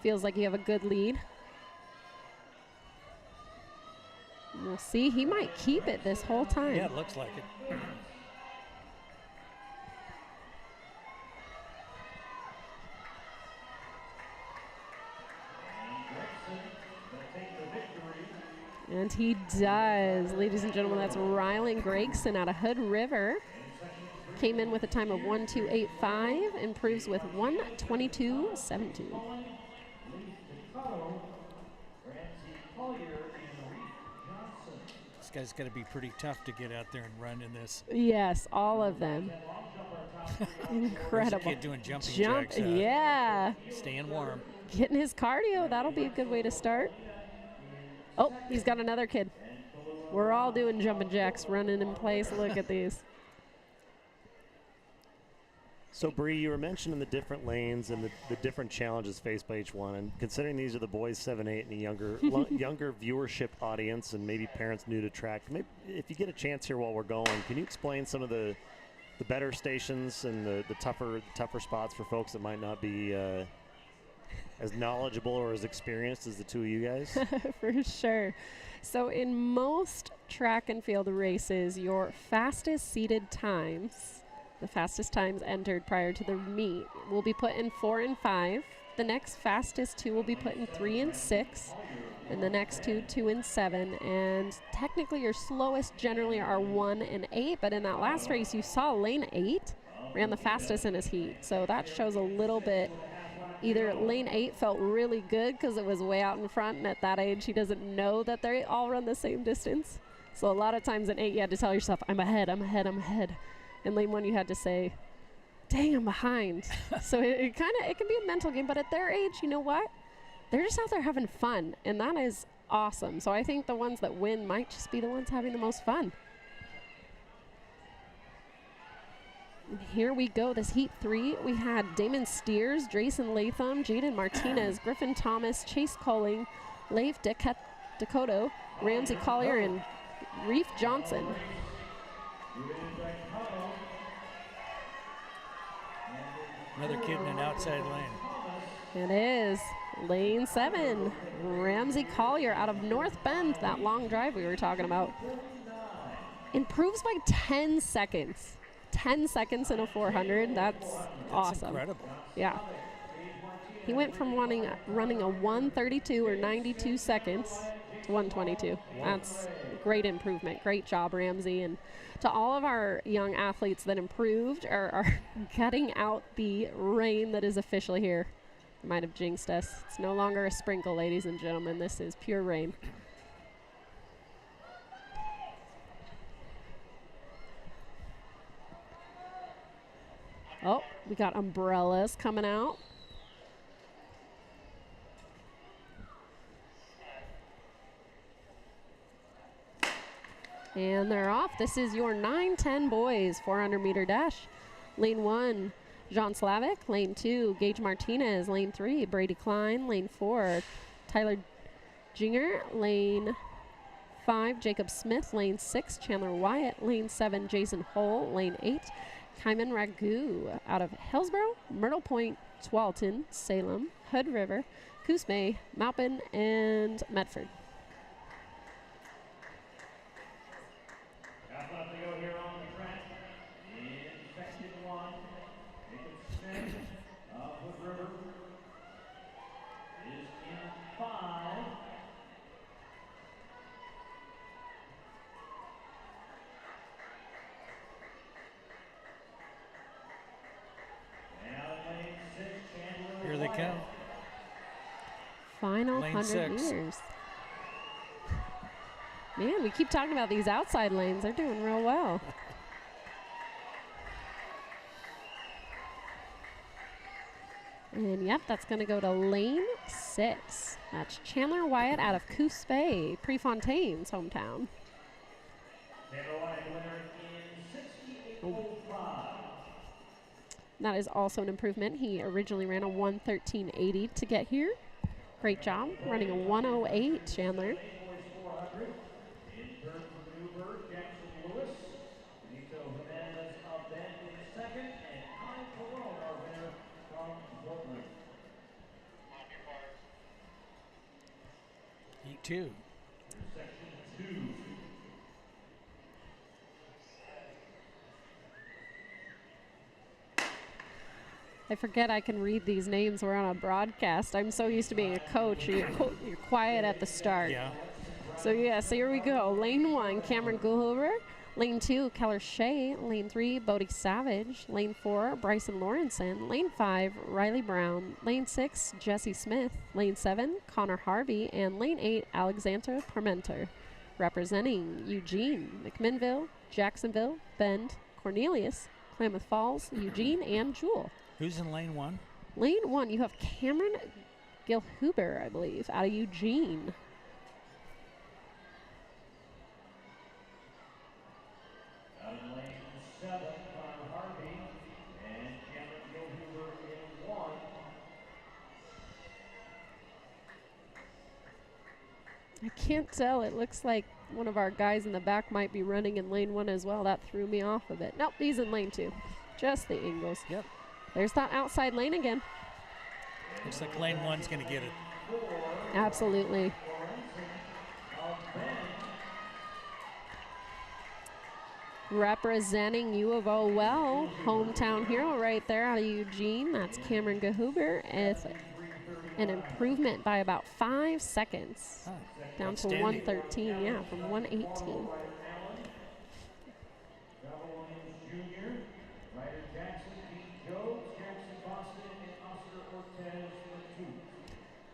Feels like you have a good lead. We'll see. He might keep it this whole time. Yeah, it looks like it. And he does. Ladies and gentlemen, that's Rylan Gregson out of Hood River. Came in with a time of 1:2:85, improves with 1:22:72. This guy's got to be pretty tough to get out there and run in this. Yes, all of them. Incredible. There's a kid doing jumping jacks. Yeah. Staying warm. Getting his cardio. That'll be a good way to start. Oh, he's got another kid. We're all doing jumping jacks, running in place. Look at these. So, Bree, you were mentioning the different lanes and the different challenges faced by each one. And considering these are the boys 7-8 and a younger younger viewership audience and maybe parents new to track, maybe if you get a chance here while we're going, can you explain some of the better stations and the tougher spots for folks that might not be as knowledgeable or as experienced as the two of you guys? For sure. So in most track and field races, your fastest seeded times, the fastest times entered prior to the meet, will be put in 4 and 5. The next fastest two will be put in 3 and 6. And the next two, 2 and 7. And technically your slowest generally are 1 and 8. But in that last race, you saw lane 8 ran the fastest in his heat. So that shows a little bit. Either lane 8 felt really good because it was way out in front, and at that age he doesn't know that they all run the same distance. So a lot of times in 8 you had to tell yourself, I'm ahead, I'm ahead, I'm ahead. In lane 1 you had to say, dang, I'm behind. So it can be a mental game, but at their age, you know what? They're just out there having fun, and that is awesome. So I think the ones that win might just be the ones having the most fun. And here we go, this heat 3. We had Damon Steers, Drayson Latham, Jaden Martinez, Griffin Thomas, Chase Colling, Leif Dakota, Ramsey Collier, and Reef Johnson. Another kid in an outside lane. It is lane 7, Ramsey Collier out of North Bend, that long drive we were talking about. Improves by 10 seconds. 10 seconds in a 400, that's awesome. Incredible. Yeah. He went from running a 132 or 92 seconds to 122. That's great improvement. Great job, Ramsey. And to all of our young athletes that improved or are cutting out the rain that is officially here. Might have jinxed us. It's no longer a sprinkle, ladies and gentlemen. This is pure rain. Oh, we got umbrellas coming out. And they're off. This is your 9-10 boys 400-meter dash. Lane 1, John Slavic. Lane 2, Gage Martinez. Lane 3, Brady Klein. Lane 4, Tyler Jinger. Lane 5, Jacob Smith. Lane 6, Chandler Wyatt. Lane 7, Jason Hull. Lane 8, Kyman Ragu out of Hillsborough, Myrtle Point, Tualatin, Salem, Hood River, Coos Bay, Maupin, and Medford. Half left to go here on the track. In section 1, Jacob Smith of Hood River is in 5. Here they come. Final Lane 100 6. meters. Man, we keep talking about these outside lanes. They're doing real well. And yep, that's going to go to lane 6. That's Chandler Wyatt out of Coos Bay, Prefontaine's hometown. Chandler Wyatt, winner in 68.05. That is also an improvement. He originally ran a 1:13.80 to get here. Great job running a 1:08, Chandler. In turn from Newburgh, Jackson Lewis, Benito Jimenez of Bend in second, and Kai Perone, our winner from Portland. Heat 2. Section 2. I forget I can read these names. We're on a broadcast. I'm so used to being a coach. You're quiet at the start. Yeah. So here we go. Lane 1, Cameron Guhoover. Lane 2, Keller Shea. Lane 3, Bodie Savage. Lane 4, Bryson Lawrenson. Lane 5, Riley Brown. Lane 6, Jesse Smith. Lane 7, Connor Harvey. And Lane 8, Alexandra Parmenter. Representing Eugene, McMinnville, Jacksonville, Bend, Cornelius, Klamath Falls, Eugene, and Jewel. Who's in lane 1? Lane 1, you have Cameron Gilhuber, I believe, out of Eugene. Out of lane 7, Connor Harvey, and Cameron Gilhuber in 1. I can't tell. It looks like one of our guys in the back might be running in lane 1 as well. That threw me off a bit. Nope, he's in lane 2. Just the Ingles. Yep. There's that outside lane again. Looks like lane 1's going to get it. Absolutely. Representing U of O well, hometown hero right there out of Eugene. That's Cameron Gahuber. It's an improvement by about 5 seconds. Oh, Down to outstanding. 113, yeah, from 118.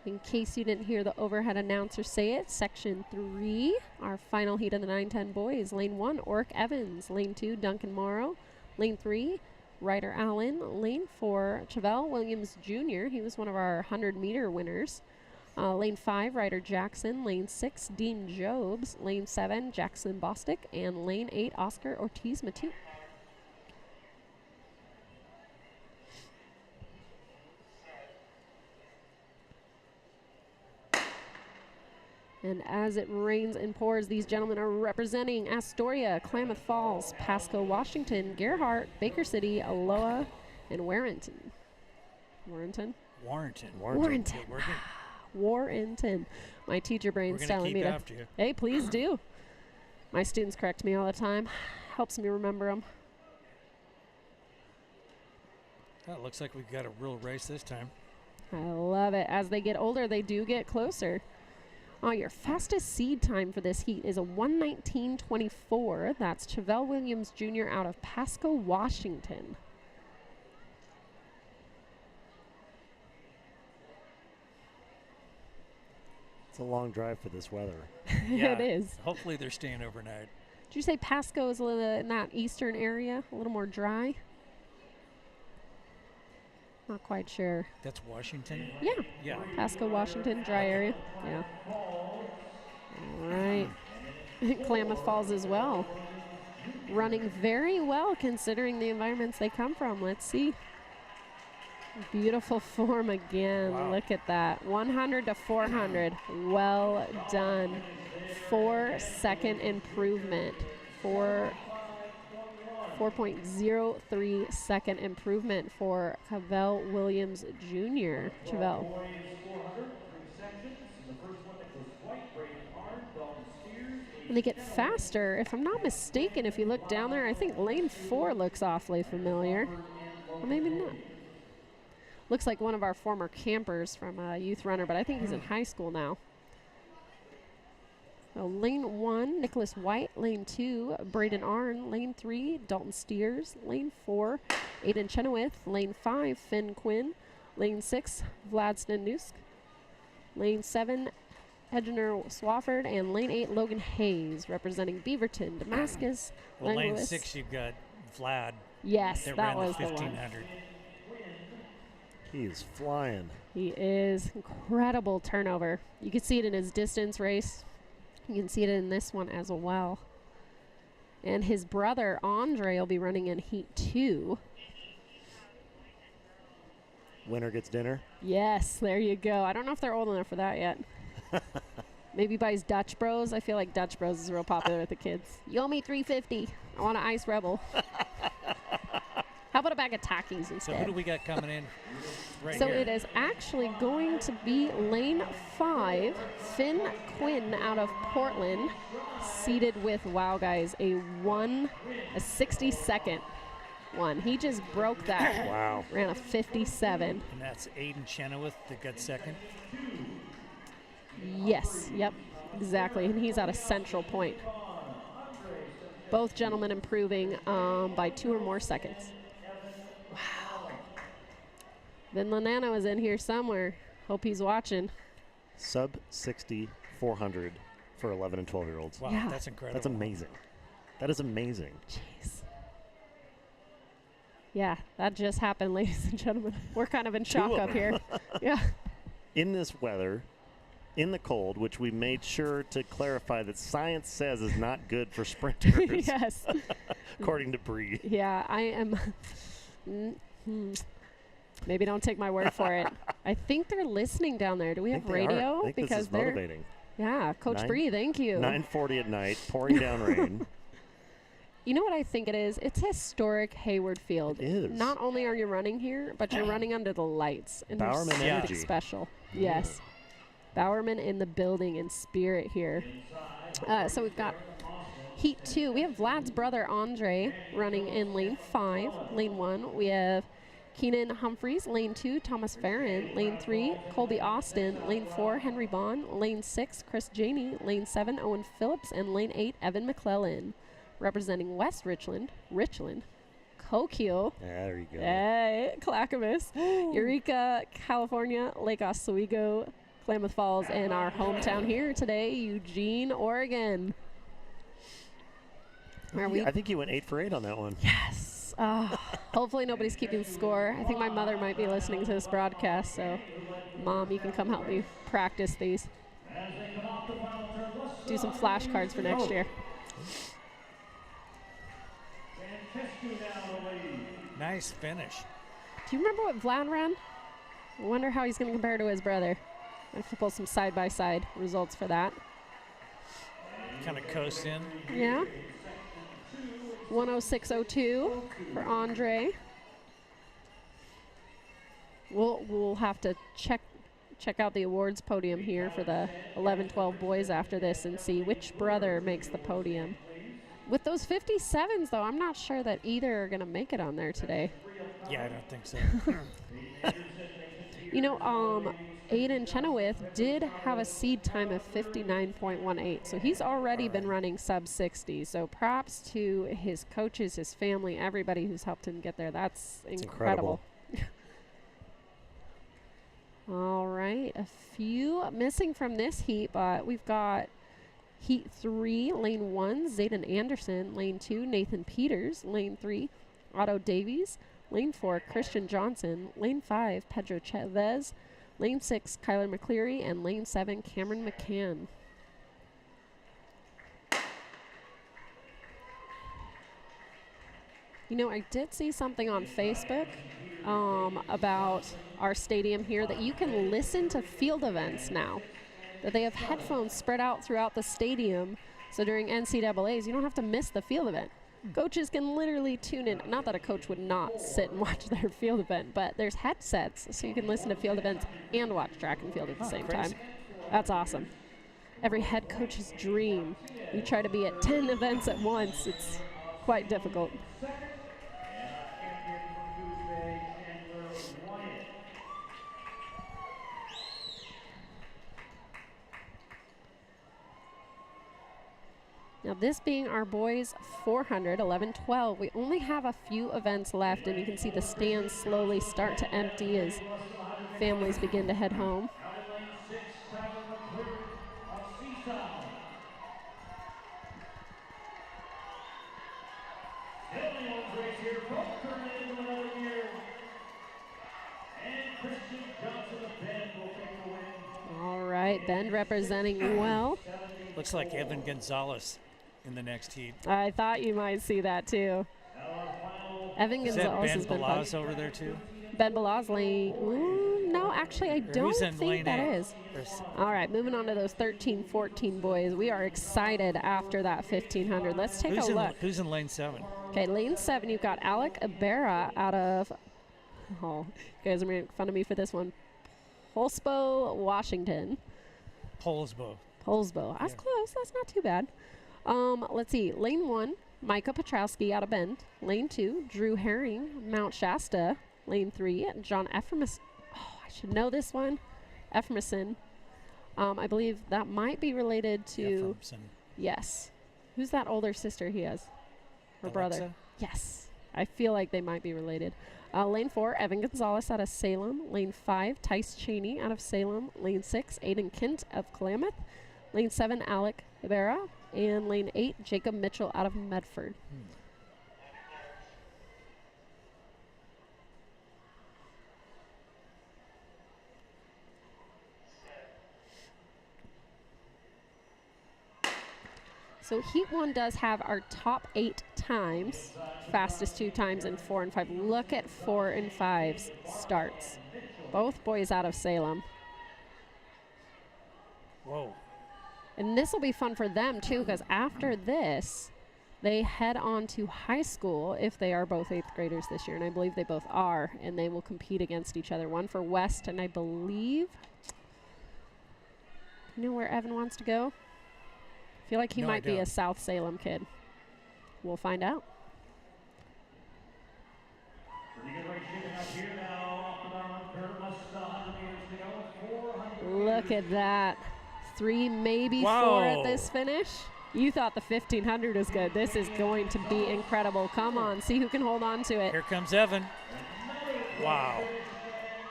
In case you didn't hear the overhead announcer say it, Section 3, our final heat of the 910 boys. Lane 1, Ork Evans. Lane 2, Duncan Morrow. Lane 3, Ryder Allen. Lane 4, Chevelle Williams Jr. He was one of our 100-meter winners. Lane 5, Ryder Jackson. Lane 6, Dean Jobs. Lane 7, Jackson Bostick. And Lane 8, Oscar Ortiz-Matute. And as it rains and pours, these gentlemen are representing Astoria, Klamath Falls, Pasco, Washington, Gerhart, Baker City, Aloha, and Warrenton. Warrenton? Warrenton. Warrenton. Yeah, we're gonna, Warrenton. My teacher brain's we're gonna telling keep me to. after you. Hey, please do. My students correct me all the time. Helps me remember them. Oh, it looks like we've got a real race this time. I love it. As they get older, they do get closer. Oh, your fastest seed time for this heat is a 1:19.24. That's Chevelle Williams Jr. out of Pasco, Washington. It's a long drive for this weather. Yeah, It is. Hopefully they're staying overnight. Did you say Pasco is a little in that eastern area, a little more dry? Not quite sure. That's Washington? Yeah, Yeah. Pasco, Washington, dry area. Yeah. All right. Klamath Falls as well. Running very well considering the environments they come from. Let's see. Beautiful form again. Wow. Look at that. 100 to 400. Well done. 4-second improvement. 4.03 second improvement for Chevelle Williams Jr. Chevelle. And they get faster. If I'm not mistaken, if you look down there, I think lane 4 looks awfully familiar. Or maybe not. Looks like one of our former campers from a youth runner, but I think he's in high school now. So lane 1, Nicholas White. Lane 2, Braden Arn. Lane 3, Dalton Steers. Lane 4, Aiden Chenoweth. Lane 5, Finn Quinn. Lane 6, Vladston Nusk. Lane 7, Hedgener Swafford. And lane 8, Logan Hayes, representing Beaverton, Damascus. Well, lane Langlois. 6, you've got Vlad. Yes, that that ran was the the one. 1500. He is flying. He is incredible turnover. You can see it in his distance race. You can see it in this one as well. And his brother, Andre, will be running in Heat 2. Winner gets dinner. Yes, there you go. I don't know if they're old enough for that yet. Maybe buys Dutch Bros. I feel like Dutch Bros is real popular with the kids. You owe me $3.50. I want an Ice Rebel. How about a bag of Takis So instead? who do we got coming in right So here? it is actually going to be lane 5, Finn Quinn out of Portland, seated with, wow guys, a 60-second one. He just broke that. Wow. Ran a 57. And that's Aiden Chenoweth that got second. Yes, yep, exactly. And he's out of Central Point. Both gentlemen improving by 2 or more seconds. Wow. Then Lanano is in here somewhere. Hope he's watching. Sub 60 400 for 11 and 12-year-olds. Wow, Yeah. that's incredible. That's amazing. That is amazing. Jeez. Yeah, that just happened, ladies and gentlemen. We're kind of in shock of up here. Yeah. In this weather, in the cold, which we made sure to clarify that science says is not good for sprinters, Yes. according to Bree. Yeah, I am. Maybe don't take my word for it. I think they're listening down there. Do we I have think they are. radio? I think this is they're. motivating. Yeah, Coach Bree, thank you. 9:40 at night, pouring down rain. You know what I think it is? It's historic Hayward Field. It is. Not only are you running here, but you're running under the lights. And there's Bowerman something energy. special. Yes. Bowerman in the building in spirit here. So we've got Heat 2. We have Vlad's brother, Andre, running in lane 5. Lane 1, we have Keenan Humphreys. Lane 2, Thomas Farron. Lane 3, Colby Austin. Lane 4, Henry Bond. Lane 6, Chris Janey. Lane 7, Owen Phillips. And lane 8, Evan McClellan. Representing West Richland, Coquille, There you go. hey, Clackamas, Eureka, California, Lake Oswego, Klamath Falls, and our hometown here today, Eugene, Oregon. Are we? I think you went 8 for 8 on that one. Yes. Hopefully nobody's keeping score. I think my mother might be listening to this broadcast, so Mom, you can come help me practice these. Do some flashcards for next year. Nice finish. Do you remember what Vlad ran? I wonder how he's going to compare to his brother. I have to pull some side-by-side results for that. Kind of coast in. Yeah. 106.02 for Andre. We'll have to check out the awards podium here for the 11-12 boys after this and see which brother makes the podium. With those 57s, though, I'm not sure that either are going to make it on there today. Yeah, I don't think so. You know, Aiden Chenoweth did have a seed time of 59.18, so he's already been running sub 60. So props to his coaches, his family, everybody who's helped him get there. That's incredible. All right, a few missing from this heat, but we've got Heat 3, Lane 1, Zayden Anderson. Lane 2, Nathan Peters. Lane 3, Otto Davies. Lane 4, Christian Johnson. Lane 5, Pedro Chavez. Lane 6, Kyler McCleary. And Lane 7, Cameron McCann. You know, I did see something on Facebook about our stadium here that you can listen to field events now. That they have headphones spread out throughout the stadium, so during NCAAs, you don't have to miss the field event. Coaches can literally tune in. Not that a coach would not sit and watch their field event, but there's headsets, so you can listen to field events and watch track and field at the same time. That's awesome. Every head coach's dream. You try to be at 10 events at once. It's quite difficult. Now this being our boys 400, 11-12, we only have a few events left, and you can see the stands slowly start to empty as families begin to head home. All right, Bend representing well. Looks like Evan Gonzalez in the next heat. I thought you might see that too. Evan Is that Gonzalez Ben has been fun. Balaz over there too? Ben Balazli. No, actually, I don't Who's in think lane that 8? is. All right, moving on to those 13, 14 boys. We are excited after that 1500. Let's take a look. Who's in lane 7? Okay, lane 7, you've got Alec Ibarra out of, you guys are making fun of me for this one, Polsbo, Washington. Polsbo. Polsbo. That's close. That's not too bad. Let's see. Lane 1, Micah Petrowski out of Bend. Lane 2, Drew Herring, Mount Shasta. Lane 3, John Effermis. Oh, I should know this one. Effermison. I believe that might be related to. Effermson. Yes. Who's that older sister he has? Or brother? Alexa? Yes. I feel like they might be related. Lane 4, Evan Gonzalez out of Salem. Lane 5, Tice Cheney out of Salem. Lane 6, Aiden Kent of Klamath. Lane 7, Alec Ibarra. And lane 8, Jacob Mitchell out of Medford. So Heat 1 does have our top 8 times, fastest 2 times in 4 and 5. Look at 4 and 5's starts. Both boys out of Salem. Whoa. And this will be fun for them too, because after this, They head on to high school if they are both 8th graders this year, and I believe they both are, and they will compete against each other. One for West, and I believe, you know where Evan wants to go? I feel like he might be a South Salem kid. We'll find out. Look at that. 3, maybe 4 at this finish. You thought the 1500 was good. This is going to be incredible. Come on, see who can hold on to it. Here comes Evan. Wow.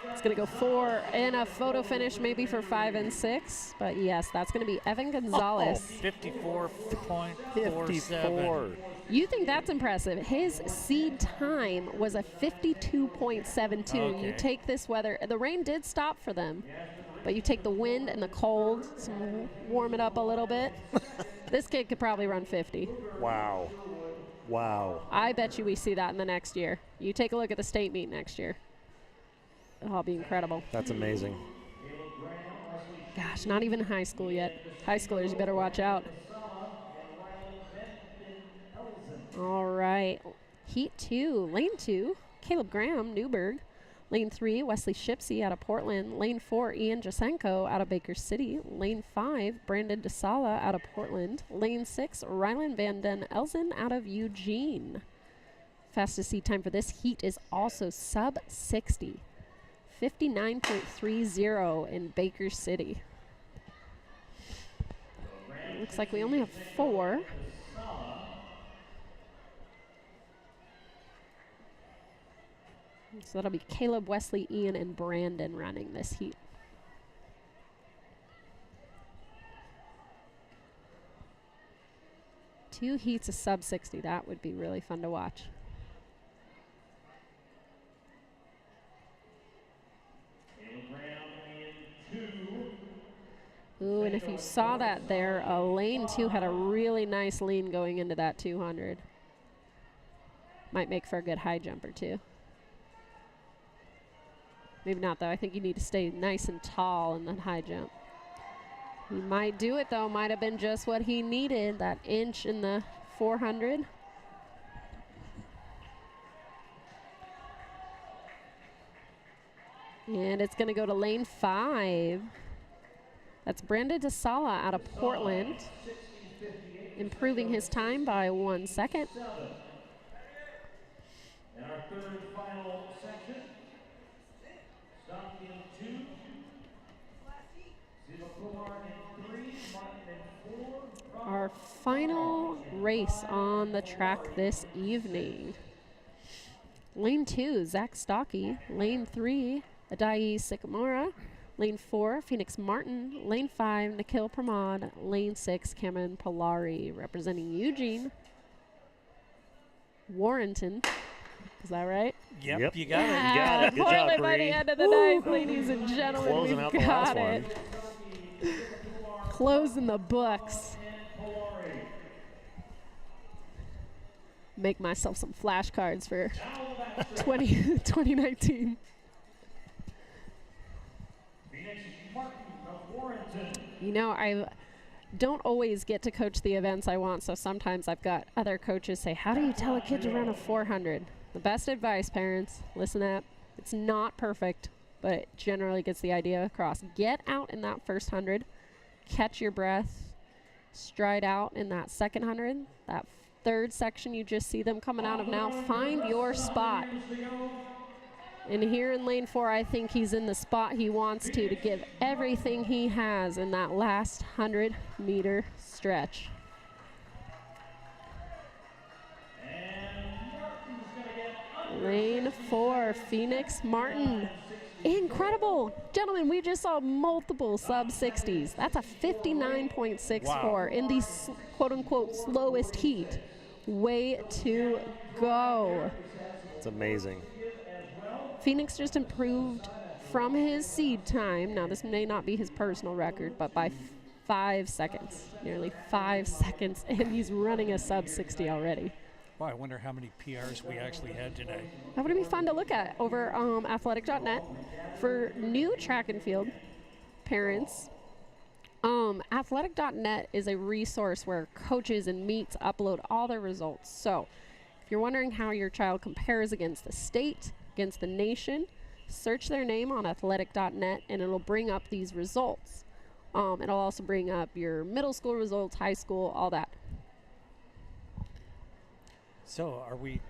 It's going to go 4 and a photo finish maybe for 5 and 6. But yes, that's going to be Evan Gonzalez. 54.47. You think that's impressive. His seed time was a 52.72. Okay. You take this weather. The rain did stop for them. But you take the wind and the cold, warm it up a little bit. This kid could probably run 50. Wow. Wow. I bet you we see that in the next year. You take a look at the state meet next year. It'll be incredible. That's amazing. Gosh, not even high school yet. High schoolers, you better watch out. All right. Heat 2, lane 2, Caleb Graham, Newburgh. Lane 3, Wesley Shipsey out of Portland. Lane 4, Ian Jasenko out of Baker City. Lane 5, Brandon DeSala out of Portland. Lane 6, Rylan Van Den Elzen out of Eugene. Fastest seed time for this heat is also sub 60. 59.30 in Baker City. Looks like we only have 4. So that'll be Caleb, Wesley, Ian, and Brandon running this heat. Two heats of sub 60. That would be really fun to watch. Ooh, and if you saw that there, lane 2 had a really nice lean going into that 200. Might make for a good high jumper too. Maybe not though. I think you need to stay nice and tall in that high jump. He might do it though. Might have been just what he needed, that inch in the 400. And it's going to go to lane 5. That's Brandon DeSala out of Portland, improving his time by 1 second. And our third and final section, stop in 2, Zero Kumar in 3, Martin in 4. Our final race on the track this evening. Lane 2, Zach Stocky. Lane 3, Adai Sycamora. Lane 4, Phoenix Martin. Lane 5, Nikhil Pramod. Lane 6, Cameron Polari, representing Eugene. Warrenton. Is that right? Yep. You got it. You got it. Good job, Portland by the Bree. end of the night, ladies and gentlemen. Closing We've out the got last it. Closing the books. Make myself some flashcards for 2019. You know, I don't always get to coach the events I want, so sometimes I've got other coaches say, how do you tell a kid to run a 400? The best advice, parents, listen up. It's not perfect, but it generally gets the idea across. Get out in that first 100, catch your breath, stride out in that second 100, that third section you just see them coming out of now. Find your spot. And here in lane 4, I think he's in the spot he wants to give everything he has in that last 100-meter stretch. Lane 4, Phoenix Martin. Incredible. Gentlemen, we just saw multiple sub-60s. That's a 59.64 in the quote-unquote slowest heat. Way to go. It's amazing. Phoenix just improved from his seed time. Now, this may not be his personal record, but by 5 seconds, nearly 5 seconds, and he's running a sub-60 already. Well, I wonder how many PRs we actually had today. That would be fun to look at over athletic.net. For new track and field parents, Athletic.net is a resource where coaches and meets upload all their results. So if you're wondering how your child compares against the state, against the nation, search their name on athletic.net and it'll bring up these results. It'll also bring up your middle school results, high school, all that. So are we?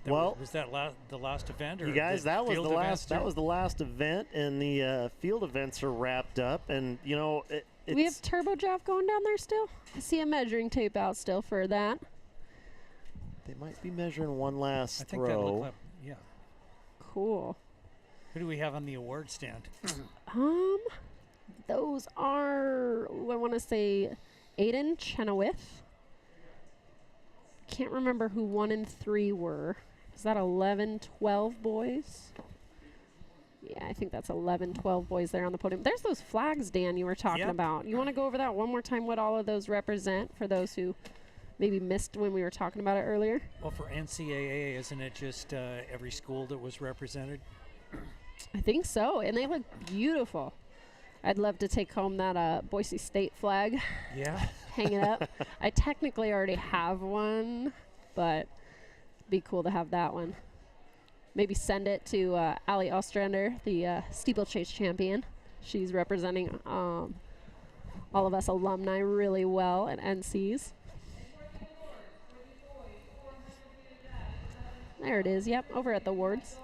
Well, was that the last event? Or you guys, the that was field the events last. too? That was the last event, and the field events are wrapped up. And you know, Do we have turbo draft going down there still? I see a measuring tape out still for that. they might be measuring one last I think that looked throw. like, yeah. Cool. Who do we have on the award stand? Those are, I want to say, Aiden Chenoweth. Can't remember who 1 and 3 were. Is that 11, 12 boys? Yeah, I think that's 11, 12 boys there on the podium. There's those flags, Dan, you were talking Yep. about. You want to go over that one more time, what all of those represent for those who maybe missed when we were talking about it earlier? Well, for NCAA, isn't it just every school that was represented? I think so, and they look beautiful. I'd love to take home that Boise State flag, Yeah. hang it up. I technically already have one, but it'd be cool to have that one. Maybe send it to Allie Ostrander, the steeplechase champion. She's representing all of us alumni really well at NCs. There it is, yep, over at the wards.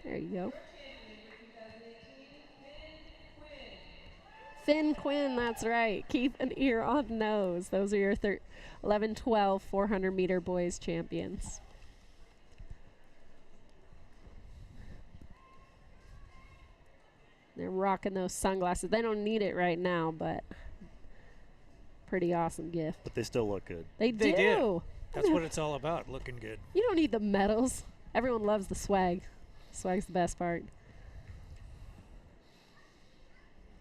There you go. Finn Quinn, that's right. Keep an ear on those. Those are your 11, 12, 400 meter boys champions. They're rocking those sunglasses. They don't need it right now, but pretty awesome gift. But they still look good. They They do. did. That's what it's all about, looking good. You don't need the medals. Everyone loves the swag. Swag's the best part.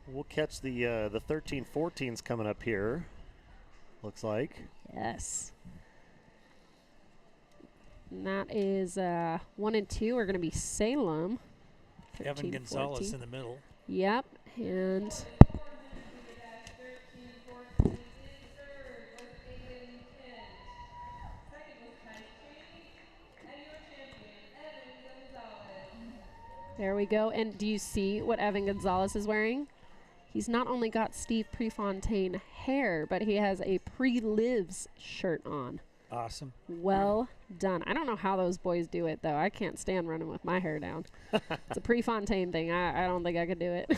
We'll catch the 13-14s coming up here. Looks like. Yes. And that is 1 and 2 are going to be Salem. Evan 13, Gonzalez 14. in the middle. Yep. And there we go. And do you see what Evan Gonzalez is wearing? He's not only got Steve Prefontaine hair, but he has a Pre-Lives shirt on. Awesome. Well done. I don't know how those boys do it, though. I can't stand running with my hair down. It's a Prefontaine thing. I don't think I could do it.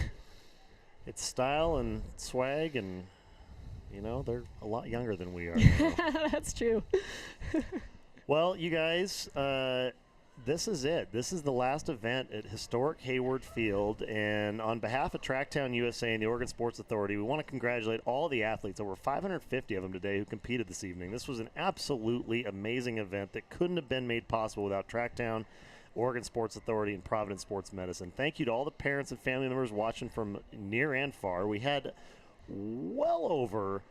It's style and swag, and you know they're a lot younger than we are. That's true. Well, you guys, this is it. This is the last event at historic Hayward Field, and on behalf of TrackTown USA and the Oregon Sports Authority, we want to congratulate all the athletes, over 550 of them today, who competed this evening. This was an absolutely amazing event that couldn't have been made possible without TrackTown, Oregon Sports Authority, and Providence Sports Medicine. Thank you to all the parents and family members watching from near and far. We had well over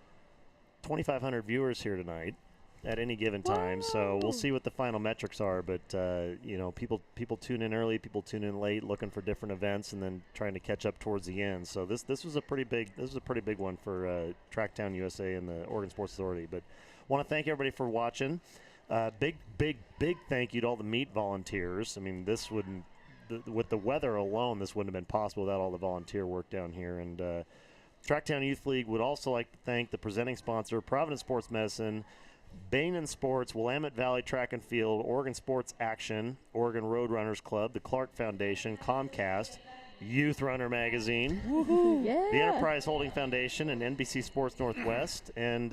2,500 viewers here tonight at any given time. So we'll see what the final metrics are, but you know, people tune in early, people tune in late, looking for different events, and then trying to catch up towards the end. So this was a pretty big one for TrackTown USA and the Oregon Sports Authority. But want to thank everybody for watching. Big thank you to all the meet volunteers. I mean, this wouldn't with the weather alone, this wouldn't have been possible without all the volunteer work down here. And TrackTown Youth League would also like to thank the presenting sponsor, Providence Sports Medicine, Bain Sports, Willamette Valley Track and Field, Oregon Sports Action, Oregon Roadrunners Club, the Clark Foundation, Comcast, Youth Runner Magazine, Yeah. the Enterprise Holding Foundation, and NBC Sports Northwest. And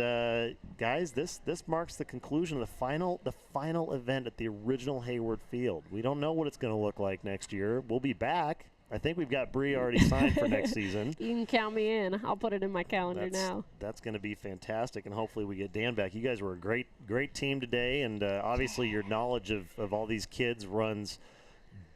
guys, this marks the conclusion of the final event at the original Hayward Field. We don't know what it's going to look like next year. We'll be back. I think we've got Bree already signed for next season. You can count me in. I'll put it in my calendar now. That's going to be fantastic, and hopefully we get Dan back. You guys were a great team today, and obviously your knowledge of all these kids runs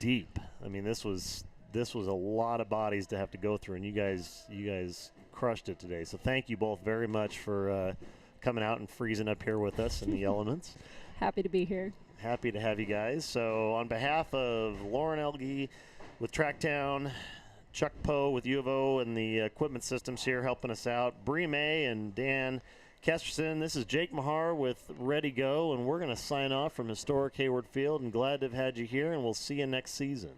deep. I mean, this was a lot of bodies to have to go through, and you guys crushed it today. So thank you both very much for coming out and freezing up here with us in the elements. Happy to be here. Happy to have you guys. So on behalf of Lauren Elge with TrackTown, Chuck Poe with U of O and the equipment systems here helping us out. Bree May and Dan Kesterson. This is Jake Mahar with Ready Go, and we're going to sign off from historic Hayward Field, and glad to have had you here, and we'll see you next season.